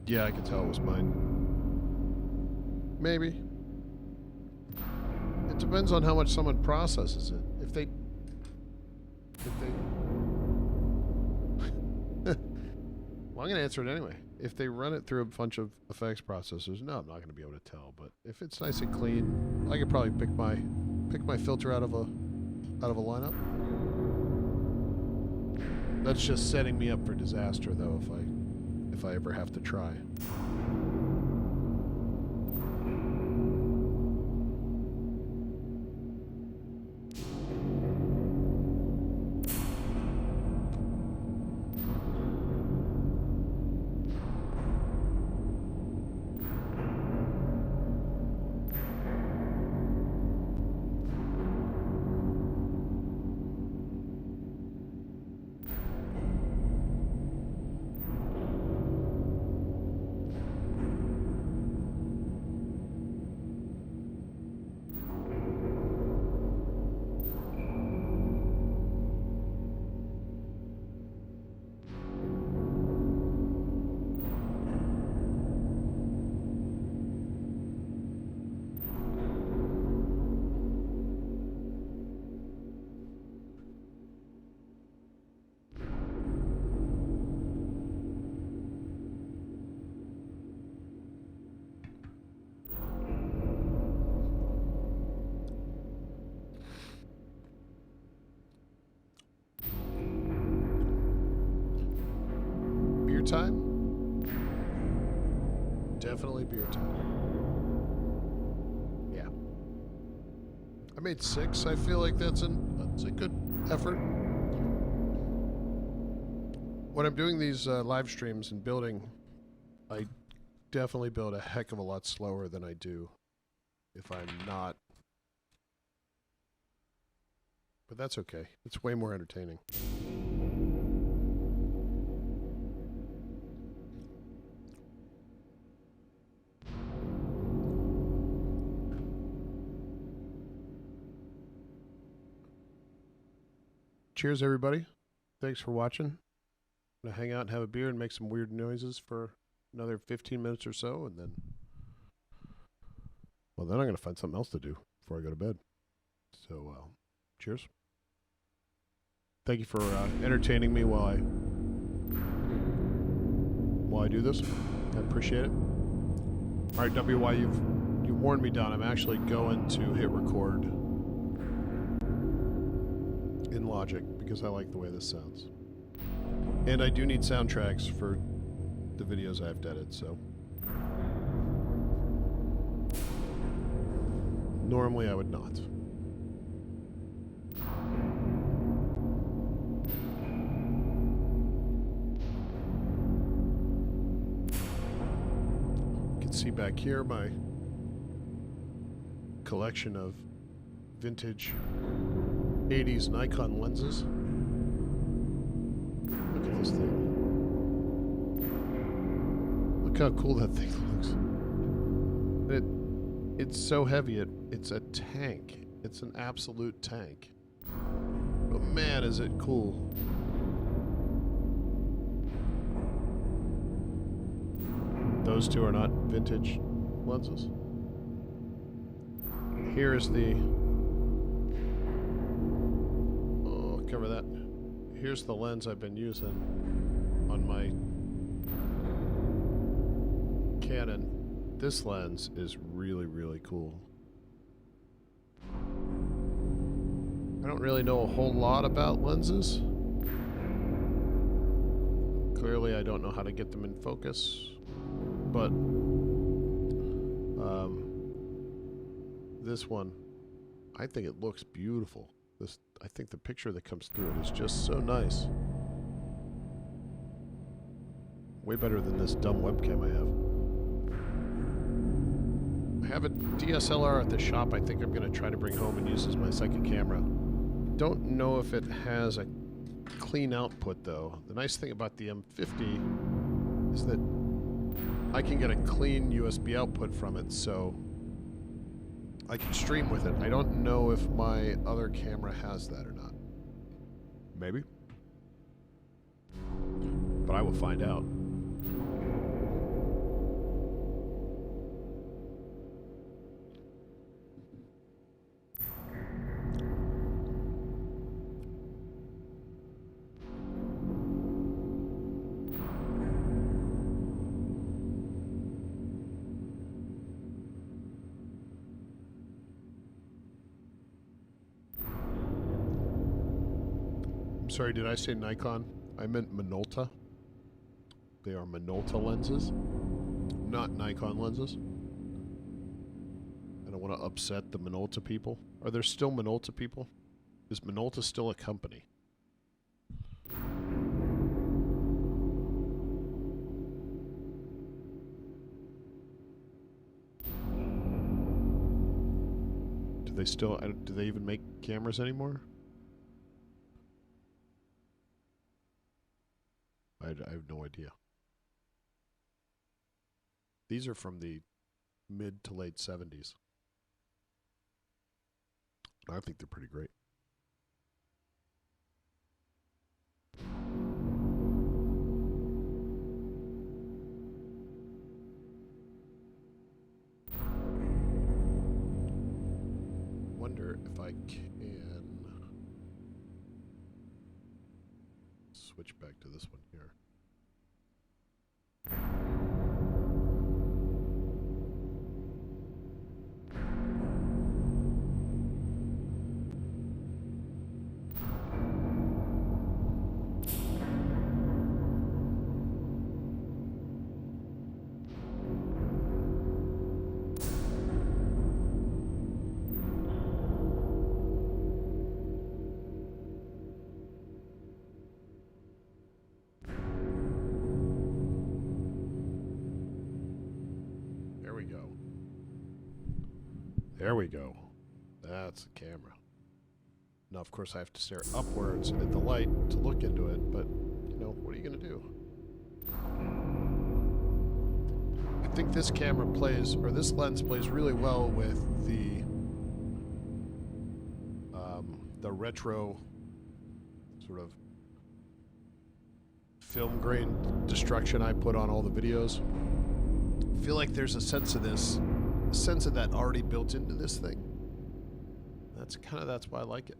Yeah, I could tell it was mine. Maybe. It depends on how much someone processes it. If they... Well, I'm going to answer it anyway. If they run it through a bunch of effects processors, no, I'm not going to be able to tell. But if it's nice and clean, I could probably pick my filter out of a lineup. That's just setting me up for disaster, though, if I ever have to try. Time? Definitely beer time. Yeah. I made 6. I feel like that's a good effort. When I'm doing these live streams and building, I definitely build a heck of a lot slower than I do if I'm not. But that's okay. It's way more entertaining. Cheers, everybody. Thanks for watching. I'm going to hang out and have a beer and make some weird noises for another 15 minutes or so, and then... Well, then I'm going to find something else to do before I go to bed. So, cheers. Thank you for entertaining me while I do this. I appreciate it. All right, WY, you warned me, Don. I'm actually going to hit record in Logic because I like the way this sounds. And I do need soundtracks for the videos I have to edit, so. Normally I would not. You can see back here my collection of vintage 80s Nikon lenses. Look at this thing. Look how cool that thing looks. It's so heavy, it's a tank. It's an absolute tank. But man, is it cool. Those two are not vintage lenses. Here is the... Oh, cover that. Here's the lens I've been using on my Canon. This lens is really, really cool. I don't really know a whole lot about lenses. Clearly, I don't know how to get them in focus, but this one, I think it looks beautiful. I think the picture that comes through it is just so nice. Way better than this dumb webcam I have. I have a DSLR at the shop I think I'm going to try to bring home and use as my second camera. Don't know if it has a clean output though. The nice thing about the M50 is that I can get a clean USB output from it, so I can stream with it. I don't know if my other camera has that or not. Maybe. But I will find out. Sorry, did I say Nikon? I meant Minolta. They are Minolta lenses, not Nikon lenses. I don't want to upset the Minolta people. Are there still Minolta people? Is Minolta still a company? Do they still, do they even make cameras anymore? I have no idea. These are from the mid to late 70s. I think they're pretty great. Wonder if I can switch back to this one here. There we go. That's the camera. Now, of course, I have to stare upwards at the light to look into it, but, you know, what are you going to do? I think this camera plays, or this lens plays really well with the retro sort of film grain destruction I put on all the videos. I feel like there's a sense of this, a sense of that already built into this thing. That's why I like it.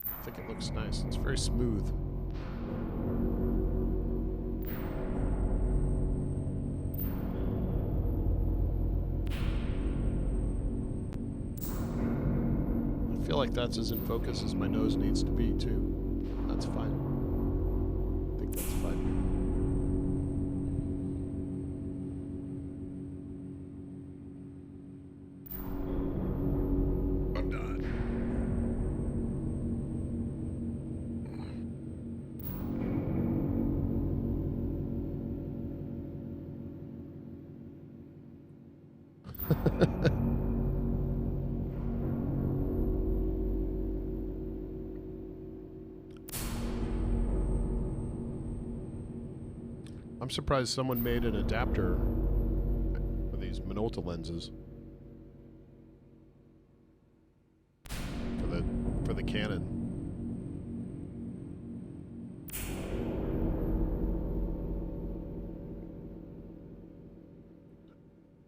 I think it looks nice. It's very smooth. I feel like that's as in focus as my nose needs to be too. That's fine. I think that's fine. I'm surprised someone made an adapter for these Minolta lenses for the Canon.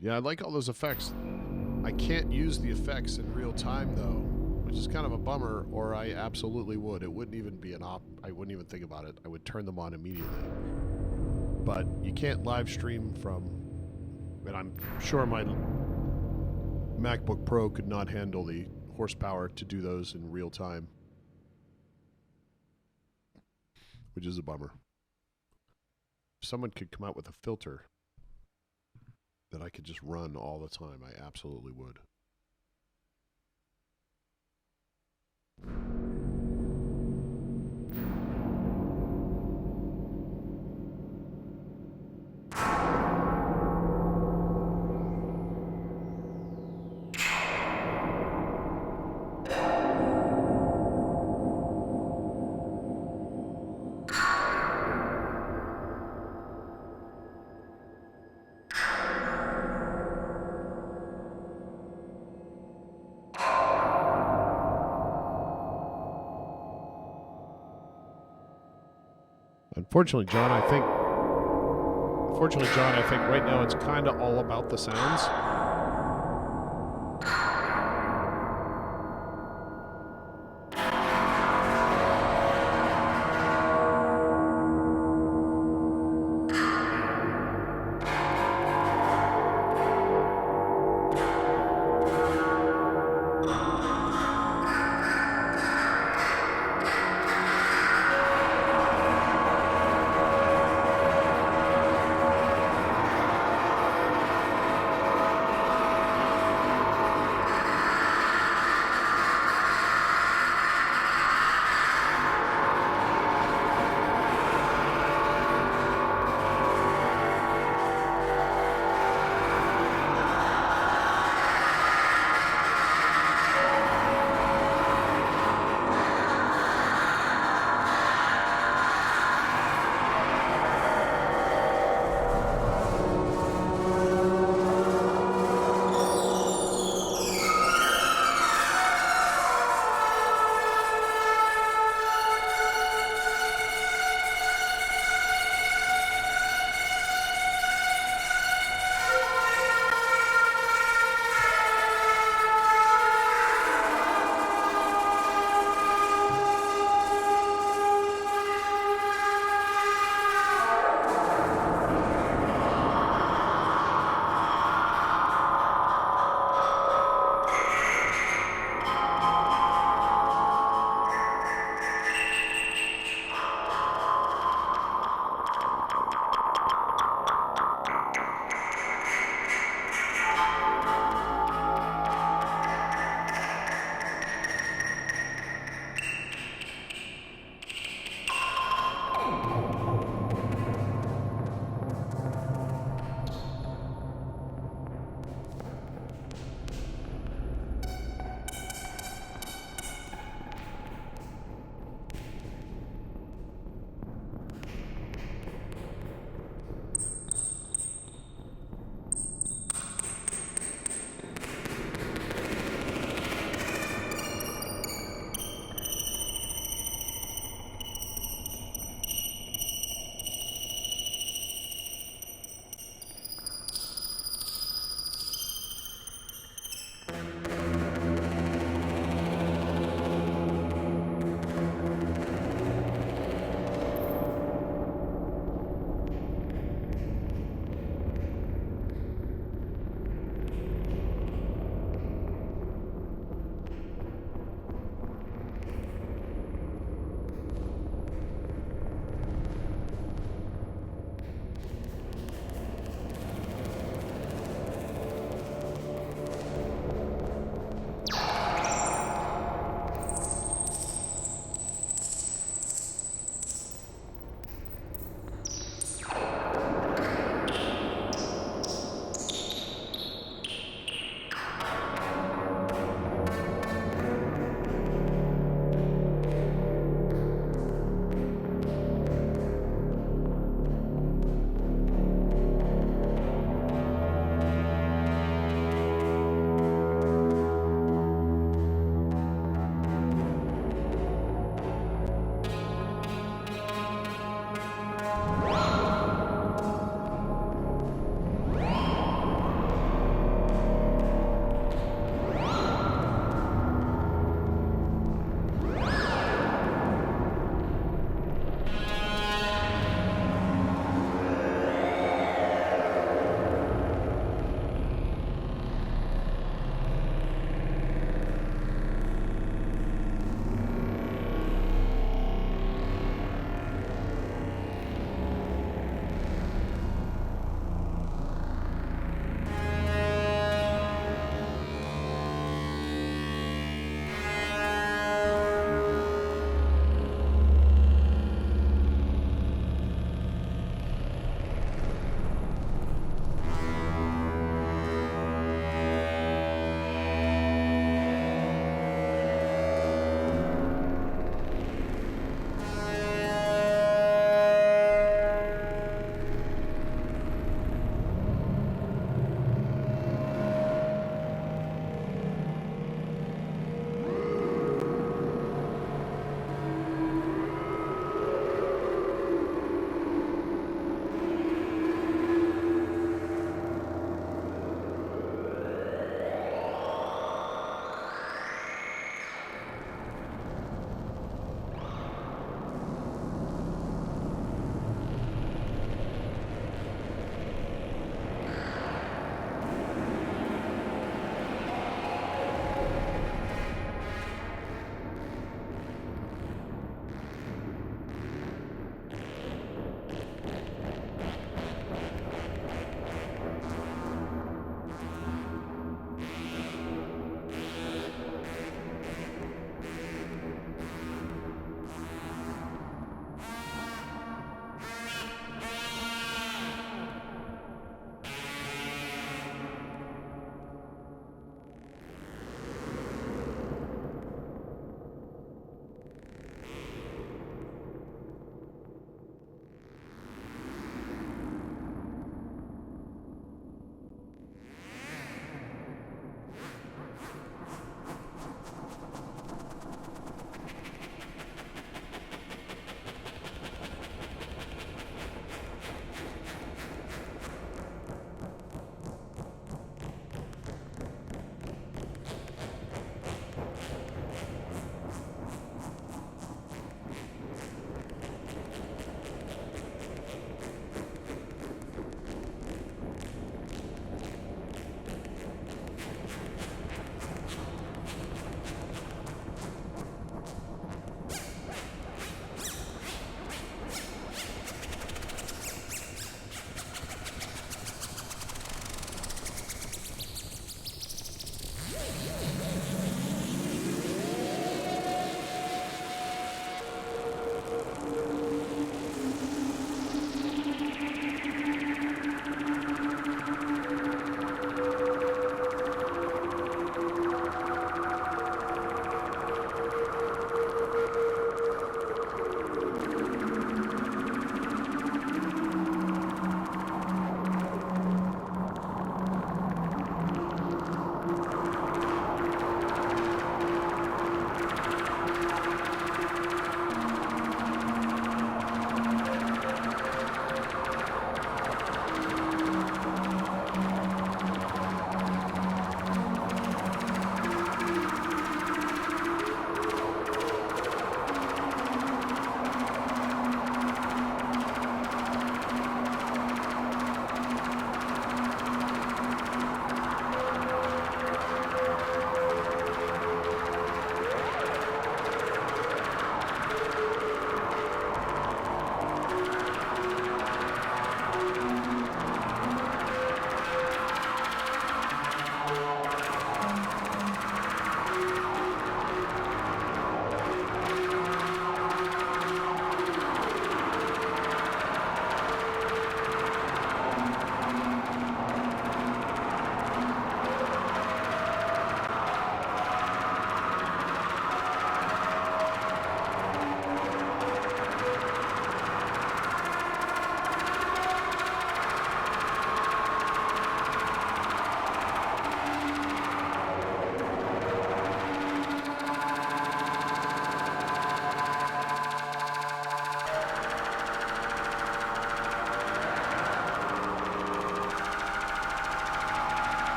Yeah, I like all those effects. I can't use the effects in real time though, which is kind of a bummer, or I absolutely would. It wouldn't even be I wouldn't even think about it. I would turn them on immediately. But you can't live stream from, and I'm sure my MacBook Pro could not handle the horsepower to do those in real time, which is a bummer. If someone could come out with a filter that I could just run all the time, I absolutely would. Unfortunately, John, I think right now it's kind of all about the sounds.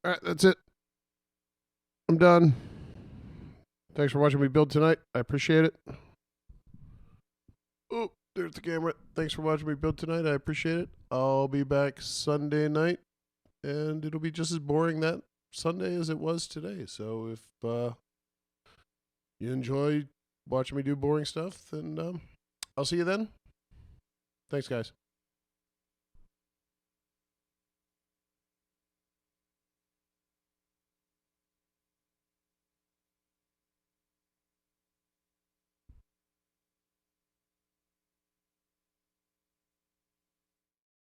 All right, that's it. I'm done. Thanks for watching me build tonight. I appreciate it. Oh, there's the camera. Thanks for watching me build tonight. I appreciate it. I'll be back Sunday night, and it'll be just as boring that Sunday as it was today. So if you enjoy watching me do boring stuff, then I'll see you then. Thanks, guys.